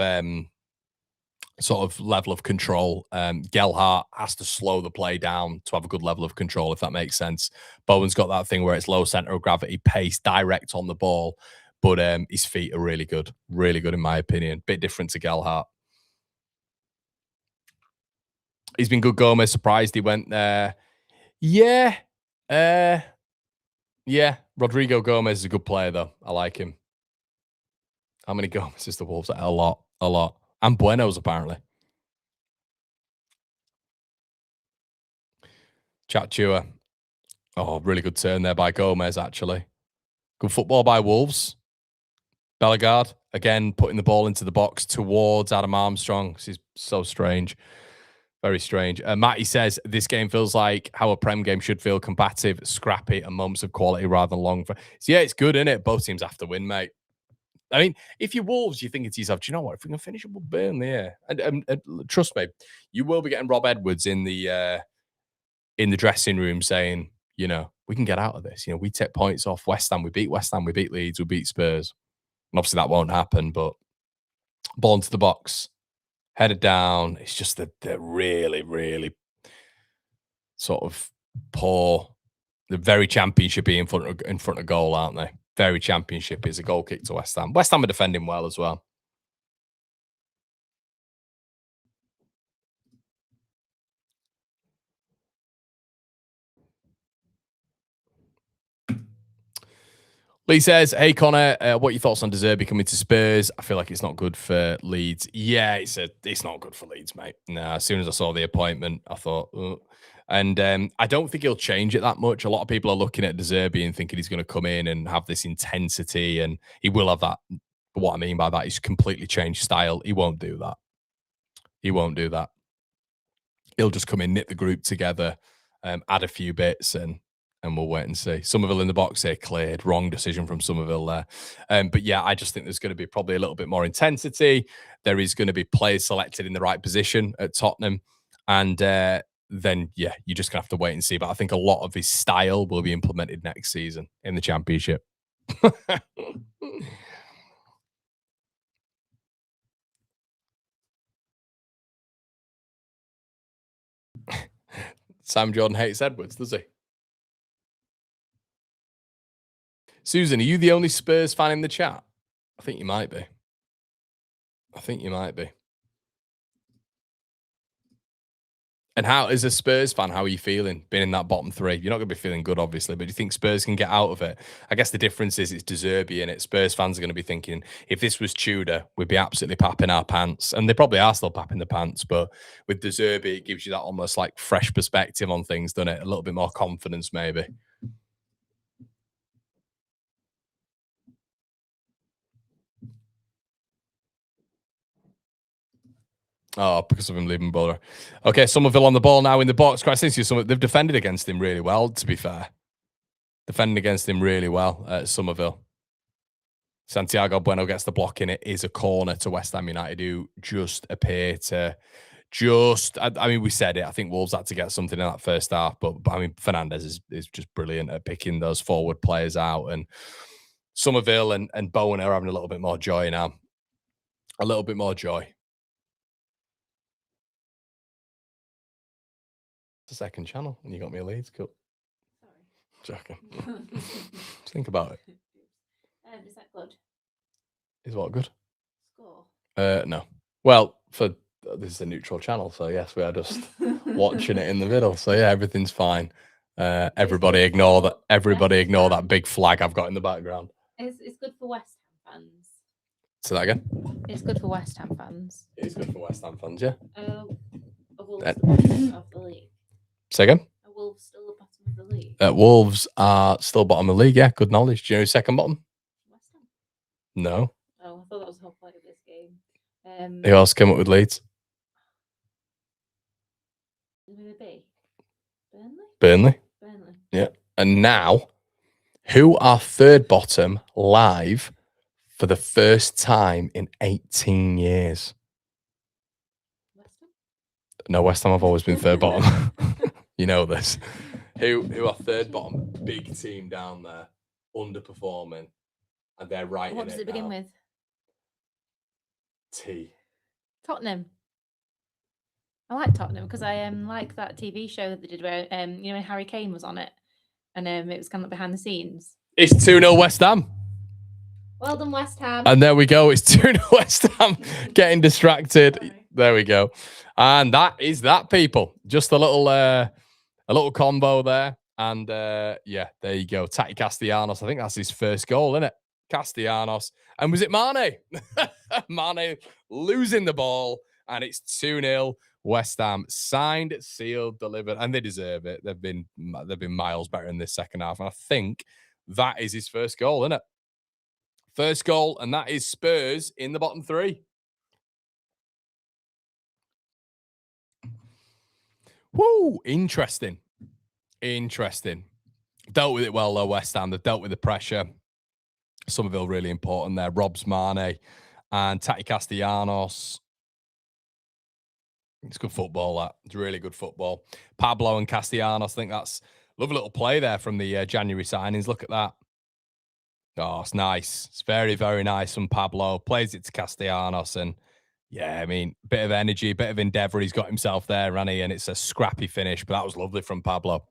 S1: level of control. Gelhardt has to slow the play down to have a good level of control, if that makes sense. Bowen's got that thing where it's low center of gravity, pace, direct on the ball, but his feet are really good in my opinion. Bit different to Gelhardt. He's been good, Gomez. Surprised he went there. Yeah. Yeah. Rodrigo Gomez is a good player, though. I like him. How many Gomez is the Wolves? A lot. And Bueno's, apparently. Chatua. Oh, really good turn there by Gomez, actually. Good football by Wolves. Bellegarde, again, putting the ball into the box towards Adam Armstrong. This is so strange. Very strange. Matty says, this game feels like how a Prem game should feel: combative, scrappy, and moments of quality rather than long. So yeah, it's good, isn't it? Both teams have to win, mate. I mean, if you're Wolves, you're thinking to yourself, do you know what? If we can finish it, we'll burn the air. And trust me, you will be getting Rob Edwards in the dressing room saying, you know, we can get out of this. You know, we take points off West Ham. We beat West Ham. We beat Leeds. We beat Spurs. And obviously that won't happen, but ball into the box, headed down. It's just the really, really sort of poor. The very championshipy in front of goal, aren't they? Very championship is a goal kick to West Ham. West Ham are defending well as well. Lee says, hey, Connor, what are your thoughts on De Zerbi coming to Spurs? I feel like it's not good for Leeds. Yeah, it's not good for Leeds, mate. No, as soon as I saw the appointment, I thought, ugh. And I don't think he'll change it that much. A lot of people are looking at De Zerbi and thinking he's going to come in and have this intensity, and he will have that. But what I mean by that is completely change style. He won't do that. He won't do that. He'll just come in, knit the group together, add a few bits, and we'll wait and see. Somerville in the box here cleared. Wrong decision from Somerville there. But yeah, I just think there's going to be probably a little bit more intensity. There is going to be players selected in the right position at Tottenham. And then, yeah, you're just going to have to wait and see. But I think a lot of his style will be implemented next season in the Championship. Sam Jordan hates Edwards, does he? Susan, are you the only Spurs fan in the chat? I think you might be. I think you might be. And how, as a Spurs fan, how are you feeling being in that bottom three? You're not going to be feeling good, obviously, but do you think Spurs can get out of it? I guess the difference is it's De Zerbi in it. Spurs fans are going to be thinking, if this was Tudor, we'd be absolutely papping our pants. And they probably are still papping the pants, but with De Zerbi, it gives you that almost like fresh perspective on things, doesn't it? A little bit more confidence, maybe. Oh, because of him leaving Borough. Okay, Somerville on the ball now in the box. Quite since they've defended against him really well, to be fair. Defending against him really well at Somerville. Santiago Bueno gets the block in. It is a corner to West Ham United, who just appear to I mean, we said it. I think Wolves had to get something in that first half, but I mean, Fernandez is just brilliant at picking those forward players out. And Somerville and Bowen are having a little bit more joy now. A little bit more joy. It's the second channel, and you got me a Leeds Cup. Sorry. Joking. Think about it.
S2: Is that good?
S1: Is what good?
S2: Score?
S1: No. Well, this is a neutral channel, so yes, we are just watching it in the middle. So yeah, everything's fine. Everybody ignore that. Everybody ignore that big flag I've got in the background.
S2: It's good for West Ham fans.
S1: Say that again.
S2: It's good for West Ham fans.
S1: It is good for West Ham fans, yeah.
S2: Wolves the bottom of the league.
S1: Say again.
S2: Are Wolves still the bottom of the league?
S1: Wolves are still bottom of the league. Yeah, good knowledge. Do you know who's second bottom?
S2: West Ham.
S1: No.
S2: Oh, I thought that was the whole point of this game.
S1: Who else came up with Leeds?
S2: Maybe
S1: Burnley.
S2: Burnley.
S1: Yeah. And now, who are third bottom live for the first time in 18 years?
S2: West Ham?
S1: No, West Ham have always been third bottom. You know this. Who are third bottom? Big team down there, underperforming, and they're right.
S2: What does it begin with?
S1: T.
S2: Tottenham. I like Tottenham because I like that TV show that they did where you know, when Harry Kane was on it, and it was kind of behind the scenes.
S1: It's 2-0 West Ham.
S2: Well done, West Ham.
S1: And there we go. It's 2-0 West Ham. Getting distracted. Sorry. There we go. And that is that, people. Just a little combo there. And yeah, there you go. Tati Castellanos. I think that's his first goal, isn't it? Castellanos. And was it Mane? Mane losing the ball And it's 2-0. West Ham signed, sealed, delivered, and they deserve it. They've been miles better in this second half. And I think that is his first goal, isn't it? First goal, and that is Spurs in the bottom three. Woo! Interesting. Dealt with it well, though, West Ham. They've dealt with the pressure. Somerville really important there. Robs Mane and Tati Castellanos. It's good football, that. It's really good football. Pablo and Castellanos, I think that's a lovely little play there from the January signings. Look at that. Oh, it's nice. It's very, very nice from Pablo. Plays it to Castellanos. And, yeah, I mean, bit of energy, bit of endeavour. He's got himself there, Ranny, and it's a scrappy finish. But that was lovely from Pablo.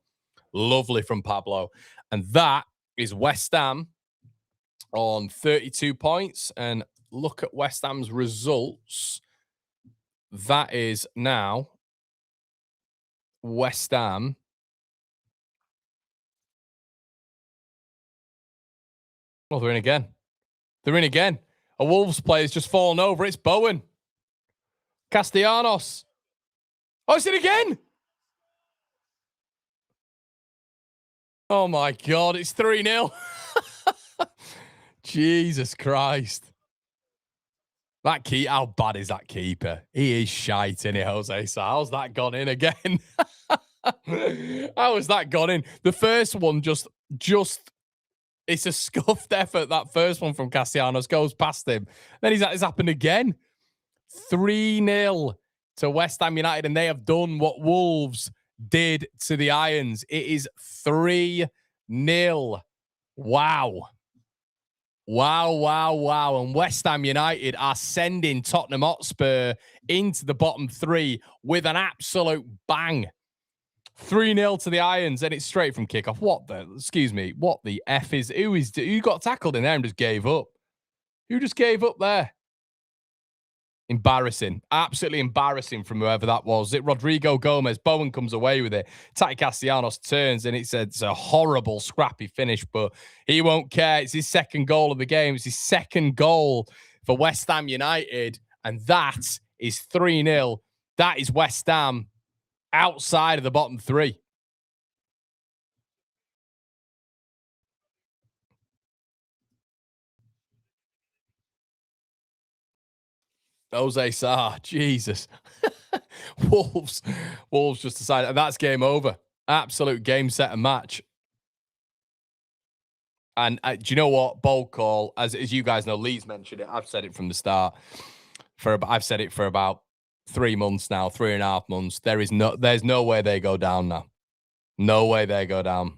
S1: Lovely from Pablo. And that is West Ham on 32 points. And look at West Ham's results. That is now West Ham. Oh, they're in again. They're in again. A Wolves player's just fallen over. It's Bowen. Castellanos. Oh, it's in again. Oh, my God. It's 3-0. Jesus Christ. That key, how bad is that keeper? He is shite, isn't he, Jose? So how's that gone in again? How has that gone in? The first one just it's a scuffed effort. That first one from Castellanos goes past him. Then it's happened again. 3-0 to West Ham United, and they have done what Wolves did to the Irons. It is 3-0. Wow. Wow. And West Ham United are sending Tottenham Hotspur into the bottom three with an absolute bang. 3-0 to the Irons, and it's straight from kickoff. What the F is, who got tackled in there and just gave up? Who just gave up there? Embarrassing. Absolutely embarrassing from whoever that was. It Rodrigo Gomez. Bowen comes away with it. Tati Castellanos turns, and it's a horrible, scrappy finish, but he won't care. It's his second goal of the game. It's his second goal for West Ham United, and that is 3-0. That is West Ham outside of the bottom three. Jose Sarr, Jesus. Wolves just decided, and that's game over. Absolute game, set, and match. And do you know what? Bold call. As you guys know, Leeds mentioned it. I've said it from the start. I've said it for about 3 months now, 3.5 months. There's no way they go down now. No way they go down.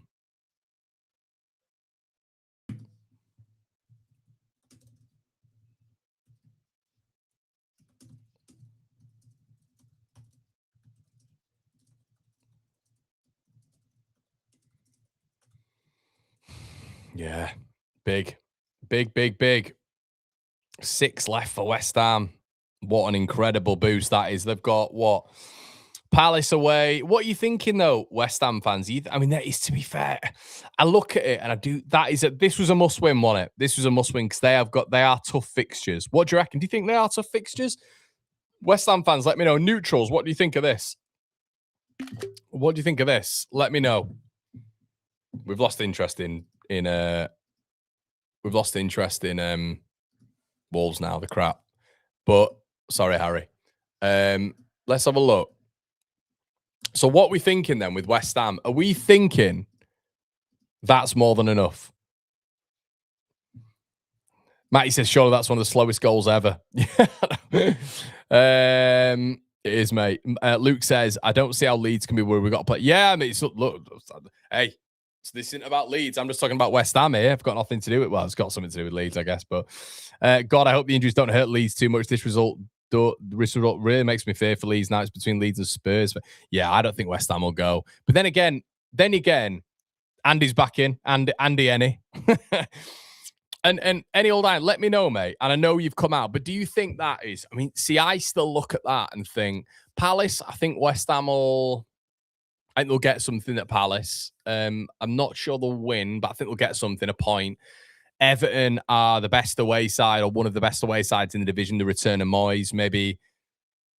S1: Yeah. Big. 6 left for West Ham. What an incredible boost that is. They've got Palace away. What are you thinking though, West Ham fans? I mean, that is, to be fair, I look at it and I do. This was a must-win, wasn't it? This was a must-win because they are tough fixtures. What do you reckon? Do you think they are tough fixtures? West Ham fans, let me know. Neutrals, what do you think of this? What do you think of this? Let me know. We've lost interest in Wolves now. The crap, but sorry, Harry. Let's have a look. So what are we thinking then with West Ham? Are we thinking that's more than enough? Matty says, surely that's one of the slowest goals ever. It is, mate. Luke says, I don't see how Leeds can be where we've got to play. Yeah, I mean, look, hey, this isn't about Leeds. I'm just talking about West Ham here. I've got nothing to do with, it's got something to do with Leeds, I guess. But God, I hope the injuries don't hurt Leeds too much. This result really makes me fear for Leeds now. It's between Leeds and Spurs. But yeah, I don't think West Ham will go. But then again, Andy's back in. Andy Ennie. And any old eye, let me know, mate. And I know you've come out, but do you think that is? I mean, see, I still look at that and think Palace. I think West Ham will. I think they'll get something at Palace. I'm not sure they'll win, but I think they'll get something, a point. Everton are the best away side, or one of the best away sides in the division. The return of Moyes, maybe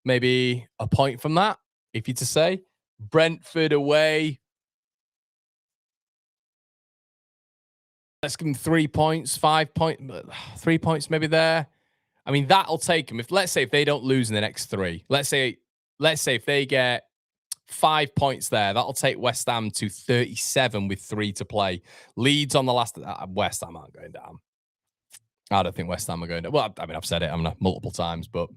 S1: maybe a point from that, if you're to say. Brentford away. Let's give them 3 points, 5 points, 3 points maybe there. I mean, that'll take them. If let's say if they don't lose in the next three, let's say if they get 5 points there, that'll take West Ham to 37 with 3 to play. Leeds on the last. West Ham aren't going down. I don't think West Ham are going down. Well, I mean, I've said it, multiple times, but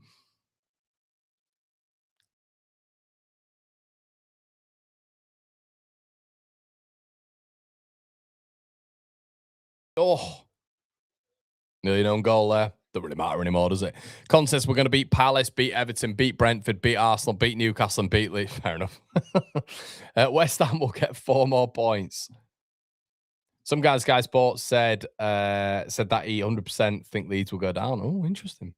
S1: oh, nearly no goal there. Doesn't really matter anymore, does it? Contest, we're going to beat Palace, beat Everton, beat Brentford, beat Arsenal, beat Newcastle, and beat Leeds. Fair enough. West Ham will get 4 more points. Some guys, Sky Sports said that he 100% think Leeds will go down. Oh, interesting.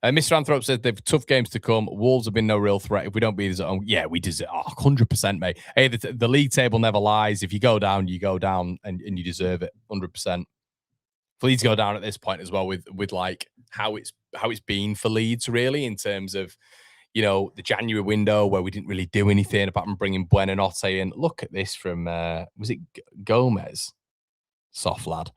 S1: Mr. Anthrop said they've tough games to come. Wolves have been no real threat. If we don't beat us at home, yeah, we deserve 100%, mate. Hey, the league table never lies. If you go down, you go down, and you deserve it 100%. Leeds go down at this point as well with like how it's been for Leeds, really, in terms of, you know, the January window where we didn't really do anything apart from bringing Buenanotte in. Look at this from was it Gomez? Soft lad,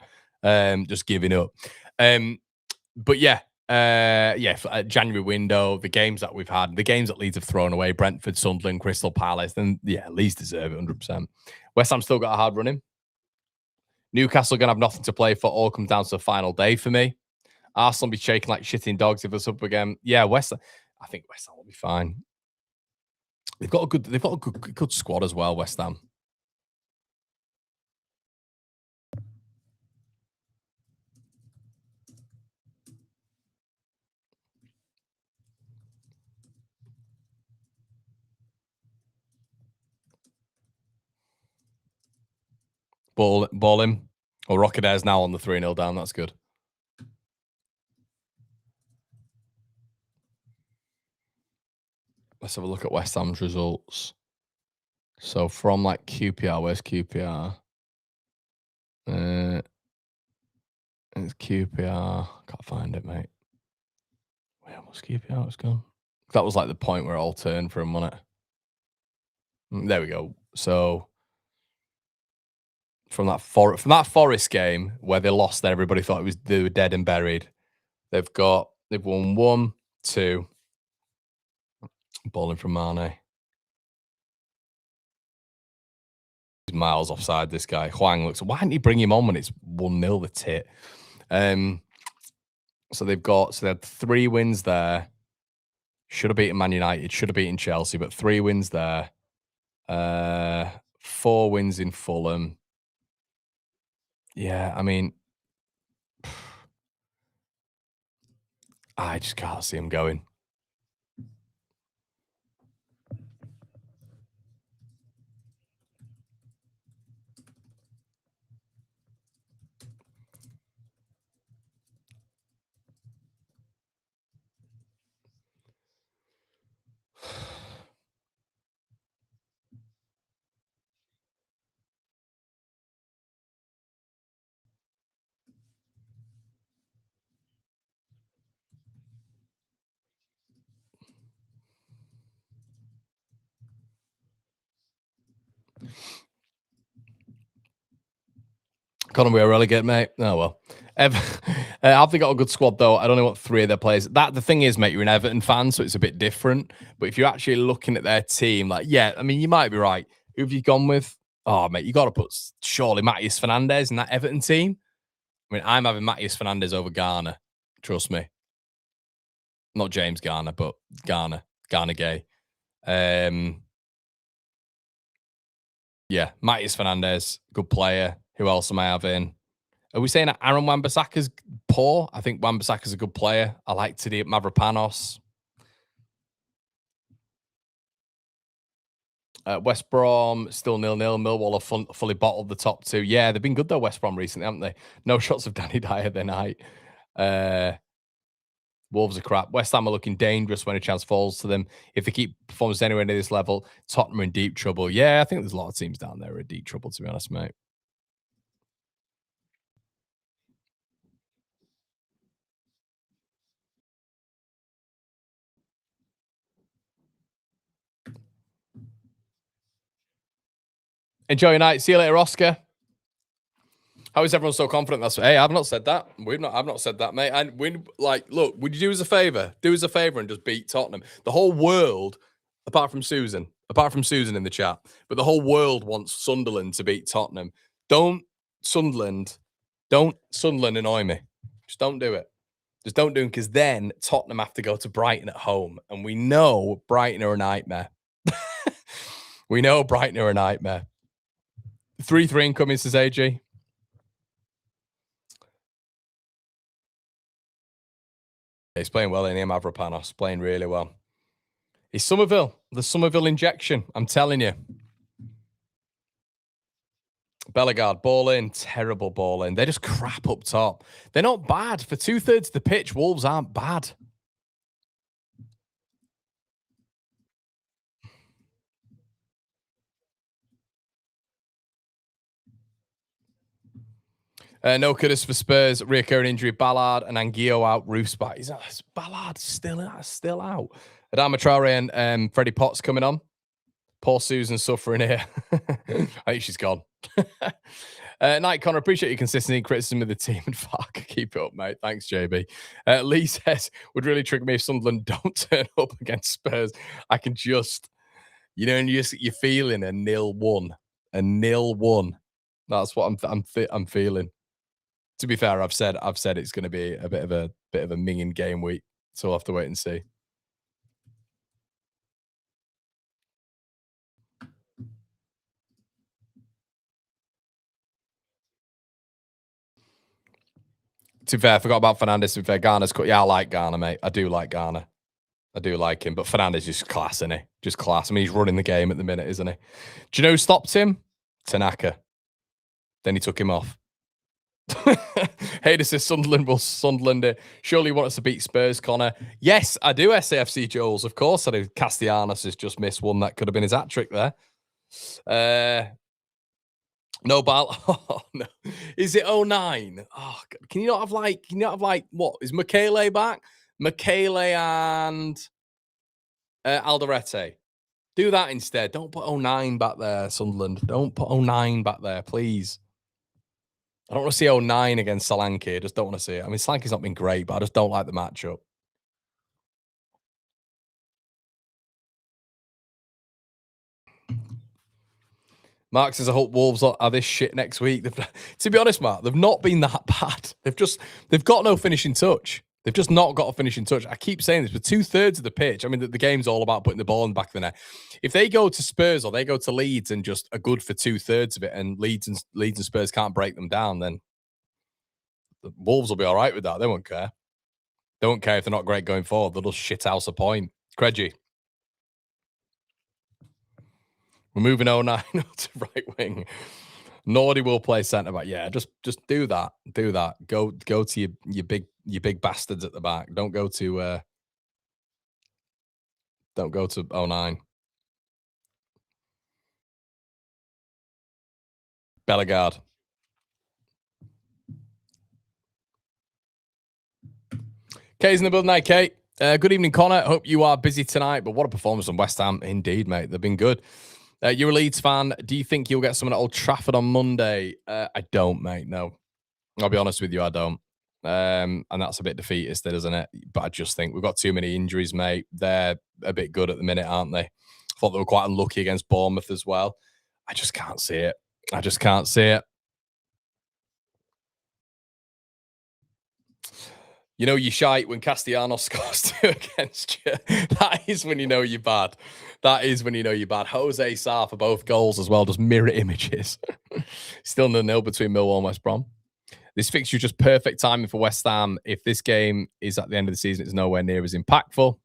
S1: just giving up. But yeah, January window, the games that we've had, the games that Leeds have thrown away, Brentford, Sunderland, Crystal Palace, then yeah, Leeds deserve it 100%. West Ham still got a hard running. Newcastle going to have nothing to play for. All comes down to the final day for me. Arsenal will be shaking like shitting dogs if it's up again. Yeah, I think West Ham will be fine. They've got a good squad as well, West Ham. Ball him. Well, Rocketair's now on the 3-0 down. That's good. Let's have a look at West Ham's results. So from like QPR, where's QPR? It's QPR. Can't find it, mate. Where was QPR? It's gone. That was like the point where it all turned for him, wasn't it? There we go. So from that Forest game where they lost, then everybody thought they were dead and buried. They've won 1, 2. Balling from Mane. He's miles offside, this guy. Huang looks. Why didn't he bring him on when it's 1-0 the tit? So they had 3 wins there. Should have beaten Man United. Should have beaten Chelsea, but 3 wins there. 4 wins in Fulham. Yeah, I mean, I just can't see him going. Can't we are relegated, mate? Oh well. Have they got a good squad though? I don't know what 3 of their players. The thing is, mate, you're an Everton fan, so it's a bit different. But if you're actually looking at their team, like, yeah, I mean, you might be right. Who have you gone with? Oh, mate, you got to put surely Matías Fernandes in that Everton team. I mean, I'm having Matías Fernandes over Garner. Trust me. Not James Garner, but Garner Gay. Yeah, Matías Fernandes, good player. Who else am I having? Are we saying that Aaron Wan-Bissaka's poor? I think Wan-Bissaka's a good player. I like Tadej Mavropanos. West Brom still 0-0. Millwall are fully bottled the top 2. Yeah, they've been good though, West Brom recently, haven't they? No shots of Danny Dyer the night. Wolves are crap. West Ham are looking dangerous when a chance falls to them. If they keep performance anywhere near this level, Tottenham are in deep trouble. Yeah, I think there's a lot of teams down there who are in deep trouble, to be honest, mate. Enjoy your night. See you later, Oscar. How is everyone so confident? That's hey, I've not said that. I've not said that, mate. And look, would you do us a favor? Do us a favor and just beat Tottenham. The whole world, apart from Susan in the chat, but the whole world wants Sunderland to beat Tottenham. Don't Sunderland annoy me. Just don't do it. Just don't do it, because then Tottenham have to go to Brighton at home, and we know Brighton are a nightmare. We know Brighton are a nightmare. 3-3 incoming, says AJ. He's playing well in him, Avrapanos. Playing really well. He's Somerville. The Somerville injection. I'm telling you. Bellegarde, ball in. Terrible ball in. They're just crap up top. They're not bad. For 2/3 of the pitch, Wolves aren't bad. No Curtis for Spurs. Reoccurring injury. Ballard and Anguillo out. Roof's back. Ballard still out. Adama Traore and Freddie Potts coming on. Poor Susan suffering here. I think she's gone. Night, Connor. Appreciate your consistency and criticism of the team. And fuck, keep it up, mate. Thanks, JB. Lee says, would really trigger me if Sunderland don't turn up against Spurs. I can just, and you're feeling a 0-1. A 0-1. That's what I'm feeling. To be fair, I've said it's going to be a bit of a minging game week, so we'll have to wait and see. To be fair, I forgot about Fernandes. To be fair, Garner's cut. Yeah, I like Garner, mate. I do like Garner. I do like him, but Fernandes is just class, isn't he? Just class. I mean, he's running the game at the minute, isn't he? Do you know who stopped him? Tanaka. Then he took him off. Hayder says Sunderland. Surely you want us to beat Spurs, Connor? Yes, I do, SAFC Joels. Of course I do. Castellanos has just missed one. That could have been his hat-trick there. No ball. Oh, no. Is it 09? Oh, God. Can you not have what? Is Michele back? Michele and Alderete. Do that instead. Don't put 09 back there, Sunderland. Don't put 09 back there, please. I don't want to see 09 against Solanke. I just don't want to see it. I mean, Solanke's not been great, but I just don't like the matchup. Mark says, I hope Wolves are this shit next week. To be honest, Mark, they've not been that bad. They've got no finishing touch. They've just not got a finishing touch. I keep saying this, but 2/3 of the pitch. I mean, the game's all about putting the ball in the back of the net. If they go to Spurs or they go to Leeds and just are good for 2/3 of it, and Leeds and Spurs can't break them down, then the Wolves will be all right with that. They won't care. They won't care if they're not great going forward. They'll just shit house a point. Craigie. We're moving 09 to right wing. Nordy will play centre back. Yeah, just do that. Do that. Go to your big bastards at the back. Don't go to 09. Bellegarde. Kay's in the building night, Kate. Good evening, Connor. Hope you are busy tonight, but what a performance from West Ham. Indeed, mate. They've been good. You're a Leeds fan. Do you think you'll get someone at Old Trafford on Monday? I don't, mate. No. I'll be honest with you, I don't. And that's a bit defeatist, isn't it? But I just think we've got too many injuries, mate. They're a bit good at the minute, aren't they? I thought they were quite unlucky against Bournemouth as well. I just can't see it. I just can't see it. You know, you shite when Castellanos scores 2 against you. That is when you know you're bad. That is when you know you're bad. Jose Sarr for both goals as well, just mirror images. Still 0-0 between Millwall and West Brom. This fixture is just perfect timing for West Ham. If this game is at the end of the season, it's nowhere near as impactful.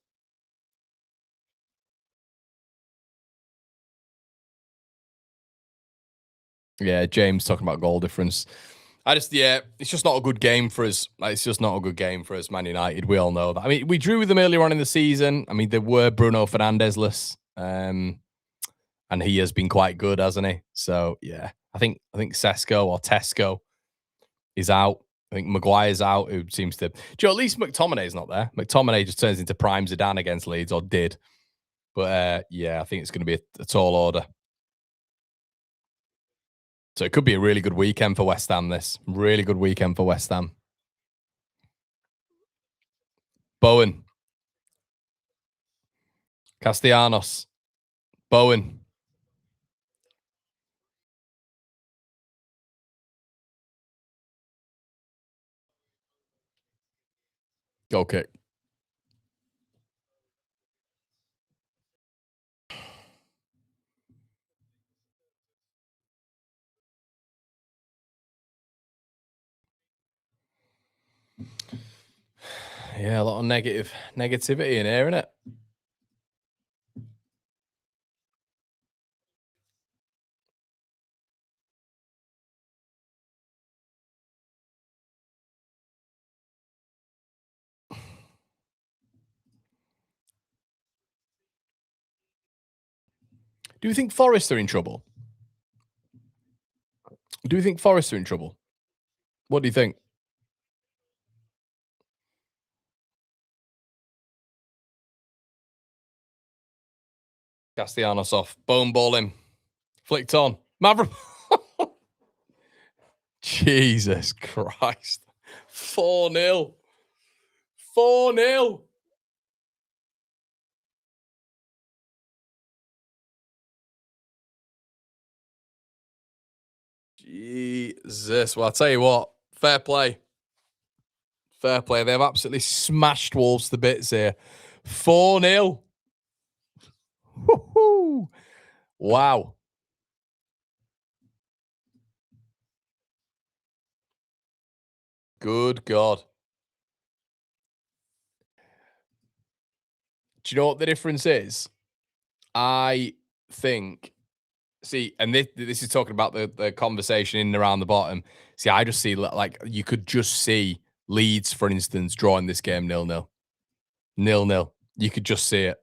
S1: Yeah, James talking about goal difference. It's just not a good game for us. It's just not a good game for us, Man United. We all know that. I mean, we drew with them earlier on in the season. I mean, there were Bruno Fernandes-less, and he has been quite good, hasn't he? So, yeah, I think Sesko or Tesco is out. I think Maguire's out, who seems to... at least McTominay's not there. McTominay just turns into prime Zidane against Leeds, or did. But, yeah, I think it's going to be a tall order. So it could be a really good weekend for West Ham, this. Really good weekend for West Ham. Bowen. Castellanos. Bowen. Goal kick. Yeah, a lot of negativity in here, isn't it? Do you think Forest are in trouble? Do you think Forest are in trouble? What do you think? Castellanos off. Bone ball him. Flicked on. Maverick. Jesus Christ. 4-0. 4-0. Jesus. Well, I'll tell you what. Fair play. Fair play. They've absolutely smashed Wolves to bits here. 4-0. Woo-hoo. Wow. Good God. Do you know what the difference is? I think, see, and this is talking about the conversation in and around the bottom. See, I just see, like, you could just see Leeds, for instance, drawing this game 0-0. 0-0. You could just see it.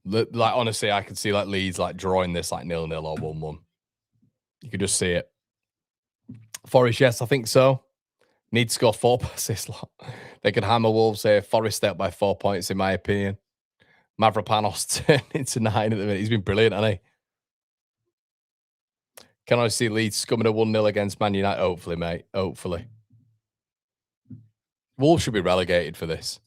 S1: Like, honestly, I could see like Leeds like drawing this like 0-0 or 1-1. You could just see it. Forest, yes, I think so. Need to score 4 passes. They could hammer Wolves here. Forest stay up by 4 points, in my opinion. Mavropanos turned into 9 at the minute. He's been brilliant, hasn't he? Can I see Leeds scumming a 1-0 against Man United? Hopefully, mate. Hopefully. Wolves should be relegated for this.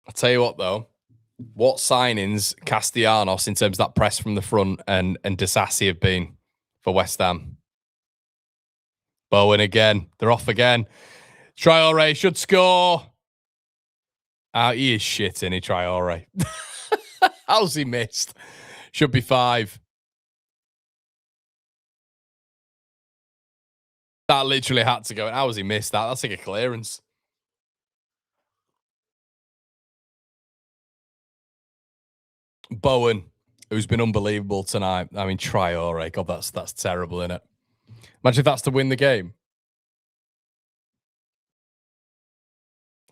S1: I'll tell you what, though. What signings Castellanos in terms of that press from the front and Disassi have been for West Ham. Bowen again. They're off again. Traore should score. He is shit, isn't he, Traore? How's he missed? Should be 5. That literally had to go. How has he missed that? That's like a clearance. Bowen, who's been unbelievable tonight. I mean, Traore. God, that's terrible, isn't it? Imagine if that's to win the game.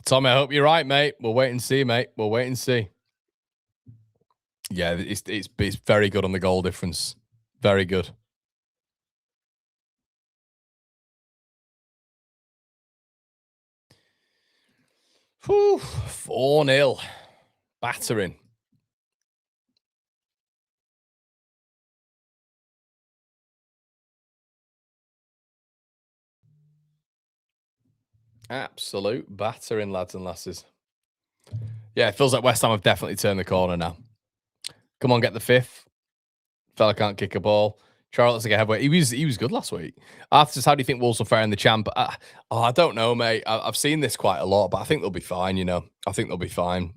S1: Tommy, I hope you're right, mate. We'll wait and see, mate. We'll wait and see. Yeah, it's very good on the goal difference. Very good. Whew, 4-0. Battering. Absolute battering, lads and lasses. Yeah, it feels like West Ham have definitely turned the corner now. Come on, get the 5th. Fella can't kick a ball. Charles like a heavyweight. He was good last week. After how do you think Wolves will fare in the champ? I don't know, mate. I've seen this quite a lot, but I think they'll be fine. You know, I think they'll be fine.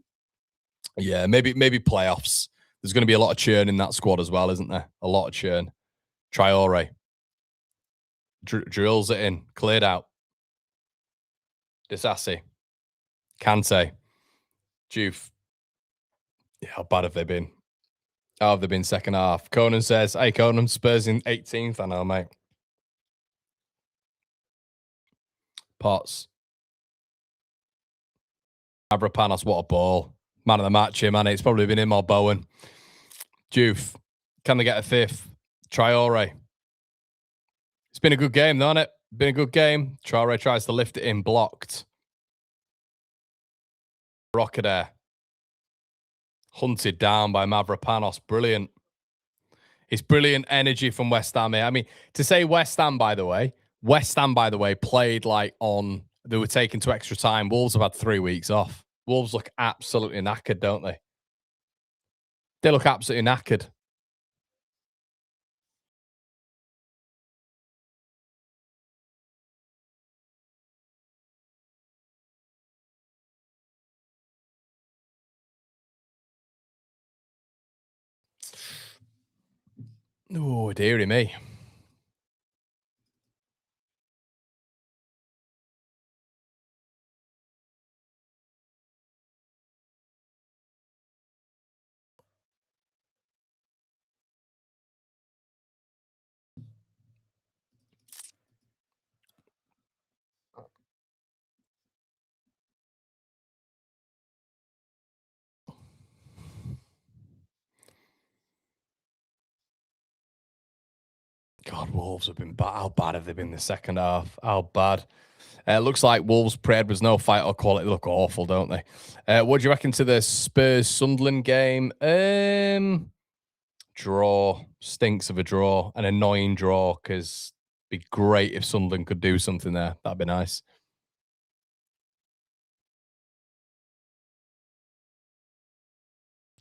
S1: Yeah, maybe playoffs. There's going to be a lot of churn in that squad as well, isn't there? A lot of churn. Traore drills it in, cleared out. Disassi, Kante, Juve. Yeah, how bad have they been? How have they been second half? Conan says, "Hey, Conan, Spurs in 18th." I know, mate. Potts. Abrapanos, what a ball. Man of the match here, man. It's probably been him or Bowen. Juve, can they get a fifth? Traore. It's been a good game, though, hasn't it? Been a good game. Traore tries to lift it in, blocked. Rockadair. Hunted down by Mavropanos. Brilliant. It's brilliant energy from West Ham here. I mean, to say West Ham, by the way, played like on, they were taken to extra time. Wolves have had 3 weeks off. Wolves look absolutely knackered, don't they? They look absolutely knackered. Oh, dearie me. God, Wolves have been bad. How bad have they been in the second half? How bad? Looks like Wolves prayed was no fight or quality. They look awful, don't they? What do you reckon to the Spurs Sunderland game? Draw. Stinks of a draw. An annoying draw, because it'd be great if Sunderland could do something there. That'd be nice.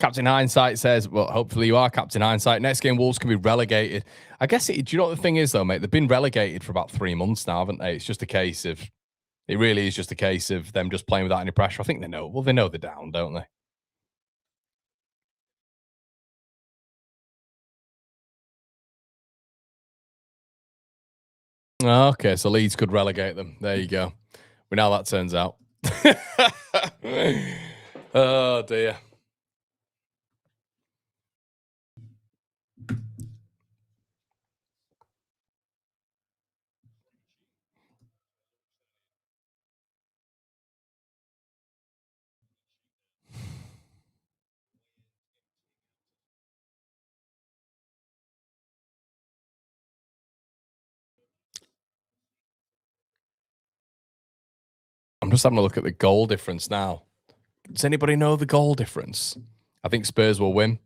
S1: Captain Hindsight says, well, hopefully you are Captain Hindsight. Next game, Wolves can be relegated. I guess, do you know what the thing is, though, mate? They've been relegated for about 3 months now, haven't they? It's just a case of, it really is just a case of them just playing without any pressure. I think they know. Well, they know they're down, don't they? Okay, so Leeds could relegate them. There you go. We know how that turns out. Oh, dear. I'm just having a look at the goal difference now. Does anybody know the goal difference? I think Spurs will win.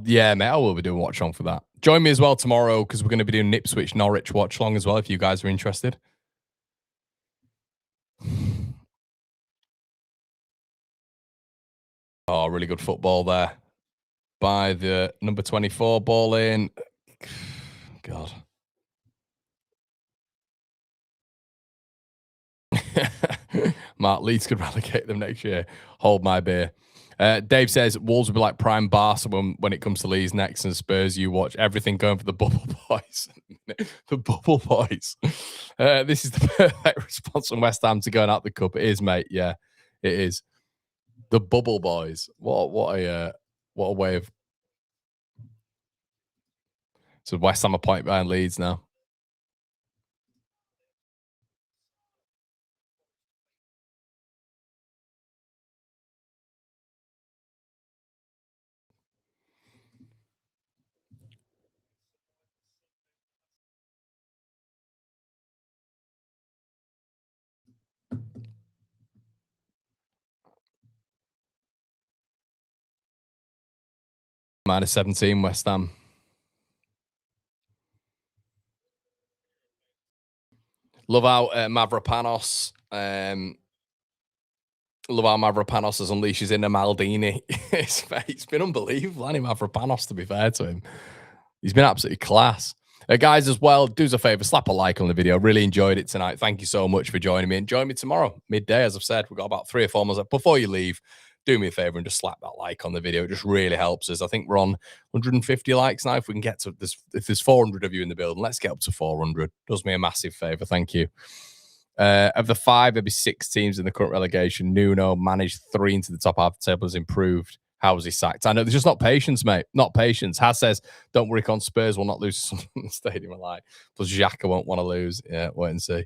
S1: Yeah, mate, I will be doing watch on for that. Join me as well tomorrow, because we're going to be doing Ipswich Norwich watch long as well, if you guys are interested. Oh, really good football there by the number 24, ball in. God. Mark, Leeds could relegate them next year. Hold my beer. Dave says Wolves will be like prime Barca when it comes to Leeds next, and Spurs, you watch everything going for the bubble boys. The bubble boys. This is the perfect response from West Ham to going out the cup. It is, mate. Yeah, it is. The bubble boys. What a way of. So West Ham a point behind Leeds now. Minus 17, West Ham. Love out Mavropanos. Love how Mavropanos has unleashes into Maldini. It's been unbelievable, hasn't it, Mavropanos, to be fair to him. He's been absolutely class. Guys, as well, do us a favor, slap a like on the video. Really enjoyed it tonight. Thank you so much for joining me. And join me tomorrow, midday, as I've said. We've got about 3 or 4 months. Before you leave, do me a favor and just slap that like on the video. It just really helps us. I think we're on 150 likes now. If we can get to this, if there's 400 of you in the building, let's get up to 400. Does me a massive favor. Thank you. Of the 5, there'll be 6 teams in the current relegation. Nuno managed 3 into the top half of the table, has improved. How was he sacked? I know there's just not patience, mate. Not patience. Has says, don't worry, on Spurs will not lose in the stadium alive. Plus, Xhaka won't want to lose. Yeah, wait and see.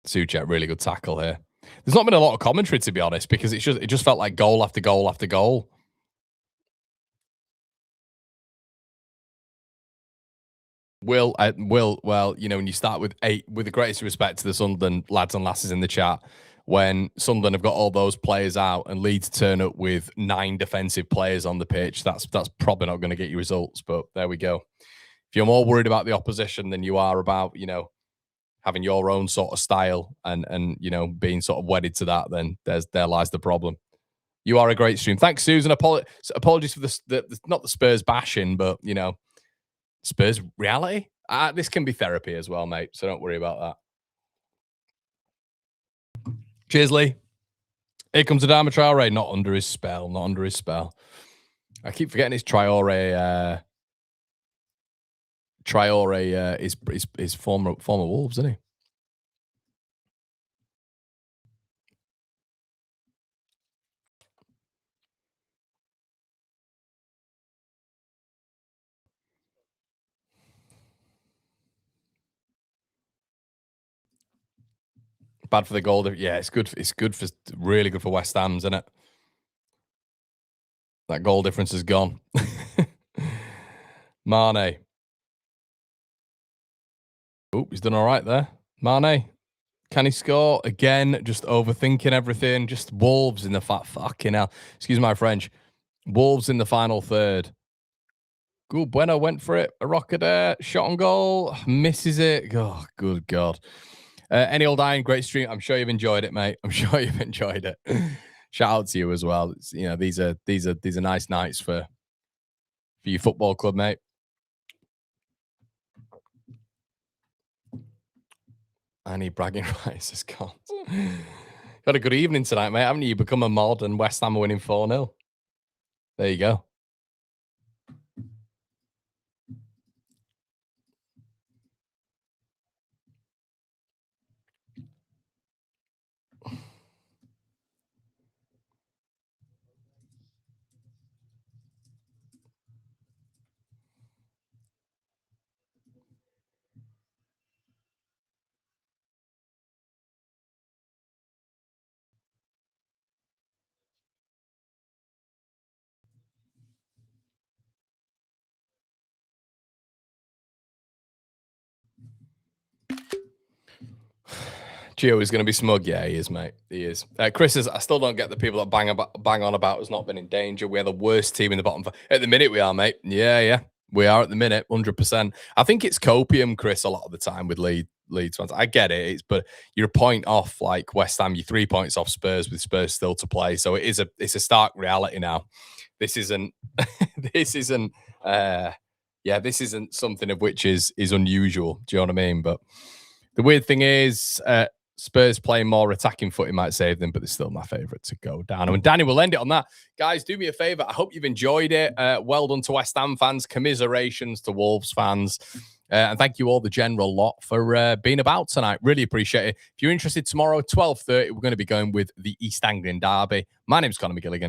S1: Suchek, really good tackle here. There's not been a lot of commentary, to be honest, because it just felt like goal after goal after goal. Well, you know, when you start with 8, with the greatest respect to the Sunderland lads and lasses in the chat, when Sunderland have got all those players out and Leeds turn up with 9 defensive players on the pitch, that's probably not going to get you results. But there we go. If you're more worried about the opposition than you are about, you know, having your own sort of style and you know, being sort of wedded to that, then there lies the problem. You are a great stream. Thanks, Susan. Apologies for the not the Spurs bashing, but you know, Spurs reality. This can be therapy as well, mate. So don't worry about that. Cheers, Lee. Here comes Adama Traore. Not under his spell. Not under his spell. I keep forgetting it's Traore. Traore is former Wolves, isn't he? Bad for the goal. Yeah, it's good. It's good for really good for West Ham's, isn't it? That goal difference is gone. Mane. Oh, he's done all right there. Mane. Can he score? Again, just overthinking everything. Just Wolves in the fucking hell. Excuse my French. Wolves in the final third. Good. Bueno went for it. A rocket there. Shot on goal. Misses it. Oh, good God. Any old iron, great stream. I'm sure you've enjoyed it, mate. I'm sure you've enjoyed it. Shout out to you as well. It's, you know, these are nice nights for your football club, mate. Any bragging rights has gone. Got a good evening tonight, mate, haven't you? You become a mod and West Ham are winning 4-0. There you go. Gio is going to be smug. Yeah, he is, mate. He is. Chris says, I still don't get the people that bang on about us not being in danger. We're the worst team in the bottom. At the minute, we are, mate. Yeah. We are at the minute, 100%. I think it's copium, Chris, a lot of the time with Leeds fans. I get it, but you're a point off like West Ham. You're 3 points off Spurs with Spurs still to play. So it's a stark reality now. This isn't this isn't something of which is unusual. Do you know what I mean? But the weird thing is, Spurs playing more attacking footy might save them, but they're still my favourite to go down. And Danny will end it on that. Guys, do me a favour. I hope you've enjoyed it. Well done to West Ham fans. Commiserations to Wolves fans. And thank you all, the general lot, for being about tonight. Really appreciate it. If you're interested, tomorrow, 12:30, we're going to be going with the East Anglian Derby. My name's Conor McGilligan.